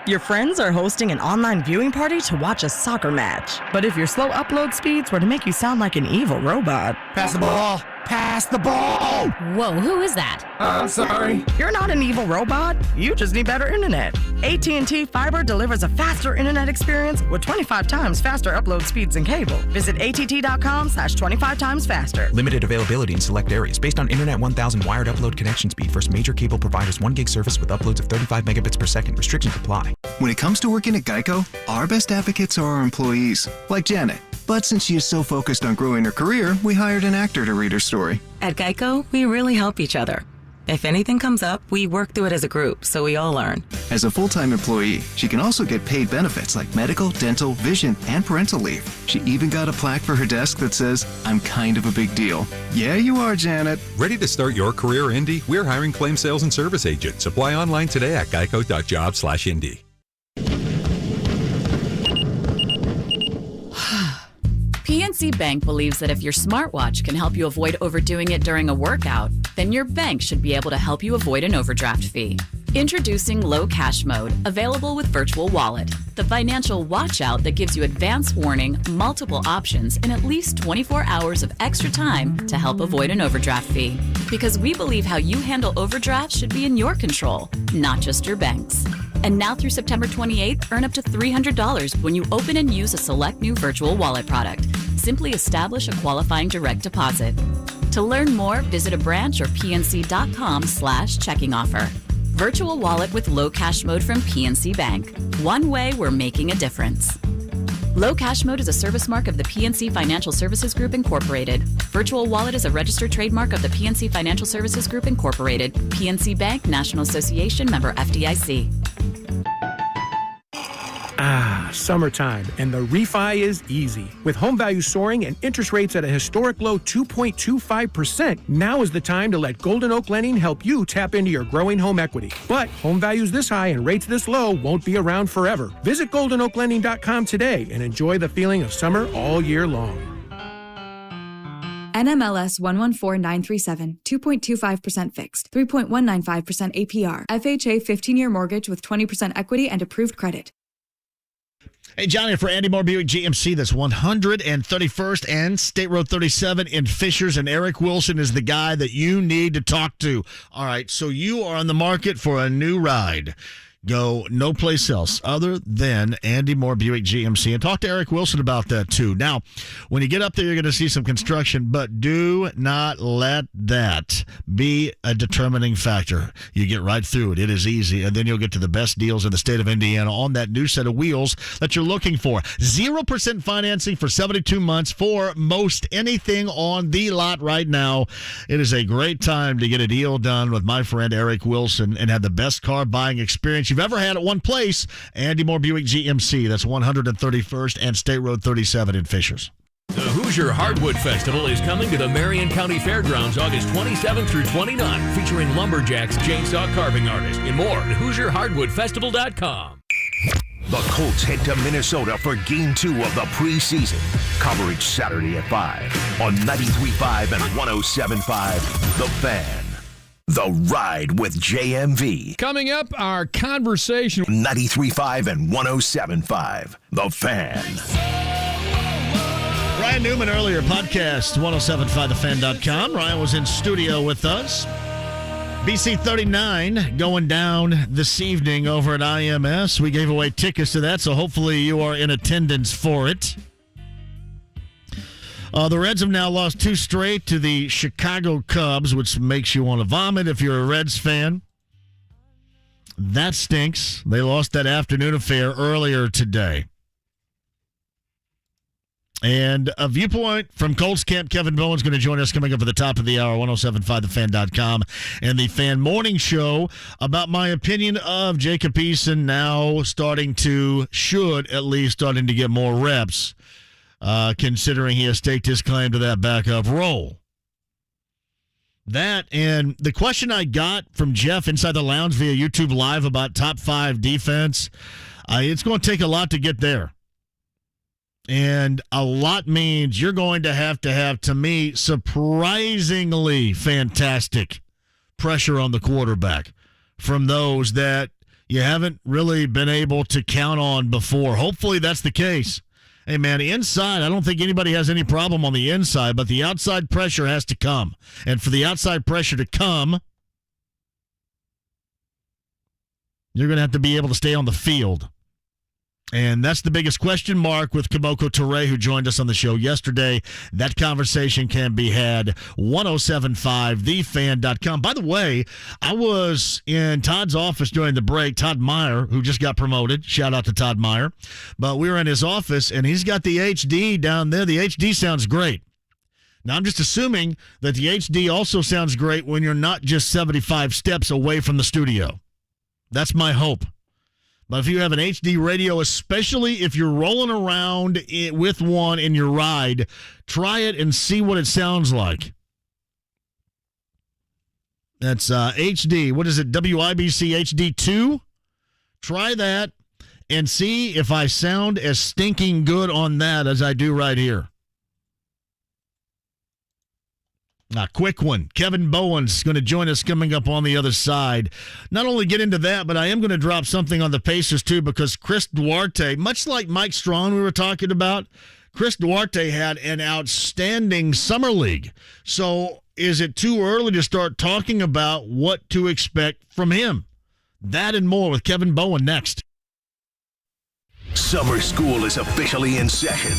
Your friends are hosting an online viewing party to watch a soccer match. But if your slow upload speeds were to make you sound like an evil robot... Pass the ball! Pass the ball! Whoa, who is that? I'm sorry. You're not an evil robot. You just need better internet. AT&T Fiber delivers a faster internet experience with 25 times faster upload speeds than cable. Visit att.com/25 times faster. Limited availability in select areas. Based on Internet 1000 wired upload connection speed. First major cable providers 1 gig service with uploads of 35 megabits per second. Restrictions apply. When it comes to working at Geico, our best advocates are our employees, like Janet. But since she is so focused on growing her career, we hired an actor to read her story. At Geico, we really help each other. If anything comes up, we work through it as a group, so we all learn. As a full-time employee, she can also get paid benefits like medical, dental, vision, and parental leave. She even got a plaque for her desk that says, "I'm kind of a big deal." Yeah, you are, Janet. Ready to start your career, Indy? We're hiring claim sales and service agents. Apply online today at geico.job/Indy. PNC Bank believes that if your smartwatch can help you avoid overdoing it during a workout, then your bank should be able to help you avoid an overdraft fee. Introducing Low Cash Mode, available with Virtual Wallet, the financial watch-out that gives you advance warning, multiple options, and at least 24 hours of extra time to help avoid an overdraft fee. Because we believe how you handle overdrafts should be in your control, not just your bank's. And now through September 28th, earn up to $300 when you open and use a select new Virtual Wallet product. Simply establish a qualifying direct deposit. To learn more, visit a branch or pnc.com/checking offer. Virtual Wallet with Low Cash Mode from PNC Bank. One way we're making a difference. Low Cash Mode is a service mark of the PNC Financial Services Group, Incorporated. Virtual Wallet is a registered trademark of the PNC Financial Services Group, Incorporated. PNC Bank, National Association, member FDIC. Summertime, and the refi is easy. With home values soaring and interest rates at a historic low 2.25%, now is the time to let Golden Oak Lending help you tap into your growing home equity. But home values this high and rates this low won't be around forever. Visit GoldenOakLending.com today and enjoy the feeling of summer all year long. NMLS 114937, 2.25% fixed, 3.195% APR. FHA 15-year mortgage with 20% equity and approved credit. Hey, Johnny, for Andy Moore Buick GMC, that's 131st and State Road 37 in Fishers, and Eric Wilson is the guy that you need to talk to. All right, so you are on the market for a new ride. Go no place else other than Andy Moore Buick GMC, and talk to Eric Wilson about that too. Now, when you get up there, you're going to see some construction, but do not let that be a determining factor. You get right through it. It is easy, and then you'll get to the best deals in the state of Indiana on that new set of wheels that you're looking for. 0% financing for 72 months for most anything on the lot right now. It is a great time to get a deal done with my friend Eric Wilson and have the best car buying experience you've ever had at one place. Andy Moore Buick GMC. That's 131st and State Road 37 in Fishers. The Hoosier Hardwood Festival is coming to the Marion County Fairgrounds August 27th through 29th, featuring lumberjacks, chainsaw carving artists, and more at HoosierHardwoodFestival.com. The Colts head to Minnesota for Game 2 of the preseason. Coverage Saturday at 5 on 93.5 and 107.5 The Fan. The Ride with JMV. Coming up, our conversation. 93.5 and 107.5 The Fan. Ryan Newman earlier, podcast 1075thefan.com. Ryan was in studio with us. BC 39 going down this evening over at IMS. We gave away tickets to that, so hopefully you are in attendance for it. The Reds have now lost 2 straight to the Chicago Cubs, which makes you want to vomit if you're a Reds fan. That stinks. They lost that afternoon affair earlier today. And a viewpoint from Colts camp. Kevin Bowen's going to join us coming up at the top of the hour, 1075thefan.com, and the Fan Morning Show about my opinion of Jacob Eason now starting to get more reps. Considering he has staked his claim to that backup role. That, and the question I got from Jeff inside the lounge via YouTube Live about top 5 defense, it's going to take a lot to get there. And a lot means you're going to have, to me, surprisingly fantastic pressure on the quarterback from those that you haven't really been able to count on before. Hopefully that's the case. Hey, man, inside, I don't think anybody has any problem on the inside, but the outside pressure has to come. And for the outside pressure to come, you're going to have to be able to stay on the field. And that's the biggest question mark with Kimoko Toure, who joined us on the show yesterday. That conversation can be had 1075thefan.com. By the way, I was in Todd's office during the break. Todd Meyer, who just got promoted. Shout out to Todd Meyer. But we were in his office, and he's got the HD down there. The HD sounds great. Now, I'm just assuming that the HD also sounds great when you're not just 75 steps away from the studio. That's my hope. But if you have an HD radio, especially if you're rolling around with one in your ride, try it and see what it sounds like. That's HD. What is it? WIBC HD2? Try that and see if I sound as stinking good on that as I do right here. A quick one. Kevin Bowen's going to join us coming up on the other side. Not only get into that, but I am going to drop something on the Pacers too, because Chris Duarte, much like Mike Strachan we were talking about, Chris Duarte had an outstanding summer league. So is it too early to start talking about what to expect from him? That and more with Kevin Bowen next. Summer school is officially in session.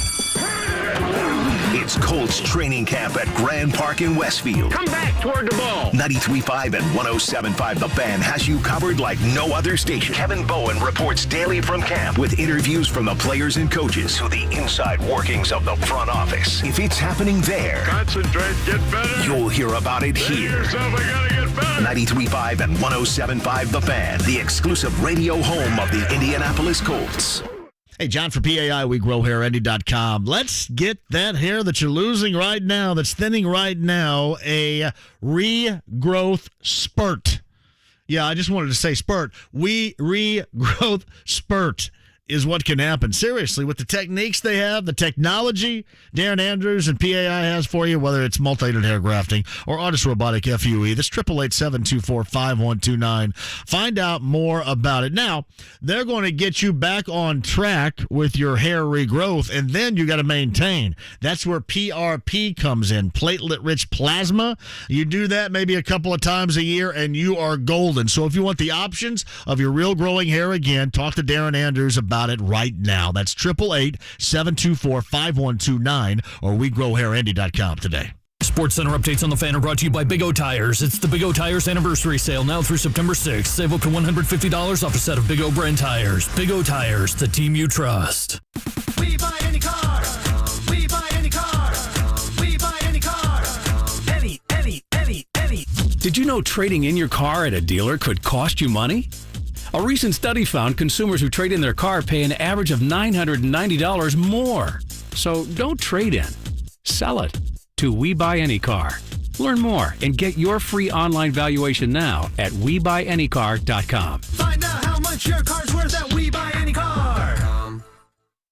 It's Colts training camp at Grand Park in Westfield. Come back toward the ball. 93.5 and 107.5 The Fan has you covered like no other station. Kevin Bowen reports daily from camp with interviews from the players and coaches to the inside workings of the front office. If it's happening there, concentrate, get better. You'll hear about it here. Yourself, I gotta get better. 93.5 and 107.5 The Fan, the exclusive radio home of the Indianapolis Colts. Hey, John for PAI, WeGrowHairEndy.com. Let's get that hair that you're losing right now, that's thinning right now, a regrowth spurt. Yeah, I just wanted to say spurt. Regrowth spurt is what can happen. Seriously, with the techniques they have, the technology Darren Andrews and PAI has for you, whether it's multi-layered hair grafting or Artist Robotic FUE, that's 888-724-5129. Find out more about it. Now, they're going to get you back on track with your hair regrowth, and then you got to maintain. That's where PRP comes in, platelet-rich plasma. You do that maybe a couple of times a year, and you are golden. So if you want the options of your real growing hair again, talk to Darren Andrews about it right now. That's 888-724-5129 or WeGrowHairEndy.com today. Sports Center updates on the Fan are brought to you by Big O Tires. It's the Big O Tires anniversary sale now through September 6th. Save up to $150 off a set of Big O brand tires. Big O Tires, the team you trust. We buy any car. We buy any car. We buy any car. Any. Did you know trading in your car at a dealer could cost you money? A recent study found consumers who trade in their car pay an average of $990 more. So don't trade in. Sell it to We Buy Any Car. Learn more and get your free online valuation now at WeBuyAnyCar.com. Find out how much your car's worth at We Buy Any Car.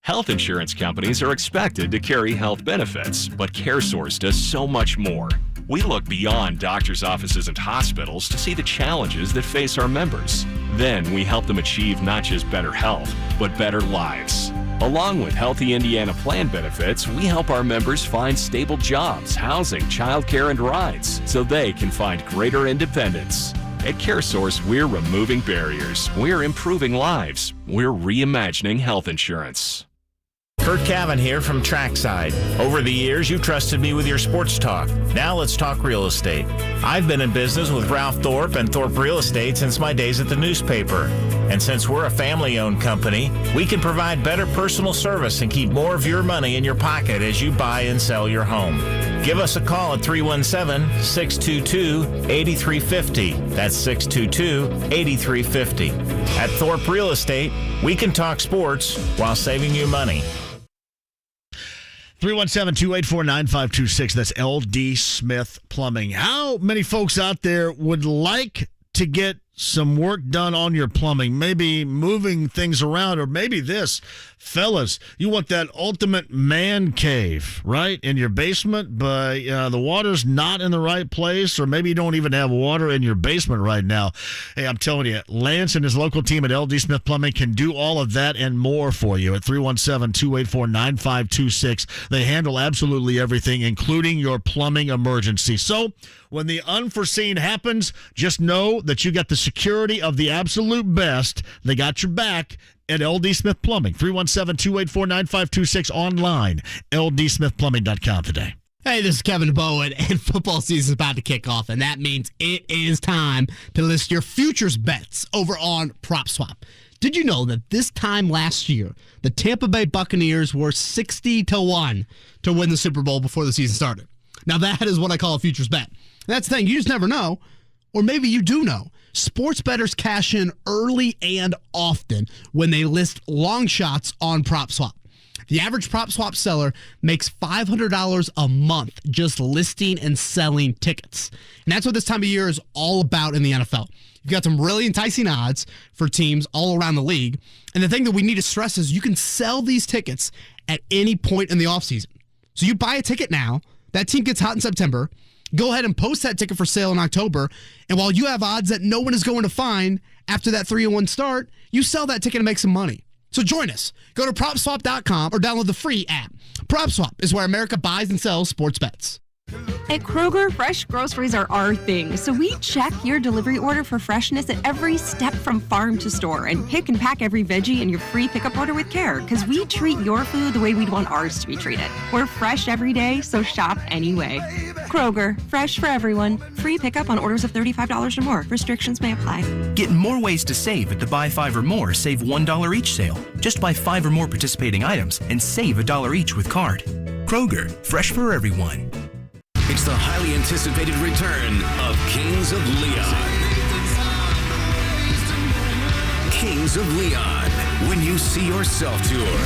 Health insurance companies are expected to carry health benefits, but CareSource does so much more. We look beyond doctors' offices and hospitals to see the challenges that face our members. Then we help them achieve not just better health, but better lives. Along with Healthy Indiana plan benefits, we help our members find stable jobs, housing, childcare, and rides so they can find greater independence. At CareSource, we're removing barriers. We're improving lives. We're reimagining health insurance. Kurt Cavan here from Trackside. Over the years, you trusted me with your sports talk. Now let's talk real estate. I've been in business with Ralph Thorpe and Thorpe Real Estate since my days at the newspaper. And since we're a family-owned company, we can provide better personal service and keep more of your money in your pocket as you buy and sell your home. Give us a call at 317-622-8350. That's 622-8350. At Thorpe Real Estate, we can talk sports while saving you money. 317-284-9526. That's LD Smith Plumbing. How many folks out there would like to get some work done on your plumbing, maybe moving things around, or maybe this? Fellas, you want that ultimate man cave, right, in your basement, but the water's not in the right place, or maybe you don't even have water in your basement right now. Hey, I'm telling you, Lance and his local team at LD Smith Plumbing can do all of that and more for you at 317-284-9526. They handle absolutely everything, including your plumbing emergency. So when the unforeseen happens, just know that you got the security of the absolute best. They got your back at LD Smith Plumbing. 317-284-9526 online, ldsmithplumbing.com today. Hey, this is Kevin Bowen, and football season is about to kick off, and that means it is time to list your futures bets over on PropSwap. Did you know that this time last year, the Tampa Bay Buccaneers were 60-1 to win the Super Bowl before the season started? Now, that is what I call a futures bet. And that's the thing, you just never know, or maybe you do know. Sports bettors cash in early and often when they list long shots on PropSwap. The average PropSwap seller makes $500 a month just listing and selling tickets. And that's what this time of year is all about in the NFL. You've got some really enticing odds for teams all around the league. And the thing that we need to stress is you can sell these tickets at any point in the offseason. So you buy a ticket now, that team gets hot in September, Go ahead and post that ticket for sale in October. And while you have odds that no one is going to find after that 3-1 start, you sell that ticket and make some money. So join us. Go to PropSwap.com or download the free app. PropSwap is where America buys and sells sports bets. At Kroger, fresh groceries are our thing, so we check your delivery order for freshness at every step from farm to store and pick and pack every veggie in your free pickup order with care, because we treat your food the way we'd want ours to be treated. We're fresh every day, so shop anyway. Kroger, fresh for everyone. Free pickup on orders of $35 or more. Restrictions may apply. Get more ways to save at the Buy 5 or More Save $1 each sale. Just buy 5 or more participating items and save $1 each with card. Kroger, fresh for everyone. It's the highly anticipated return of Kings of Leon. Kings of Leon, When You See Yourself Tour.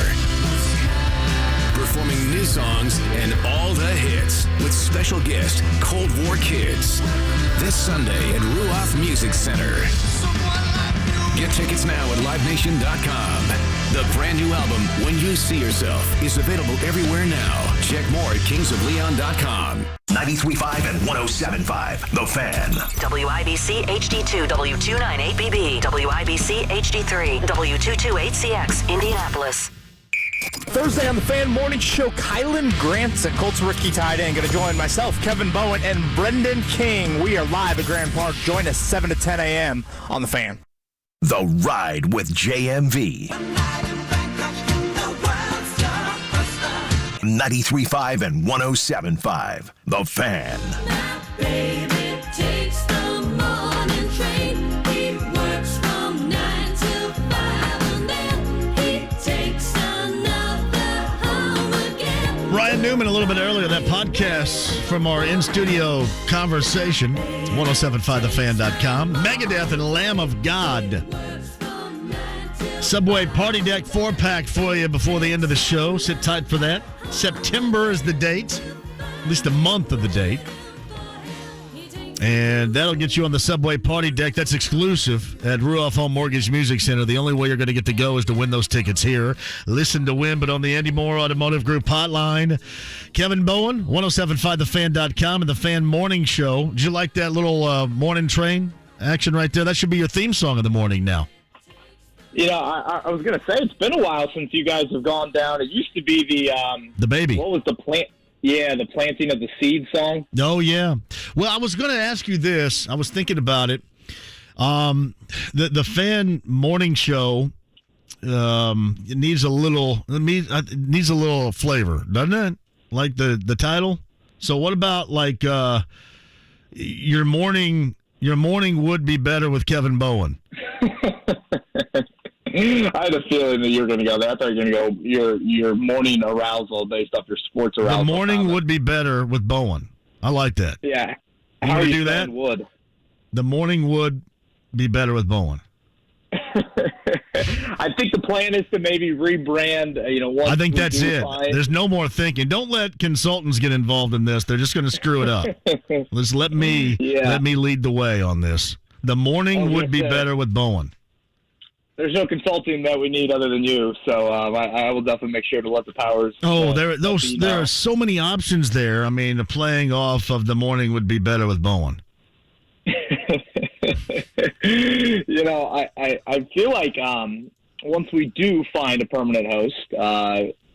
Performing new songs and all the hits with special guest Cold War Kids. This Sunday at Ruoff Music Center. Get tickets now at livenation.com. The brand new album, When You See Yourself, is available everywhere now. Check more at kingsofleon.com. 93.5 and 107.5. The Fan. WIBC HD2, W298BB, WIBC HD3, W228CX, Indianapolis. Thursday on the Fan Morning Show, Kylan Granson, Colts rookie tight end, going to join myself, Kevin Bowen, and Brendan King. We are live at Grand Park. Join us 7 to 10 a.m. on the Fan. The Ride with JMV. 93.5 and 107.5. The Fan. Baby takes the morning train. He works from 9 till 5, and then he takes another home again. Ryan Newman a little bit earlier, that podcast from our in-studio conversation, 1075thefan.com. Megadeth and Lamb of God. Subway Party Deck 4-pack for you before the end of the show. Sit tight for that. September is the date, at least a month of the date. And that'll get you on the Subway Party Deck. That's exclusive at Ruoff Home Mortgage Music Center. The only way you're going to get to go is to win those tickets here. Listen to win, but on the Andy Moore Automotive Group hotline. Kevin Bowen, 1075thefan.com, and the Fan Morning Show. Did you like that little morning train action right there? That should be your theme song of the morning now. You know, I was going to say, it's been a while since you guys have gone down. It used to be the baby. What was the plant? Yeah, the planting of the seed song. Oh, yeah. Well, I was going to ask you this. I was thinking about it. The Fan Morning Show it needs a little flavor, doesn't it? Like the title. So what about like your morning would be better with Kevin Bowen? I had a feeling that you were going to go there. I thought you were going to go your morning arousal based off your sports arousal. The morning would be better with Bowen. I like that. Yeah. You How want are to you do that? Would? The morning would be better with Bowen. I think the plan is to maybe rebrand. Once I think that's it. Find... There's no more thinking. Don't let consultants get involved in this. They're just going to screw it up. Let's let me lead the way on this. The morning would be better with Bowen. There's no consulting that we need other than you, so I will definitely make sure to let the powers. There are so many options there. I mean, playing off of the morning would be better with Bowen. I feel like once we do find a permanent host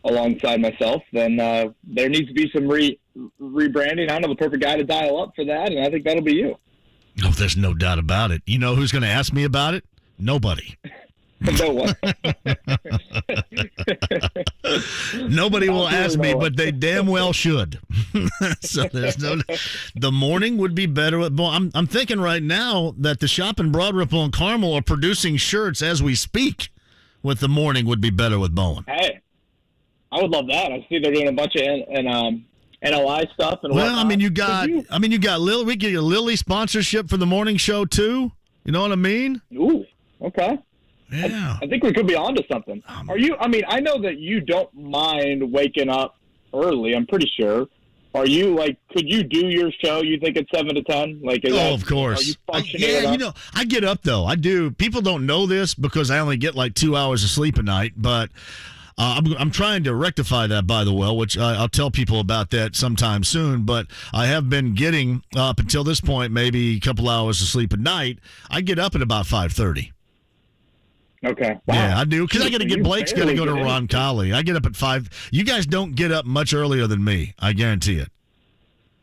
alongside myself, then there needs to be some rebranding. I know the perfect guy to dial up for that, and I think that'll be you. Oh, there's no doubt about it. You know who's going to ask me about it? Nobody. No one. Nobody will ask me, but they damn well should. So there's the morning would be better with Bowen. I'm thinking right now that the shop in Broad Ripple and Carmel are producing shirts as we speak with the morning would be better with Bowen. Hey, I would love that. I see they're doing a bunch of NLI stuff and well, whatnot. you got Lily. We get a Lily sponsorship for the morning show too. You know what I mean? Ooh, okay. Yeah. I think we could be onto something. Are you? I mean, I know that you don't mind waking up early. I'm pretty sure. Are you could you do your show? You think it's 7 to 10? Of course. Are you functioning enough? I get up though. I do. People don't know this because I only get 2 hours of sleep a night, but I'm trying to rectify that, by the way, which I'll tell people about that sometime soon. But I have been getting, up until this point, maybe a couple hours of sleep at night. I get up at about 5:30. Okay. Wow. Yeah, I do, because I got to get Blake's got to go to barely get Roncalli. I get up at 5. You guys don't get up much earlier than me. I guarantee it.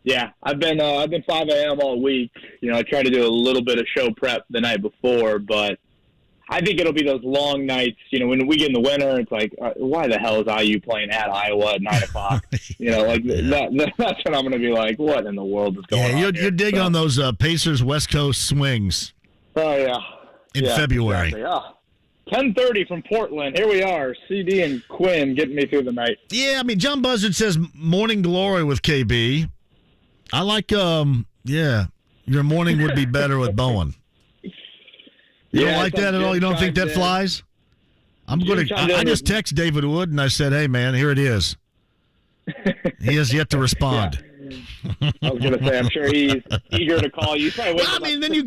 Yeah, I've been 5 a.m. all week. I try to do a little bit of show prep the night before, but I think it'll be those long nights. When we get in the winter, it's like, why the hell is IU playing at Iowa at 9 o'clock? That's when I'm going to be like, what in the world is going on? Yeah, you're digging on those Pacers West Coast swings. Oh yeah, in February. Exactly. 10:30 from Portland. Here we are, CD and Quinn getting me through the night. Yeah, I mean, John Buzzard says morning glory with KB. I like, your morning would be better with Bowen. You don't like that at all? You don't think that flies? I just text David Wood and I said, hey, man, here it is. He has yet to respond. I was going to say, I'm sure he's eager to call you. Then you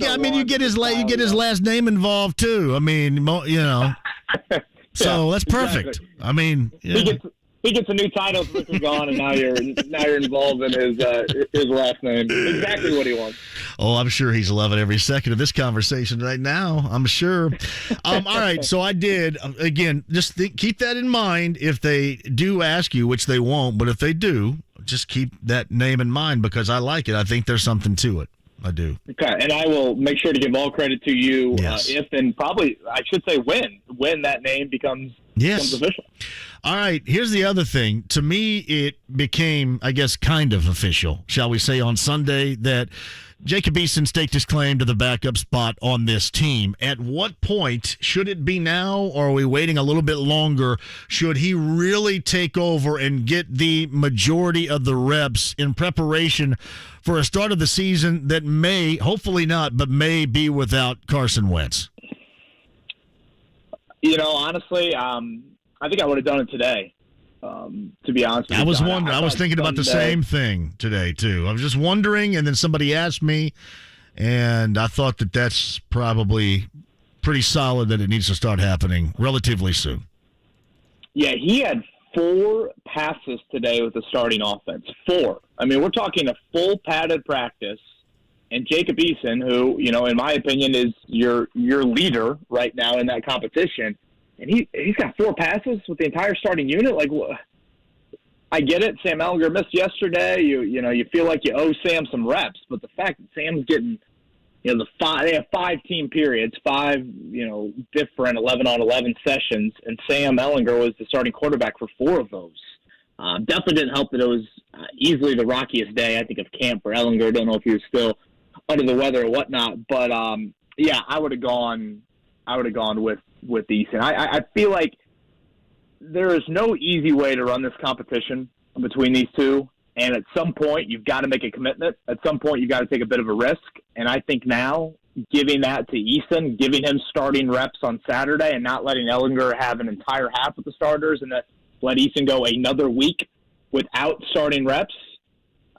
get his last name involved too. I mean, so that's perfect. Exactly. I mean, yeah. He gets a new title since he's gone, and now you're involved in his last name. Exactly what he wants. Oh, I'm sure he's loving every second of this conversation right now. I'm sure. All right, so I did. Again, just keep that in mind if they do ask you, which they won't, but if they do, just keep that name in mind because I like it. I think there's something to it. I do. Okay, and I will make sure to give all credit to you if and probably, I should say when that name becomes official. All right, here's the other thing. To me, it became, I guess, kind of official, shall we say, on Sunday that Jacob Eason staked his claim to the backup spot on this team. At what point, should it be now, or are we waiting a little bit longer? Should he really take over and get the majority of the reps in preparation for a start of the season that may, hopefully not, but may be without Carson Wentz? Honestly, I think I would have done it today. To be honest with you, I was wondering. I was thinking about the same thing today too. I was just wondering, and then somebody asked me, and I thought that that's probably pretty solid that it needs to start happening relatively soon. Yeah, he had 4 passes today with the starting offense. 4. I mean, we're talking a full padded practice. And Jacob Eason, who, in my opinion, is your leader right now in that competition, and he's got 4 passes with the entire starting unit. Like, I get it. Sam Ehlinger missed yesterday. You feel like you owe Sam some reps, but the fact that Sam's getting, they have 5 team periods, 5, different 11-on-11 sessions, and Sam Ehlinger was the starting quarterback for 4 of those. Definitely didn't help that it was easily the rockiest day, I think, of camp for Ehlinger. Don't know if he was still under the weather or whatnot, but I would have gone with Eason. I feel like there is no easy way to run this competition between these two, and at some point you've got to make a commitment. At some point you've got to take a bit of a risk, and I think now giving that to Eason, giving him starting reps on Saturday and not letting Ehlinger have an entire half with the starters and let Eason go another week without starting reps,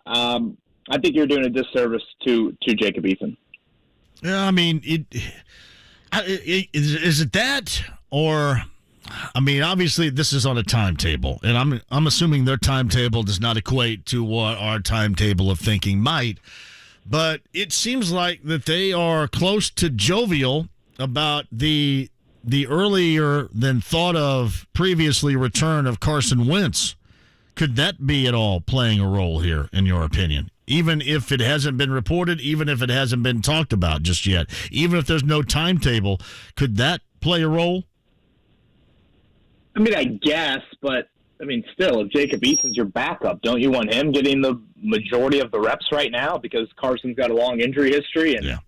I think you're doing a disservice to Jacob Eason. Yeah, I mean, is it that, or I mean, obviously this is on a timetable, and I'm assuming their timetable does not equate to what our timetable of thinking might, but it seems like that they are close to jovial about the earlier than thought of previously return of Carson Wentz. Could that be at all playing a role here, in your opinion? Even if it hasn't been reported, even if it hasn't been talked about just yet, even if there's no timetable, could that play a role? I mean, I guess, but, I mean, still, if Jacob Eason's your backup, don't you want him getting the majority of the reps right now? Because Carson's got a long injury history, and I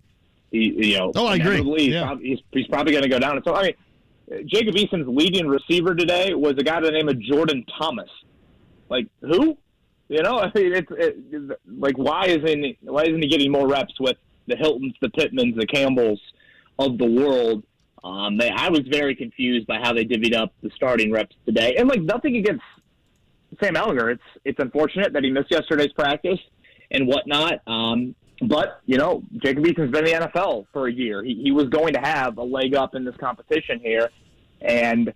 agree. He's probably going to go down. So, I mean, Jacob Eason's leading receiver today was a guy by the name of Jordan Thomas. Like, who? I mean, it's like, why isn't he getting more reps with the Hiltons, the Pittmans, the Campbells of the world? I was very confused by how they divvied up the starting reps today. And, like, nothing against Sam Ehlinger. It's unfortunate that he missed yesterday's practice and whatnot. But, Jacob Eason's been in the NFL for a year. He was going to have a leg up in this competition here. And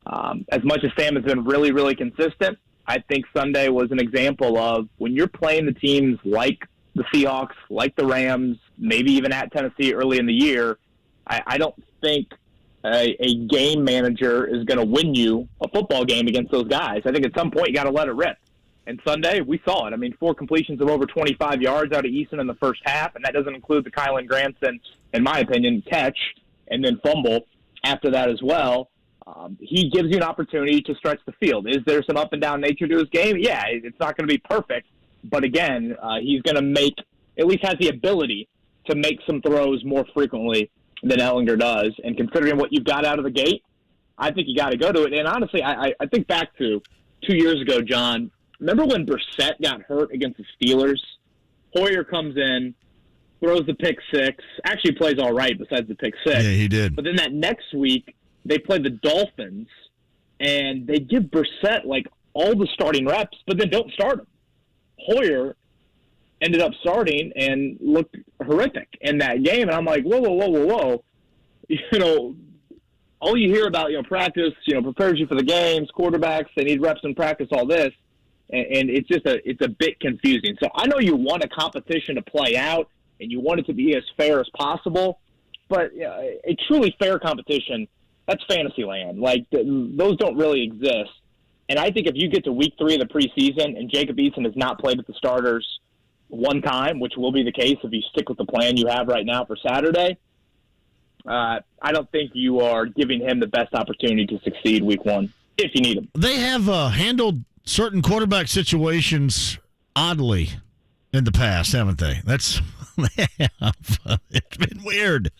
As much as Sam has been really, really consistent, I think Sunday was an example of when you're playing the teams like the Seahawks, like the Rams, maybe even at Tennessee early in the year, I don't think a game manager is going to win you a football game against those guys. I think at some point you got to let it rip. And Sunday, we saw it. I mean, 4 completions of over 25 yards out of Eason in the first half, and that doesn't include the Kylan Granson, in my opinion, catch and then fumble after that as well. He gives you an opportunity to stretch the field. Is there some up and down nature to his game? Yeah, it's not going to be perfect. But again, he's going to make, at least has the ability to make some throws more frequently than Ehlinger does. And considering what you've got out of the gate, I think you got to go to it. And honestly, I think back to 2 years ago, John, remember when Brissett got hurt against the Steelers? Hoyer comes in, throws the pick six, actually plays all right besides the pick six. Yeah, he did. But then that next week, they play the Dolphins, and they give Brissett, like, all the starting reps, but then don't start him. Hoyer ended up starting and looked horrific in that game, and I'm like, whoa. You know, all you hear about, practice, prepares you for the games, quarterbacks, they need reps in practice, all this, and it's just it's a bit confusing. So I know you want a competition to play out, and you want it to be as fair as possible, but a truly fair competition, that's fantasy land. Like, those don't really exist. And I think if you get to week 3 of the preseason and Jacob Eason has not played with the starters one time, which will be the case if you stick with the plan you have right now for Saturday, I don't think you are giving him the best opportunity to succeed week 1, if you need him. They have handled certain quarterback situations oddly in the past, haven't they? It's been weird.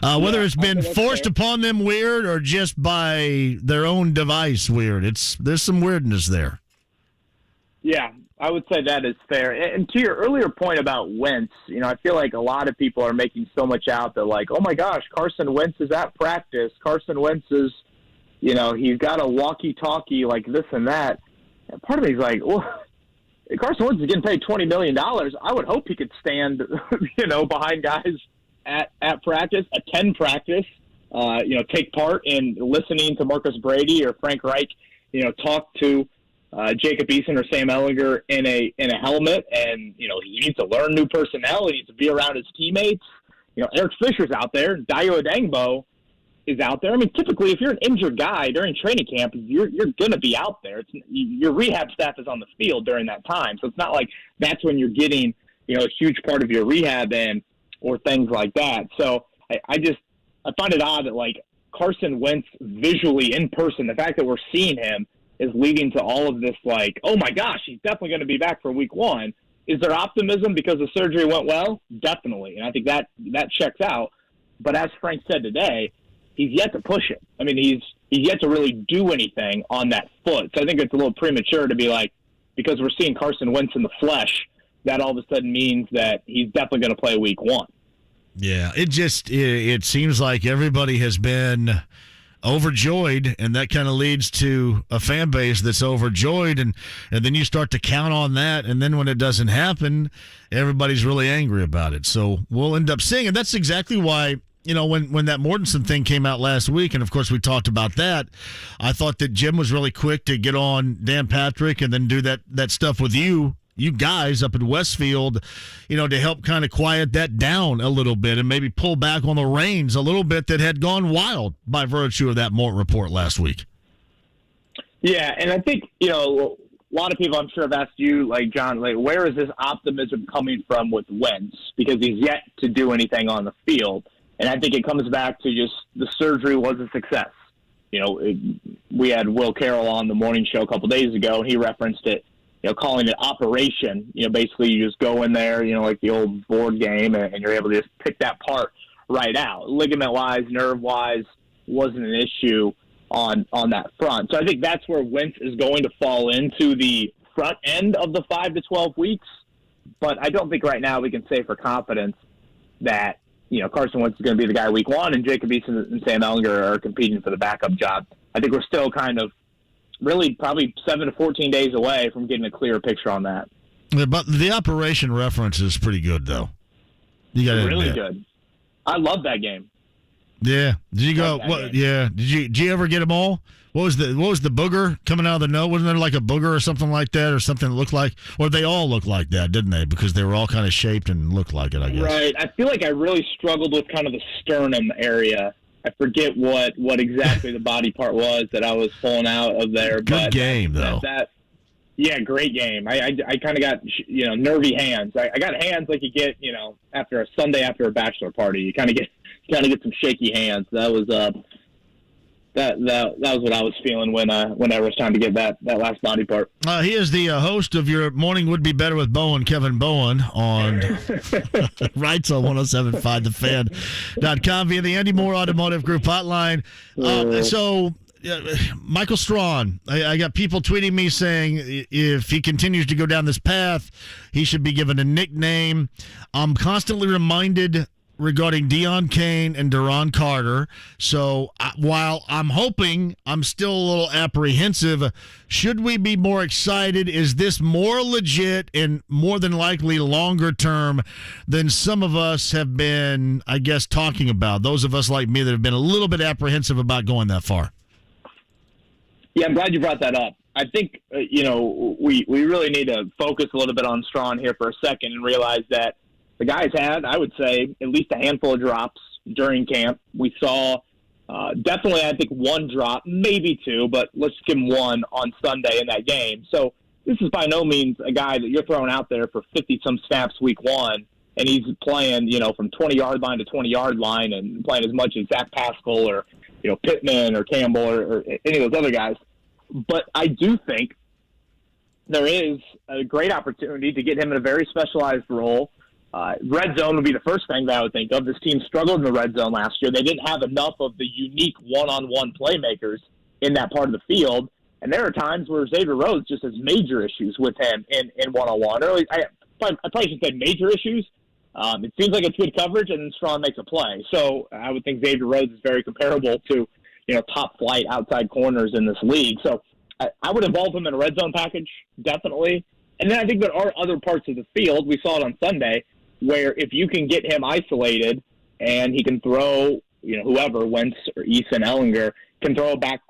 Whether it's been forced upon them weird or just by their own device weird. There's some weirdness there. Yeah, I would say that is fair. And to your earlier point about Wentz, I feel like a lot of people are making so much out that, like, oh my gosh, Carson Wentz is at practice. Carson Wentz is, he's got a walkie-talkie like this and that. And part of me is like, well, Carson Wentz is getting paid $20 million. I would hope he could stand, behind guys at practice, attend practice, take part in listening to Marcus Brady or Frank Reich, talk to Jacob Eason or Sam Ehlinger in a helmet, and he needs to learn new personnel. He needs to be around his teammates. Eric Fisher's out there. Dayo Adangbo is out there. I mean, typically, if you're an injured guy during training camp, you're going to be out there. Your rehab staff is on the field during that time, so it's not like that's when you're getting a huge part of your rehab in or things like that. So I find it odd that, like, Carson Wentz visually in person, the fact that we're seeing him is leading to all of this, like, oh my gosh, he's definitely going to be back for week 1. Is there optimism because the surgery went well? Definitely, and I think that checks out. But as Frank said today, he's yet to push it. I mean, he's yet to really do anything on that foot. So I think it's a little premature to be like, because we're seeing Carson Wentz in the flesh, that all of a sudden means that he's definitely going to play week 1. Yeah, it seems like everybody has been overjoyed, and that kind of leads to a fan base that's overjoyed, and then you start to count on that, and then when it doesn't happen, everybody's really angry about it. So we'll end up seeing, and that's exactly why, when that Mortensen thing came out last week, and of course we talked about that, I thought that Jim was really quick to get on Dan Patrick and then do that stuff with you guys up in Westfield, to help kind of quiet that down a little bit and maybe pull back on the reins a little bit that had gone wild by virtue of that Mort report last week. Yeah, and I think, a lot of people I'm sure have asked you, like, John, like, where is this optimism coming from with Wentz? Because he's yet to do anything on the field. And I think it comes back to just the surgery was a success. We had Will Carroll on the morning show a couple days ago, and he referenced it, calling it operation. Basically you just go in there, like the old board game, and you're able to just pick that part right out. Ligament-wise, nerve-wise, wasn't an issue on that front. So I think that's where Wentz is going to fall into the front end of the 5 to 12 weeks. But I don't think right now we can say for confidence that, Carson Wentz is going to be the guy week 1 and Jacob Eason and Sam Ehlinger are competing for the backup job. I think we're still kind of really probably 7 to 14 days away from getting a clearer picture on that. But the operation reference is pretty good, though. You got really good. I love that game. Yeah. Did you go? What? Yeah. Did you ever get them all? What was the booger coming out of the nose? Wasn't there like a booger or something like that, or something that looked like? Or they all looked like that, didn't they? Because they were all kind of shaped and looked like it, I guess. Right. I feel like I really struggled with kind of the sternum area. I forget what exactly the body part was that I was pulling out of there. Good game, though. Yeah, great game. I kind of got nervy hands. I got hands like you get after a Sunday after a bachelor party. You kind of get some shaky hands. That was that was what I was feeling when it was time to get that last body part. He is the host of your Morning Would Be Better with Bowen, Kevin Bowen, on Rights on 107.5 TheFan.com via the Andy Moore Automotive Group hotline. Michael Strachan, I got people tweeting me saying if he continues to go down this path, he should be given a nickname. I'm constantly reminded regarding Deion Kane and Duron Carter. So while I'm hoping, I'm still a little apprehensive. Should we be more excited? Is this more legit and more than likely longer term than some of us have been, I guess, talking about? Those of us like me that have been a little bit apprehensive about going that far. Yeah, I'm glad you brought that up. I think, we really need to focus a little bit on Strachan here for a second and realize that the guy's had, I would say, at least a handful of drops during camp. We saw definitely, I think, one drop, maybe two, but let's give him one on Sunday in that game. So this is by no means a guy that you're throwing out there for 50-some snaps week one, and he's playing, from 20-yard line to 20-yard line and playing as much as Zach Pascal or, Pittman or Campbell or any of those other guys. But I do think there is a great opportunity to get him in a very specialized role. Red zone would be the first thing that I would think of. This team struggled in the red zone last year. They didn't have enough of the unique one-on-one playmakers in that part of the field. And there are times where Xavier Rhodes just has major issues with him in one-on-one. I probably should say major issues. It seems like it's good coverage, and then Strachan makes a play. So I would think Xavier Rhodes is very comparable to, top flight outside corners in this league. So I would involve him in a red zone package, definitely. And then I think there are other parts of the field. We saw it on Sunday, where if you can get him isolated and he can throw, whoever, Wentz or Eason, Ehlinger, can throw a back,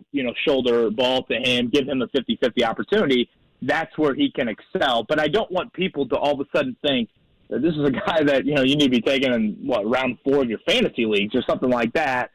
shoulder ball to him, give him a 50-50 opportunity, that's where he can excel. But I don't want people to all of a sudden think that this is a guy that, you need to be taking in, round 4 of your fantasy leagues or something like that.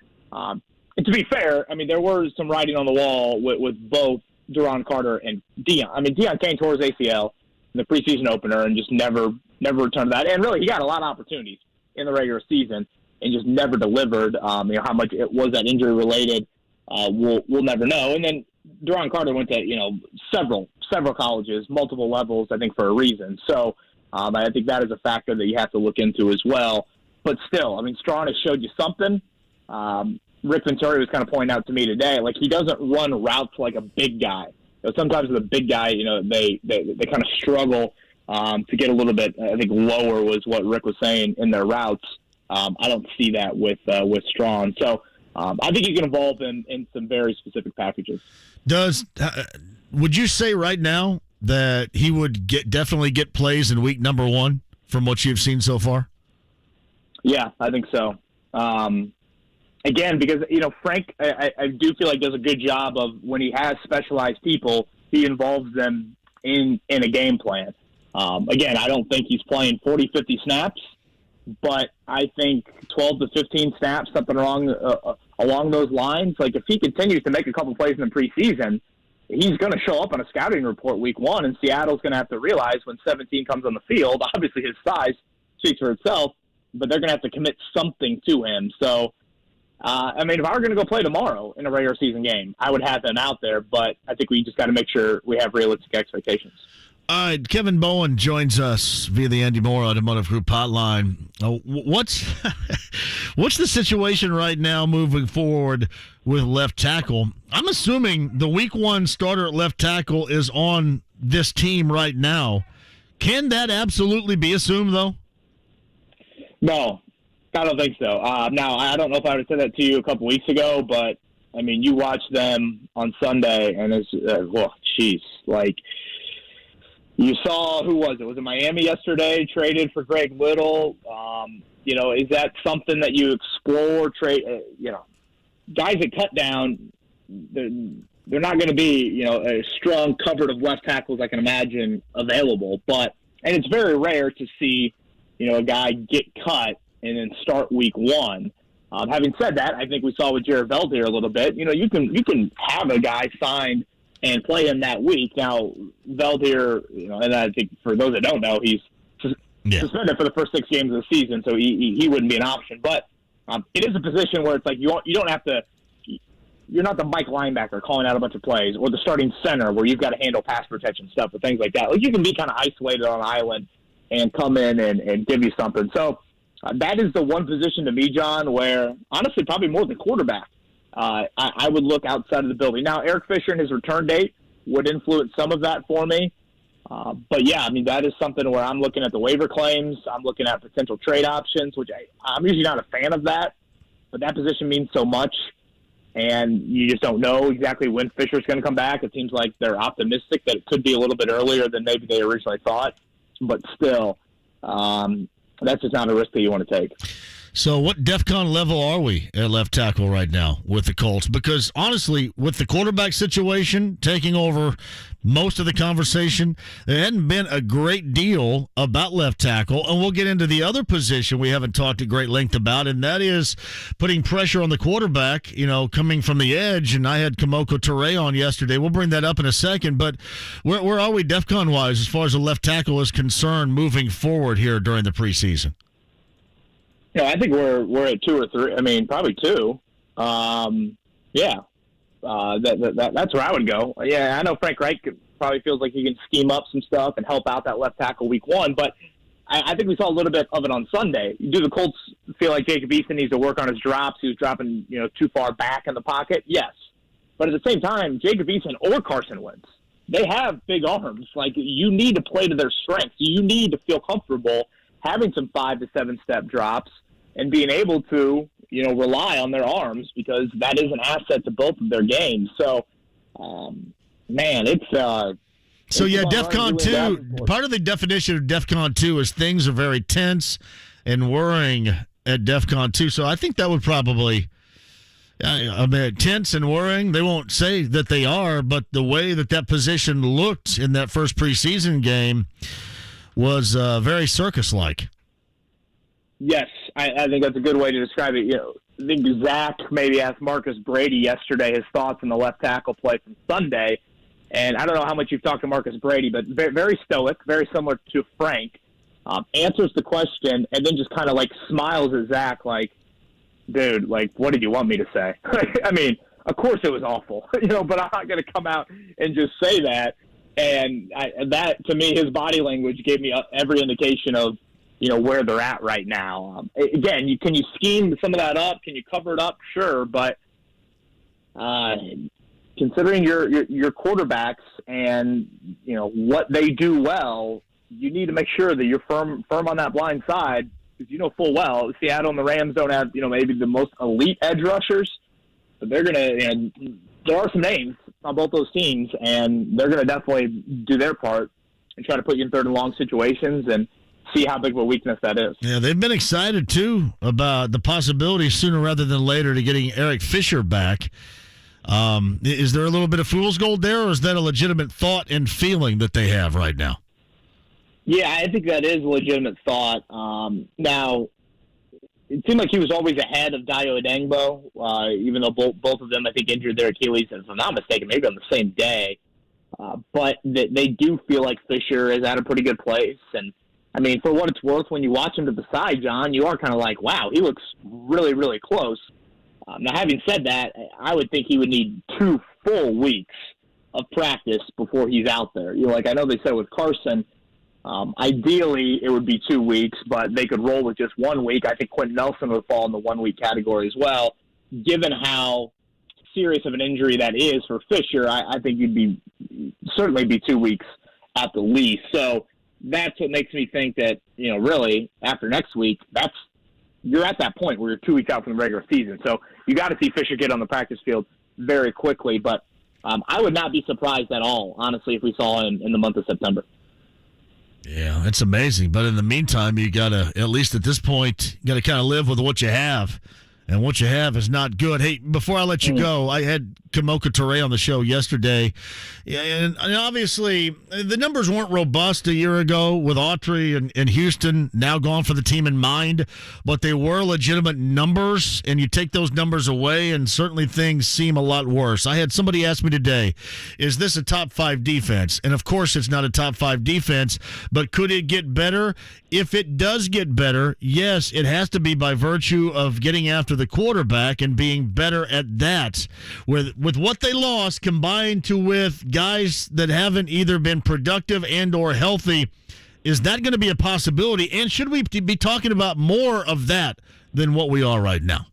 And to be fair, there was some writing on the wall with both Duron Carter and Deion. Deion Kane tore his ACL in the preseason opener and just never returned to that. And really, he got a lot of opportunities in the regular season and just never delivered. How much it was that injury related, we'll never know. And then Duron Carter went to several colleges, multiple levels, I think, for a reason. So I think that is a factor that you have to look into as well. But still, Strachan has showed you something. Rick Venturi was kind of pointing out to me today, like he doesn't run routes like a big guy. Sometimes with a big guy, they kind of struggle to get a little bit, I think, lower was what Rick was saying in their routes. I don't see that with Strachan. So I think you can involve him in some very specific packages. Would you say right now that he would definitely get plays in week number 1 from what you've seen so far? Yeah, I think so. Again, because, Frank, I do feel like does a good job of when he has specialized people, he involves them in a game plan. Again, I don't think he's playing 40, 50 snaps, but I think 12 to 15 snaps, something along those lines. Like if he continues to make a couple plays in the preseason, he's going to show up on a scouting report week 1, and Seattle's going to have to realize when 17 comes on the field, obviously his size speaks for itself, but they're going to have to commit something to him. So, if I were going to go play tomorrow in a regular season game, I would have him out there, but I think we just got to make sure we have realistic expectations. All right, Kevin Bowen joins us via the Andy Moore Automotive Group hotline. What's the situation right now moving forward with left tackle? I'm assuming the week 1 starter at left tackle is on this team right now. Can that absolutely be assumed, though? No, I don't think so. Now, I don't know if I would have said that to you a couple weeks ago, but, you watch them on Sunday, and it's, you saw, who was it? Was it Miami yesterday, traded for Greg Little? Is that something that you explore? Trade, guys that cut down, they're not going to be, a strong cupboard of left tackles I can imagine available. And it's very rare to see, a guy get cut and then start week one. Having said that, I think we saw with Jared Veldheer a little bit. You can have a guy signed and play him that week. Now, Veldheer, and I think for those that don't know, he's suspended for the first 6 games of the season, so he wouldn't be an option. But it is a position where it's like you don't have to. You're not the Mike linebacker calling out a bunch of plays, or the starting center where you've got to handle pass protection stuff or things like that. Like, you can be kind of isolated on an island and come in and give you something. So that is the one position to me, John, where honestly probably more than quarterback. I would look outside of the building. Now, Eric Fisher and his return date would influence some of that for me. But, yeah, I mean, that is something where I'm looking at the waiver claims. I'm looking at potential trade options, which I'm usually not a fan of that. But that position means so much. And you just don't know exactly when Fisher's going to come back. It seems like they're optimistic that it could be a little bit earlier than maybe they originally thought. But still, that's just not a risk that you want to take. So what DEFCON level are we at left tackle right now with the Colts? Because honestly, with the quarterback situation taking over most of the conversation, there hadn't been a great deal about left tackle. And we'll get into the other position we haven't talked at great length about, and that is putting pressure on the quarterback, coming from the edge. And I had Kamoko Toure on yesterday. We'll bring that up in a second. But where are we DEFCON-wise as far as the left tackle is concerned moving forward here during the preseason? I think we're at 2 or 3. I mean, probably 2. That's where I would go. Yeah, I know Frank Reich probably feels like he can scheme up some stuff and help out that left tackle week one, but I think we saw a little bit of it on Sunday. Do the Colts feel like Jacob Eason needs to work on his drops? He was dropping, too far back in the pocket. Yes, but at the same time, Jacob Eason or Carson Wentz, they have big arms. Like, you need to play to their strengths. You need to feel comfortable having some 5 to 7 step drops and being able to, rely on their arms, because that is an asset to both of their games. So, it's DEFCON 2, part of the definition of DEFCON 2 is things are very tense and worrying at DEFCON 2. So I think that would probably, tense and worrying, they won't say that they are, but the way that position looked in that first preseason game was very circus-like. Yes, I think that's a good way to describe it. I think Zach maybe asked Marcus Brady yesterday his thoughts on the left tackle play from Sunday. And I don't know how much you've talked to Marcus Brady, but very stoic, very similar to Frank. Answers the question and then just kind of smiles at Zach like, dude, what did you want me to say? I mean, of course it was awful, but I'm not going to come out and just say that. And that, to me, his body language gave me every indication of, where they're at right now. Again, can you scheme some of that up? Can you cover it up? Sure, but considering your quarterbacks and what they do well, you need to make sure that you're firm on that blind side, because full well Seattle and the Rams don't have maybe the most elite edge rushers, but they're gonna. There are some names on both those teams, and they're gonna definitely do their part and try to put you in third and long situations and see how big of a weakness that is. Yeah, they've been excited, too, about the possibility sooner rather than later to getting Eric Fisher back. Is there a little bit of fool's gold there, or is that a legitimate thought and feeling that they have right now? Yeah, I think that is a legitimate thought. Now, it seemed like he was always ahead of Dayo Adengbo, even though both of them, I think, injured their Achilles, and if I'm not mistaken, maybe on the same day. But they do feel like Fisher is at a pretty good place, and I mean, for what it's worth, when you watch him to the side, John, you are kind of like, wow, he looks really, really close. Now, having said that, I would think he would need 2 full weeks of practice before he's out there. I know they said with Carson, ideally it would be 2 weeks, but they could roll with just 1 week. I think Quentin Nelson would fall in the 1 week category as well. Given how serious of an injury that is for Fisher, I think you'd certainly be 2 weeks at the least. So that's what makes me think that, really, after next week, you're at that point where you're 2 weeks out from the regular season. So you got to see Fisher get on the practice field very quickly. But I would not be surprised at all, honestly, if we saw him in the month of September. Yeah, it's amazing. But in the meantime, you got to, at least at this point, you got to kind of live with what you have. And what you have is not good. Hey, before I let you go, I had Kamoka Toure on the show yesterday. Yeah, and obviously, the numbers weren't robust a year ago with Autry and Houston now gone for the team in mind, but they were legitimate numbers, and you take those numbers away, and certainly things seem a lot worse. I had somebody ask me today, is this a top 5 defense? And of course, it's not a top 5 defense, but could it get better? If it does get better, yes, it has to be by virtue of getting after the quarterback and being better at that. With what they lost combined with guys that haven't either been productive and or healthy, is that going to be a possibility? And should we be talking about more of that than what we are right now?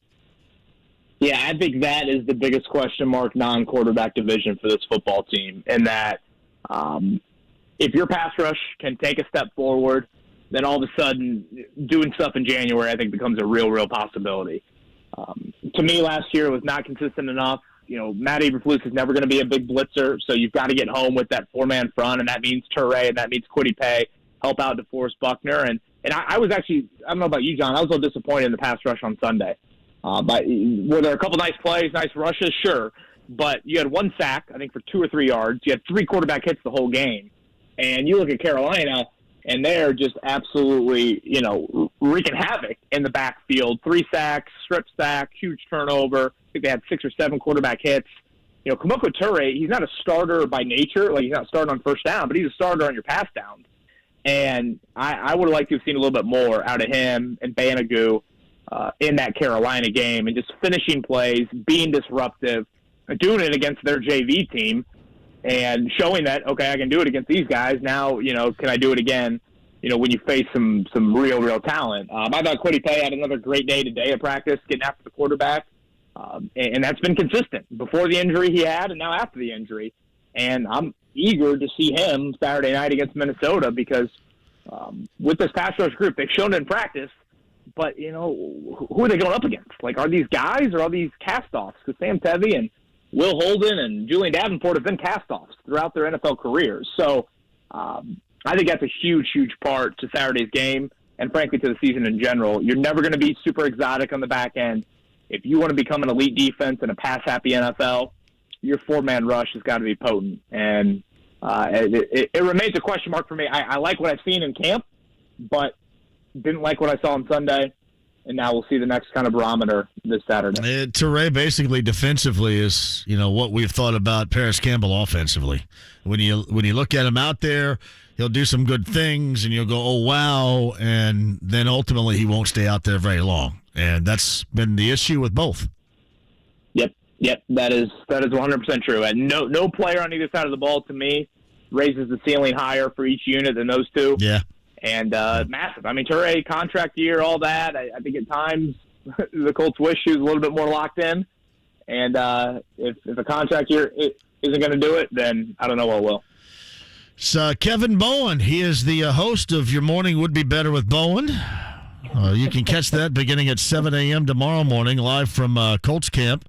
Yeah, I think that is the biggest question mark non-quarterback division for this football team. And that if your pass rush can take a step forward, then all of a sudden doing stuff in January, I think, becomes a real possibility. To me, last year it was not consistent enough. Matt Eberflus is never going to be a big blitzer, so you've got to get home with that 4-man front, and that means Toure, and that means Kwity Paye, help out DeForest Buckner. And I was actually, I don't know about you, John, I was a little disappointed in the pass rush on Sunday. But were there a couple nice plays, nice rushes? Sure. But you had 1 sack, I think, for 2 or 3 yards. You had 3 quarterback hits the whole game. And you look at Carolina, and they're just absolutely, wreaking havoc in the backfield. 3 sacks, strip sack, huge turnover. I think they had 6 or 7 quarterback hits. Kamoka Toure, he's not a starter by nature. Like, he's not starting on first down, but he's a starter on your pass downs. And I would have liked to have seen a little bit more out of him and Banogu in that Carolina game, and just finishing plays, being disruptive, doing it against their JV team, and showing that, okay, I can do it against these guys. Now, can I do it again, when you face some real talent? I thought Kwity Paye had another great day today at practice, getting after the quarterback. And that's been consistent before the injury he had and now after the injury. And I'm eager to see him Saturday night against Minnesota because with this pass rush group, they've shown it in practice, but, who are they going up against? Like, are these guys or are these cast-offs? Because Sam Tevy and Will Holden and Julian Davenport have been cast-offs throughout their NFL careers. So I think that's a huge part to Saturday's game and, frankly, to the season in general. You're never going to be super exotic on the back end. If you want to become an elite defense in a pass-happy NFL, your 4-man rush has got to be potent. And it remains a question mark for me. I like what I've seen in camp, but didn't like what I saw on Sunday. And now we'll see the next kind of barometer this Saturday. Toure basically defensively is, what we've thought about Paris Campbell offensively. When you look at him out there, he'll do some good things, and you'll go, oh, wow, and then ultimately he won't stay out there very long. And that's been the issue with both. Yep, that is 100% true. And no player on either side of the ball, to me, raises the ceiling higher for each unit than those two. Yeah. And massive. I mean, Toure, contract year, all that. I think at times the Colts wish he was a little bit more locked in. And if a contract year isn't going to do it, then I don't know what will. So Kevin Bowen, he is the host of Your Morning Would Be Better with Bowen. You can catch that beginning at 7 a.m. tomorrow morning, live from Colts camp.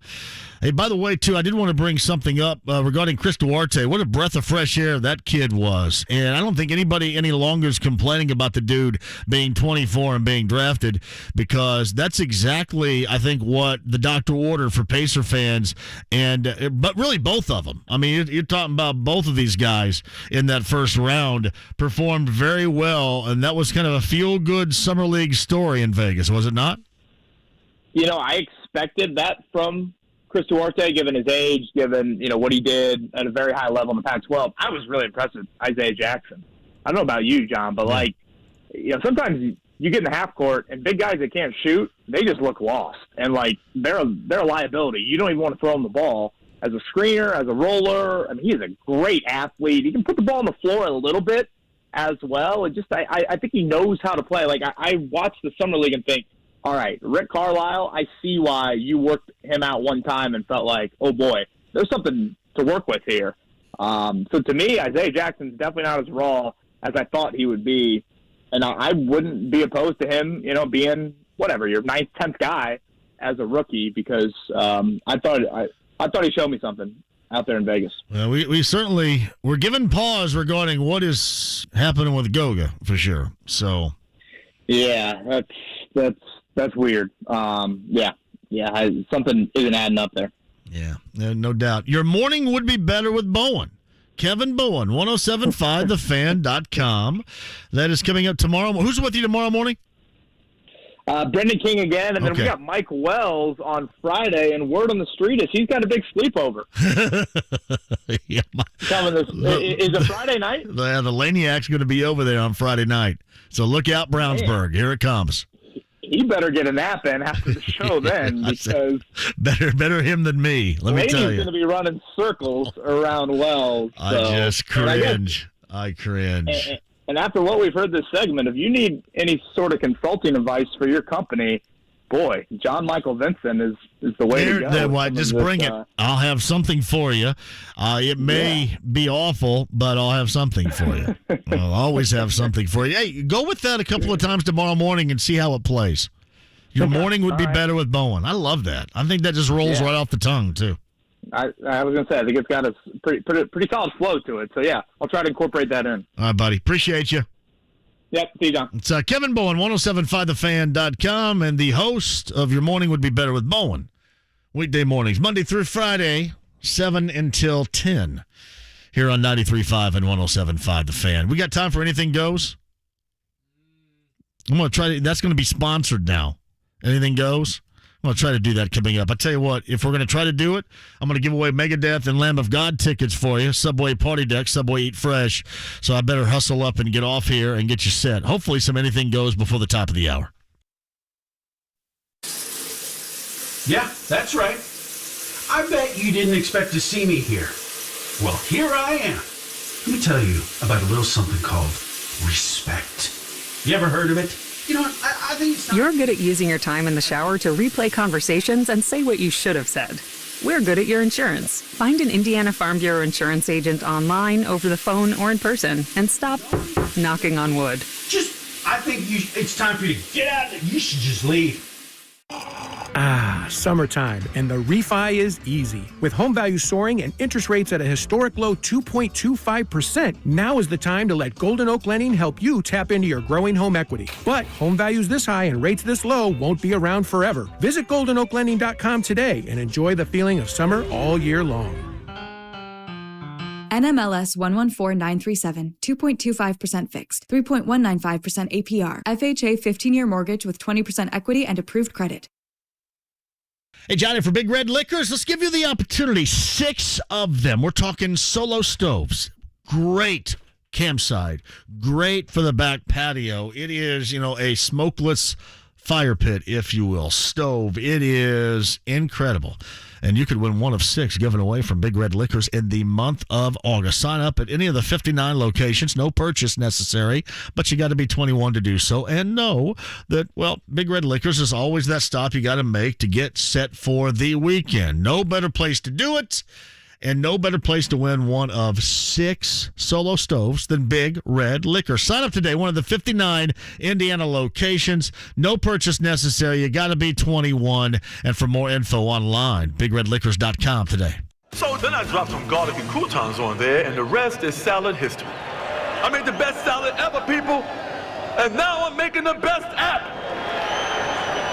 Hey, by the way, too, I did want to bring something up regarding Chris Duarte. What a breath of fresh air that kid was. And I don't think anybody any longer is complaining about the dude being 24 and being drafted, because that's exactly, I think, what the doctor ordered for Pacer fans, but really both of them. I mean, you're talking about both of these guys in that first round performed very well, and that was kind of a feel-good summer league story in Vegas, was it not? I expected that from Chris Duarte, given his age, given what he did at a very high level in the Pac-12. I was really impressed with Isaiah Jackson. I don't know about you, John, but sometimes you get in the half court and big guys that can't shoot, they just look lost, and they're a liability. You don't even want to throw him the ball as a screener, as a roller. I mean, he's a great athlete. He can put the ball on the floor a little bit as well. And I think he knows how to play. I watched the summer league and think, all right, Rick Carlisle, I see why you worked him out one time and felt like, oh, boy, there's something to work with here. So to me, Isaiah Jackson's definitely not as raw as I thought he would be. And I wouldn't be opposed to him, being, your 9th, 10th guy as a rookie, because I thought he showed me something out there in Vegas. Well, we certainly we're giving pause regarding what is happening with Goga for sure. So, yeah, that's weird. Something isn't adding up there. Yeah, no doubt. Your morning would be better with Bowen. Kevin Bowen, 1075thefan.com. That is coming up tomorrow. Who's with you tomorrow morning? Brendan King again, and then Okay. we got Mike Wells on Friday, and word on the street is he's got a big sleepover. Coming this, is it Friday night? The Laniac's going to be over there on Friday night. So look out, Brownsburg. Here it comes. He better get a nap in after the show then, because Better him than me, let me tell Lady's you. going to be running circles around Wells. I so- just cringe. I cringe. And after what we've heard this segment, if you need any sort of consulting advice for your company, boy, John Michael Vincent is the way to go. Just bring it. I'll have something for you. It may be awful, but I'll have something for you. I'll always have something for you. Hey, go with that a couple of times tomorrow morning and see how it plays. Your morning would be better with Bowen. I love that. I think that just rolls right off the tongue, too. I was going to say, I think it's got a pretty solid flow to it. So, yeah, I'll try to incorporate that in. All right, buddy. Appreciate you. Yep, see you, John. It's Kevin Bowen, 1075thefan.com, and the host of Your Morning Would Be Better with Bowen. Weekday mornings, Monday through Friday, 7 until 10, here on 93.5 and 107.5 The Fan. We got time for Anything Goes? I'm going to try to, that's going to be sponsored now. Anything Goes? I'm going to try to do that coming up. I tell you what, if we're going to try to do it, I'm going to give away Megadeth and Lamb of God tickets for you. Subway Party Deck, Subway Eat Fresh. So I better hustle up and get off here and get you set. Hopefully some Anything Goes before the top of the hour. Yeah, that's right. I bet you didn't expect to see me here. Well, here I am. Let me tell you about a little something called respect. You ever heard of it? You know what? I think it's You're good at using your time in the shower to replay conversations and say what you should have said. We're good at your insurance. Find an Indiana Farm Bureau insurance agent online, over the phone, or in person, and stop knocking on wood. I think it's time for you to get out of there. You should just leave. Ah, summertime, and the refi is easy. With home values soaring and interest rates at a historic low 2.25%, now is the time to let Golden Oak Lending help you tap into your growing home equity. But home values this high and rates this low won't be around forever. Visit GoldenOakLending.com today and enjoy the feeling of summer all year long. NMLS 114937, 2.25% fixed, 3.195% APR. FHA 15-year mortgage with 20% equity and approved credit. Hey, Johnny, for Big Red Liquors, let's give you the opportunity. 6 of them. We're talking solo stoves. Great campsite. Great for the back patio. It is, a smokeless fire pit, if you will. Stove. It is incredible. And you could win one of 6 given away from Big Red Liquors in the month of August. Sign up at any of the 59 locations. No purchase necessary, but you got to be 21 to do so. And know that, Big Red Liquors is always that stop you got to make to get set for the weekend. No better place to do it, and no better place to win one of 6 solo stoves than Big Red Liquor. Sign up today, one of the 59 Indiana locations. No purchase necessary. You got to be 21. And for more info online, BigRedLiquors.com today. So then I dropped some garlic and croutons on there, and the rest is salad history. I made the best salad ever, people, and now I'm making the best app.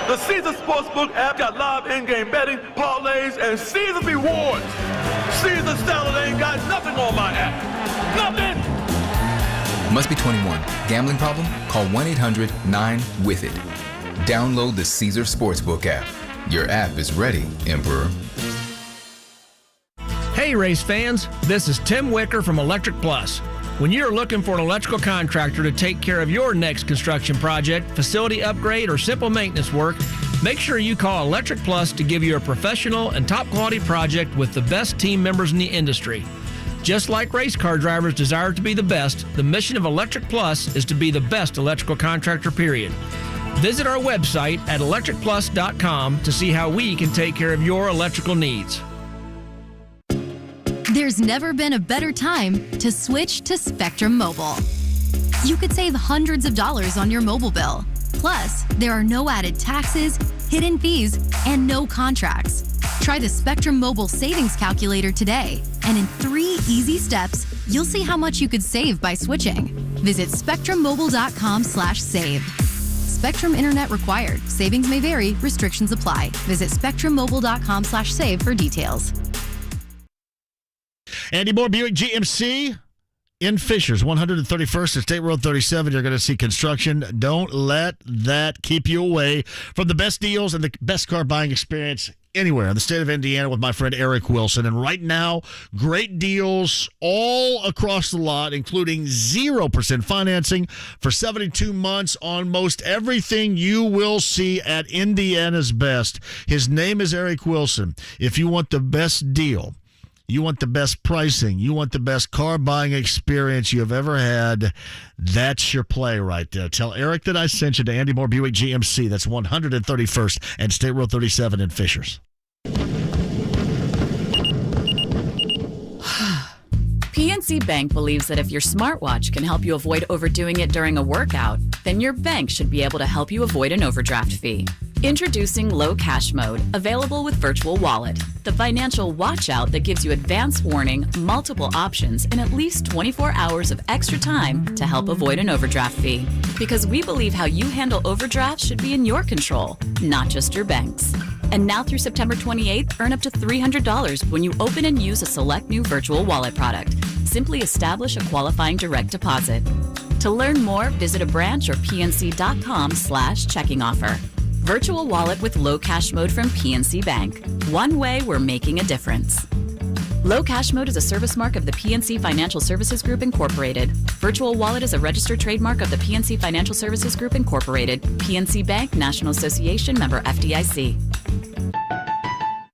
The Caesar Sportsbook app got live in-game betting, parlays, and Caesar rewards. Caesar salad ain't got nothing on my app. Nothing! Must be 21. Gambling problem? Call 1-800-9-WITH-IT. Download the Caesar Sportsbook app. Your app is ready, Emperor. Hey race fans, this is Tim Wicker from Electric Plus. When you're looking for an electrical contractor to take care of your next construction project, facility upgrade, or simple maintenance work, make sure you call Electric Plus to give you a professional and top quality project with the best team members in the industry. Just like race car drivers desire to be the best, the mission of Electric Plus is to be the best electrical contractor, period. Visit our website at electricplus.com to see how we can take care of your electrical needs. There's never been a better time to switch to Spectrum Mobile. You could save hundreds of dollars on your mobile bill. Plus, there are no added taxes, hidden fees, and no contracts. Try the Spectrum Mobile Savings Calculator today, and in 3 easy steps, you'll see how much you could save by switching. Visit spectrummobile.com/save. Spectrum Internet required. Savings may vary. Restrictions apply. Visit spectrummobile.com/save for details. Andy Moore, Buick GMC in Fishers, 131st and State Road 37. You're going to see construction. Don't let that keep you away from the best deals and the best car buying experience anywhere in the state of Indiana with my friend Eric Wilson. And right now, great deals all across the lot, including 0% financing for 72 months on most everything you will see at Indiana's best. His name is Eric Wilson. If you want the best deal, you want the best pricing, you want the best car buying experience you have ever had, that's your play right there. Tell Eric that I sent you to Andy Moore Buick GMC. That's 131st and State Road 37 in Fishers. PNC Bank believes that if your smartwatch can help you avoid overdoing it during a workout, then your bank should be able to help you avoid an overdraft fee. Introducing Low Cash Mode, available with Virtual Wallet, the financial watch out that gives you advance warning, multiple options, and at least 24 hours of extra time to help avoid an overdraft fee. Because we believe how you handle overdrafts should be in your control, not just your bank's. And now through September 28th, earn up to $300 when you open and use a select new Virtual Wallet product. Simply establish a qualifying direct deposit. To learn more, visit a branch or pnc.com/checking offer. Virtual Wallet with Low Cash Mode from PNC Bank. One way we're making a difference. Low Cash Mode is a service mark of the PNC Financial Services Group, Incorporated. Virtual Wallet is a registered trademark of the PNC Financial Services Group, Incorporated. PNC Bank, National Association, member FDIC.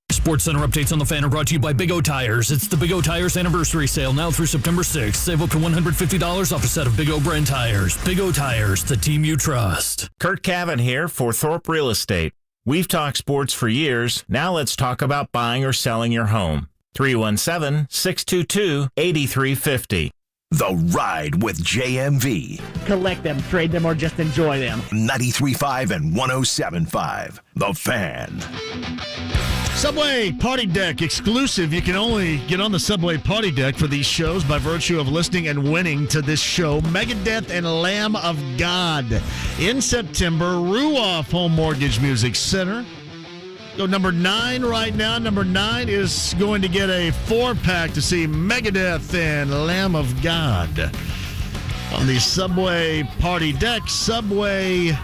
Sports Center updates on the Fan are brought to you by Big O Tires. It's the Big O Tires anniversary sale now through September 6th. Save up to $150 off a set of Big O brand tires. Big O Tires, the team you trust. Kurt Cavan here for Thorpe Real Estate. We've talked sports for years. Now let's talk about buying or selling your home. 317-622-8350. The Ride with JMV. Collect them, trade them, or just enjoy them. 93.5 and 107.5. The Fan. Subway Party Deck exclusive. You can only get on the Subway Party Deck for these shows by virtue of listening and winning to this show. Megadeth and Lamb of God in September. Ruoff Home Mortgage Music Center. Go number 9 right now. Number 9 is going to get a 4-pack to see Megadeth and Lamb of God on the Subway Party Deck. Subway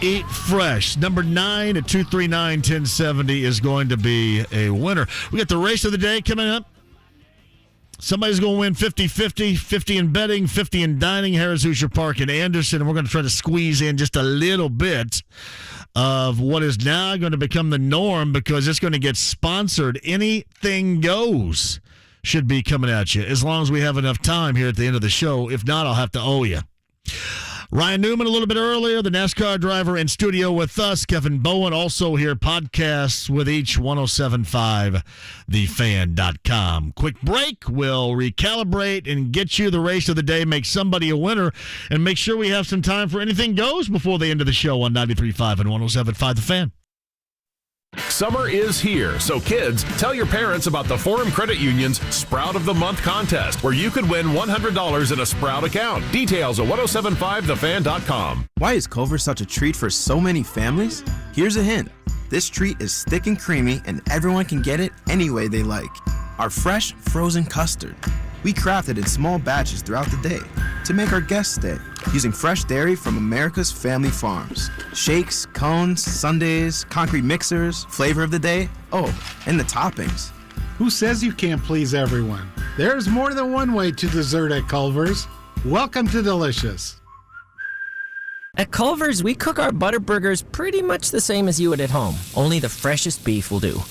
Eat Fresh. Number 9 at 239-1070 is going to be a winner. We got the race of the day coming up. Somebody's going to win 50-50, 50 in betting, 50 in dining, Harris Hoosier Park and Anderson. And we're going to try to squeeze in just a little bit of what is now going to become the norm because it's going to get sponsored. Anything goes should be coming at you as long as we have enough time here at the end of the show. If not, I'll have to owe you. Ryan Newman a little bit earlier, the NASCAR driver in studio with us. Kevin Bowen also here, podcasts with each 1075thefan.com. Quick break. We'll recalibrate and get you the race of the day, make somebody a winner, and make sure we have some time for anything goes before the end of the show on 93.5 and 107.5 The Fan. Summer is here, so kids, tell your parents about the Forum Credit Union's Sprout of the Month contest, where you could win $100 in a Sprout account. Details at 1075thefan.com. Why is Culver such a treat for so many families? Here's a hint. This treat is thick and creamy, and everyone can get it any way they like. Our fresh, frozen custard. We craft it in small batches throughout the day to make our guests stay, using fresh dairy from America's family farms. Shakes, cones, sundaes, concrete mixers, flavor of the day, oh, and the toppings. Who says you can't please everyone? There's more than one way to dessert at Culver's. Welcome to Delicious. At Culver's, we cook our butter burgers pretty much the same as you would at home, only the freshest beef will do.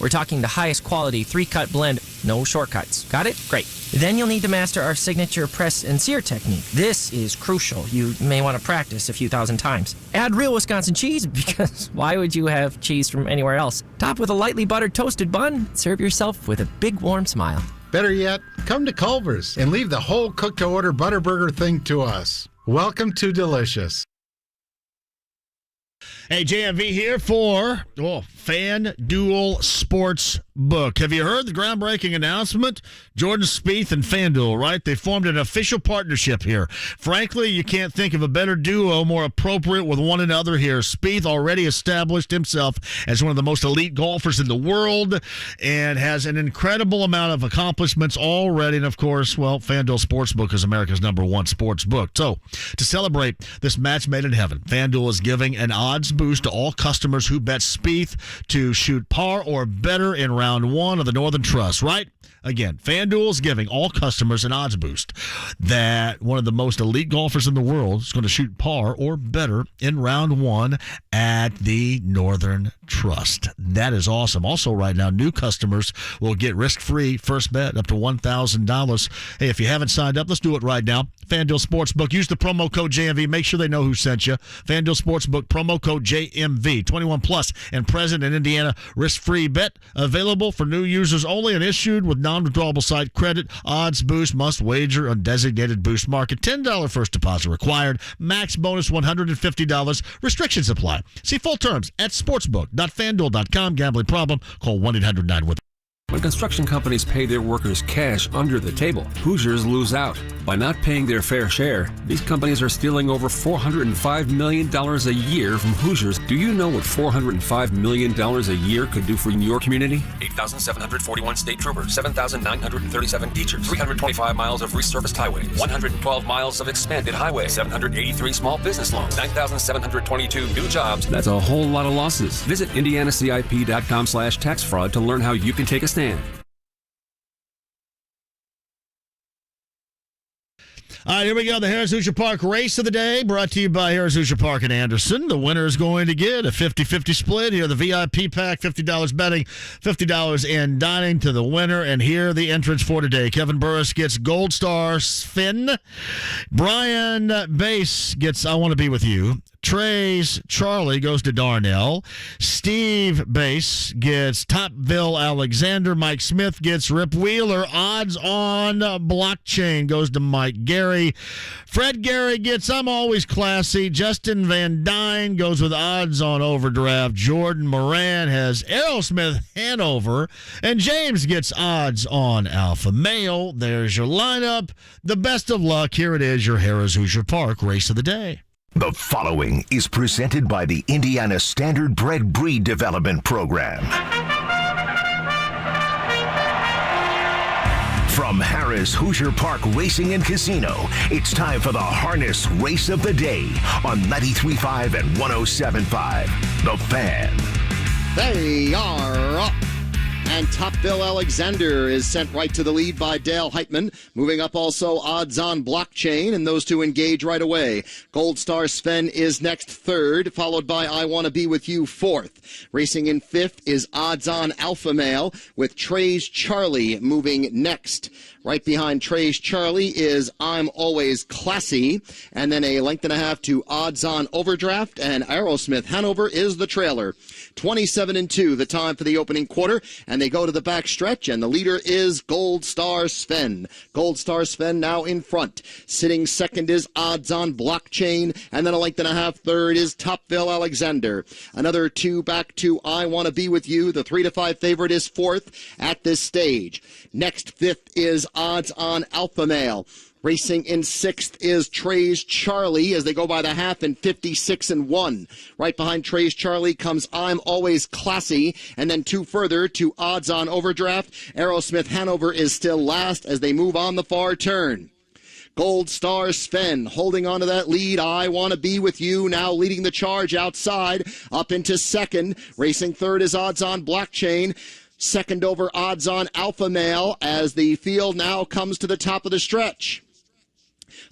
We're talking the highest quality 3-cut blend, no shortcuts. Got it? Great. Then you'll need to master our signature press and sear technique. This is crucial. You may want to practice a few thousand times. Add real Wisconsin cheese, because why would you have cheese from anywhere else? Top with a lightly buttered toasted bun. Serve yourself with a big warm smile. Better yet, come to Culver's and leave the whole cook-to-order butter burger thing to us. Welcome to Delicious. Hey, JMV here for FanDuel Sportsbook. Have you heard the groundbreaking announcement? Jordan Spieth and FanDuel, right? They formed an official partnership here. Frankly, you can't think of a better duo more appropriate with one another here. Spieth already established himself as one of the most elite golfers in the world and has an incredible amount of accomplishments already. And, of course, FanDuel Sportsbook is America's #1 sports book. So, to celebrate this match made in heaven, FanDuel is giving an odds boost to all customers who bet Spieth to shoot par or better in round 1 of the Northern Trust, right? Again, FanDuel is giving all customers an odds boost that one of the most elite golfers in the world is going to shoot par or better in round 1 at the Northern Trust. That is awesome. Also, right now, new customers will get risk-free first bet up to $1,000. Hey, if you haven't signed up, let's do it right now. FanDuel Sportsbook. Use the promo code JMV. Make sure they know who sent you. FanDuel Sportsbook, promo code JMV. 21 plus and present in Indiana. Risk-free bet available for new users only and issued with non-withdrawable site credit. Odds boost. Must wager on designated boost market. $10 first deposit required. Max bonus $150. Restrictions apply. See full terms at sportsbook.fanduel.com. Gambling problem? Call 1-800-9-WITH. When construction companies pay their workers cash under the table, Hoosiers lose out. By not paying their fair share, these companies are stealing over $405 million a year from Hoosiers. Do you know what $405 million a year could do for your community? 8,741 state troopers, 7,937 teachers, 325 miles of resurfaced highways, 112 miles of expanded highway, 783 small business loans, 9,722 new jobs. That's a whole lot of losses. Visit indianacip.com/tax fraud to learn how you can take a stand. All right, here we go. The Harris Hoosier Park Race of the Day, brought to you by Harris Hoosier Park in Anderson. The winner is going to get a 50-50 split. Here, the VIP pack, $50 betting, $50 in dining to the winner. And here, the entrants for today. Kevin Burris gets Gold Star Finn. Brian Bass gets I Want to Be With You. Trey's Charlie goes to Darnell. Steve Bass gets Topville Alexander. Mike Smith gets Rip Wheeler. Odds on Blockchain goes to Mike Gary. Fred Gary gets I'm Always Classy. Justin Van Dyne goes with Odds on Overdraft. Jordan Moran has Aerosmith Hanover. And James gets Odds on Alpha Male. There's your lineup. The best of luck. Here it is, your Harris Hoosier Park Race of the Day. The following is presented by the Indiana Standard Bred Breed Development Program. From Harris Hoosier Park Racing and Casino, it's time for the Harness Race of the Day on 93.5 and 107.5. The Fan. They are up. And Topville Alexander is sent right to the lead by Dale Heitman. Moving up also Odds on Blockchain, and those two engage right away. Gold Star Sven is next third, followed by I Want to Be With You fourth. Racing in fifth is Odds on Alpha Male, with Trey's Charlie moving next. Right behind Trey's Charlie is I'm Always Classy, and then a length and a half to Odds on Overdraft, and Aerosmith Hanover is the trailer. 27-2, the time for the opening quarter, and they go to the back stretch, and the leader is Gold Star Sven. Gold Star Sven now in front. Sitting second is Odds on Blockchain, and then a length and a half third is Topville Alexander. Another two back to I Want to Be With You. The 3-5 favorite is fourth at this stage. Next, fifth is Odds on Alpha Male. Racing in sixth is Trey's Charlie as they go by the half in 56-1. Right behind Trey's Charlie comes I'm Always Classy, and then two further to Odds on Overdraft. Aerosmith Hanover is still last as they move on the far turn. Gold Star Sven holding on to that lead. I Want to Be With You now leading the charge outside up into second. Racing third is Odds on Blockchain. Second over Odds on Alpha Male as the field now comes to the top of the stretch.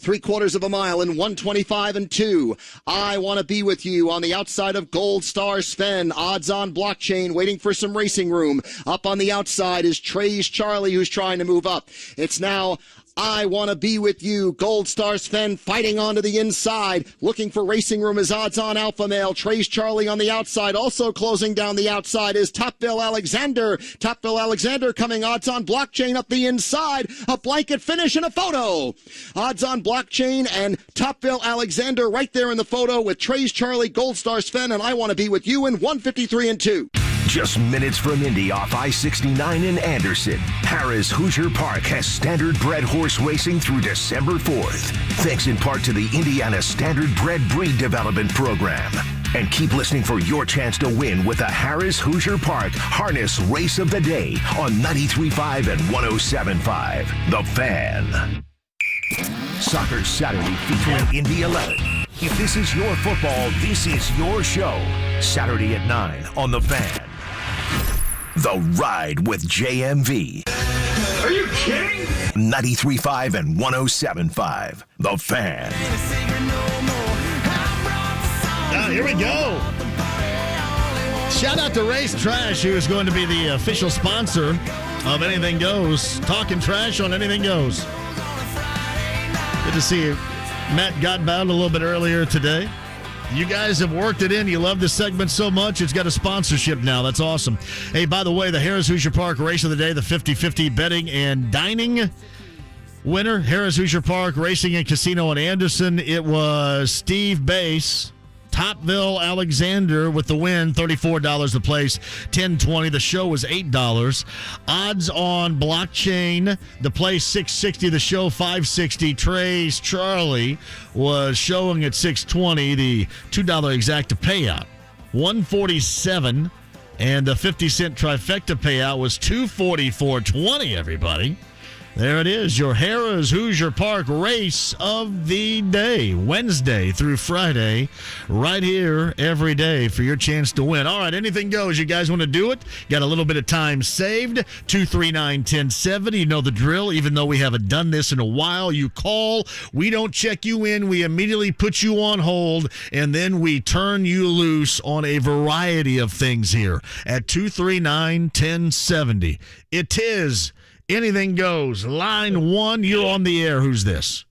3/4 of a mile in 1:25-2. I Want to Be With You on the outside of Gold Star Sven. Odds on Blockchain waiting for some racing room. Up on the outside is Trey's Charlie, who's trying to move up. It's now I Want to Be With You. Gold Star Sven fighting onto the inside. Looking for Racing Room is Odds On Alpha Male. Trace Charlie on the outside. Also closing down the outside is Top Bill Alexander. Top Bill Alexander coming Odds On Blockchain up the inside. A blanket finish and a photo. Odds On Blockchain and Top Bill Alexander right there in the photo with Trace Charlie, Gold Star Sven, and I Want to Be With You in 153-2. Just minutes from Indy off I-69 in Anderson, Harrah's Hoosier Park has standard bred horse racing through December 4th, thanks in part to the Indiana Standard Bred Breed Development Program. And keep listening for your chance to win with the Harrah's Hoosier Park Harness Race of the Day on 93.5 and 107.5. The Fan. Soccer Saturday featuring Indy 11. If this is your football, this is your show. Saturday at 9 on The Fan. The Ride with JMV. Are you kidding? 93.5 and 107.5. The Fan. Here we go. Shout out to Race Trash, who is going to be the official sponsor of Anything Goes. Talking trash on Anything Goes. Good to see you. Matt got bound a little bit earlier today. You guys have worked it in. You love this segment so much, it's got a sponsorship now. That's awesome. Hey, by the way, the Harrah's Hoosier Park Race of the Day, the 50-50 betting and dining winner, Harrah's Hoosier Park Racing and Casino in Anderson. It was Steve Bass, Topville Alexander with the win, $34 the place, $10.20. The show was $8. Odds On Blockchain, the place $6.60, the show $5.60. Trace Charlie was showing at $6.20, the $2 exacta payout, $147, and the 50-cent trifecta payout was $244.20. Everybody. There it is, your Harrah's Hoosier Park Race of the Day, Wednesday through Friday, right here every day for your chance to win. All right, anything goes. You guys want to do it? Got a little bit of time saved, 239-1070. You know the drill. Even though we haven't done this in a while, you call. We don't check you in. We immediately put you on hold, and then we turn you loose on a variety of things here at 239-1070. It is Anything Goes. Line 1, you're on the air. Who's this?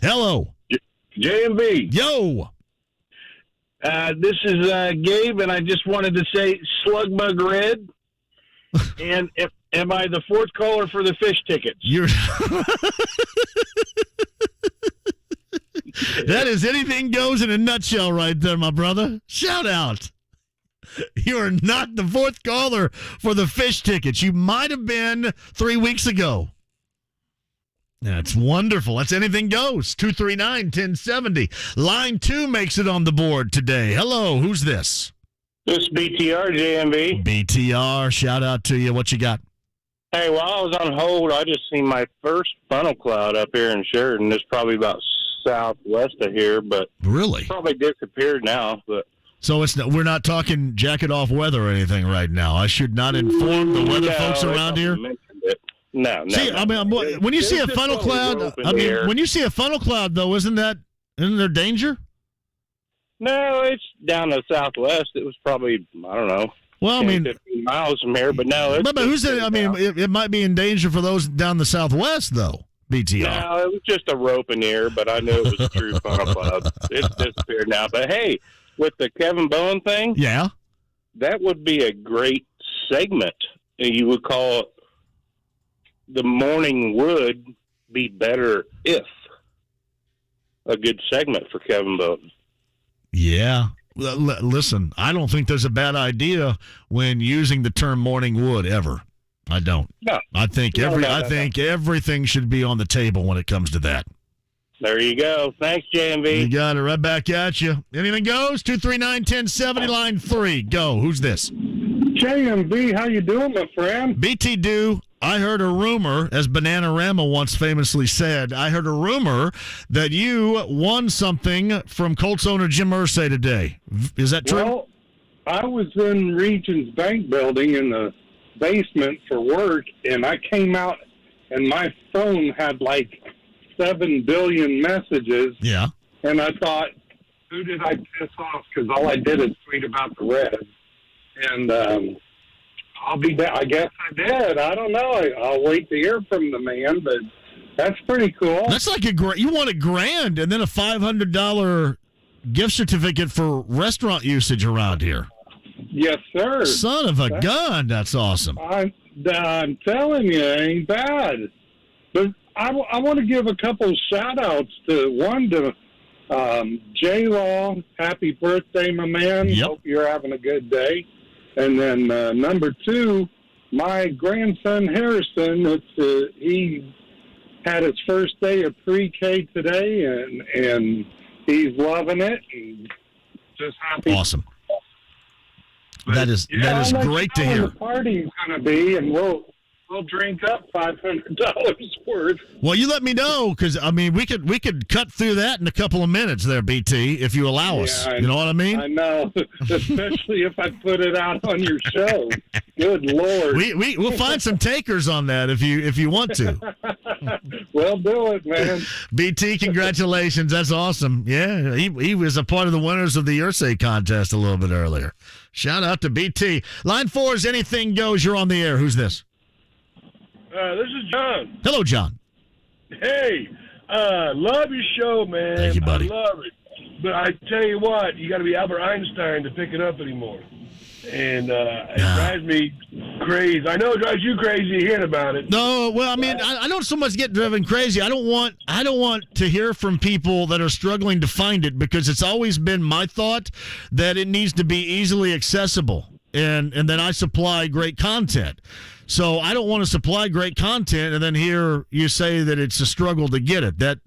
Hello. JMV. Yo. This is Gabe, and I just wanted to say Slugbug Red. And am I the fourth caller for the fish tickets? You're. That is Anything Goes in a nutshell right there, my brother. Shout out. You are not the fourth caller for the fish tickets. You might have been 3 weeks ago. That's wonderful. That's Anything Goes. 239-1070. Line 2 makes it on the board today. Hello, who's this? This is BTR, JMV. BTR, shout out to you. What you got? Hey, while I was on hold, I just seen my first funnel cloud up here in Sheridan. It's probably about southwest of here, but really, it's probably disappeared now, but. So we're not talking jacket off weather or anything right now. I should not inform the weather folks around here. No. See, I mean, when you see a funnel cloud, when you see a funnel cloud, though, isn't there danger? No, it's down the southwest. It was probably, I don't know. Well, 15 miles from here, but no. But who's it? I mean, it might be in danger for those down the southwest, though. BTR. No, it was just a rope in here, but I knew it was a true funnel cloud. It's disappeared now. But hey. With the Kevin Bowen thing? Yeah. That would be a great segment. You would call it The Morning Would Be Better If. A good segment for Kevin Bowen. Yeah. Listen, I don't think there's a bad idea when using the term morning wood ever. I don't. No. I think everything should be on the table when it comes to that. There you go. Thanks, JMV. You got it. Right back at you. Anything goes? 239-1070, line 3. Go. Who's this? JMV, how you doing, my friend? BT Do. I heard a rumor, as Bananarama once famously said, I heard a rumor that you won something from Colts owner Jim Irsay today. Is that true? Well, I was in Regions Bank building in the basement for work, and I came out, and my phone had like 7 billion messages. Yeah. And I thought, who did I piss off? Because all I did is tweet about the Reds. And I'll be back. I guess I did. I don't know. I'll wait to hear from the man, but that's pretty cool. That's like you want $1,000 and then a $500 gift certificate for restaurant usage around here. Yes, sir. Son of a gun. That's awesome. I'm telling you, it ain't bad. But I want to give a couple shout-outs to J-Law. Happy birthday, my man. Yep. Hope you're having a good day. And then number 2, my grandson Harrison. He had his first day of pre-K today, and he's loving it. And just happy. Awesome. That is great to hear. The party's going to be, and we'll drink up $500 worth. Well, you let me know, because we could cut through that in a couple of minutes there, BT, if you allow us. You know what I mean? I know, especially if I put it out on your show. Good Lord. We'll find some takers on that if you want to. Well, do it, man. BT, congratulations. That's awesome. Yeah, he was a part of the winners of the Ursay contest a little bit earlier. Shout out to BT. Line 4 is Anything Goes. You're on the air. Who's this? This is John. Hello, John. Hey, love your show, man. Thank you, buddy. I love it. But I tell you what, you got to be Albert Einstein to pick it up anymore. And it drives me crazy. I know it drives you crazy hearing about it. No, well, I don't so much get driven crazy. I don't want to hear from people that are struggling to find it, because it's always been my thought that it needs to be easily accessible, and then I supply great content. So I don't want to supply great content and then hear you say that it's a struggle to get it. That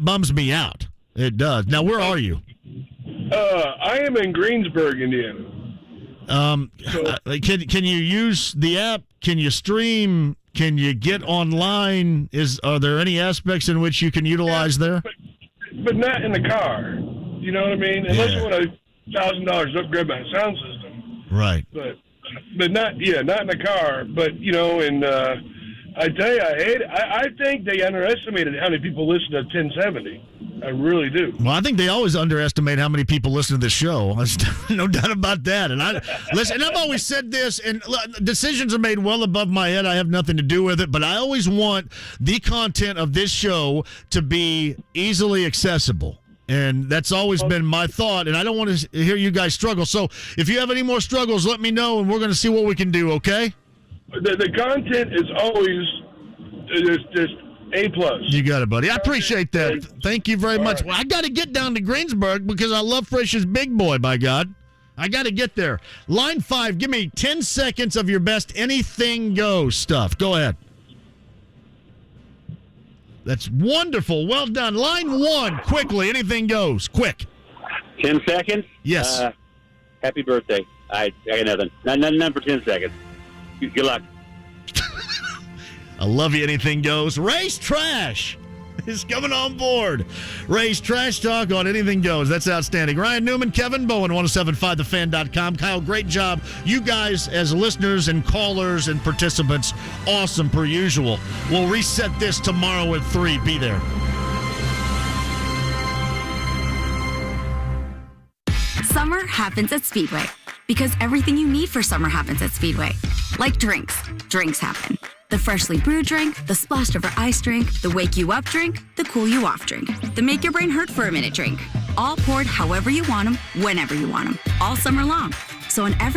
bums me out. It does. Now, where are you? I am in Greensburg, Indiana. Can you use the app? Can you stream? Can you get online? Are there any aspects in which you can utilize there? But not in the car. You know what I mean? Unless you want $1,000 to upgrade my sound system. Right. But not in the car. But and I tell you, I hate it. I think they underestimated how many people listen to 1070. I really do. Well, I think they always underestimate how many people listen to this show. There's no doubt about that. And I've always said this, and decisions are made well above my head. I have nothing to do with it, but I always want the content of this show to be easily accessible. And that's always been my thought, and I don't want to hear you guys struggle. So if you have any more struggles, let me know, and we're going to see what we can do, okay? The content is always just A+. You got it, buddy. I appreciate that. Thank you very much. Well, I got to get down to Greensburg because I love Frisch's Big Boy, by God. I got to get there. Line 5, give me 10 seconds of your best anything goes stuff. Go ahead. That's wonderful. Well done. Line 1, quickly. Anything goes. Quick. 10 seconds? Yes. Happy birthday. I got nothing. None for 10 seconds. Good luck. I love you. Anything goes. Race Trash is coming on board. Race Trash Talk on Anything Goes. That's outstanding. Ryan Newman, Kevin Bowen, 1075thefan.com. Kyle, great job. You guys as listeners and callers and participants, awesome per usual. We'll reset this tomorrow at 3. Be there. Summer happens at Speedway because everything you need for summer happens at Speedway. Like drinks. Drinks happen. The freshly brewed drink, the splashed over ice drink, the wake you up drink, the cool you off drink, the make your brain hurt for a minute drink. All poured however you want them, whenever you want them, all summer long. So in every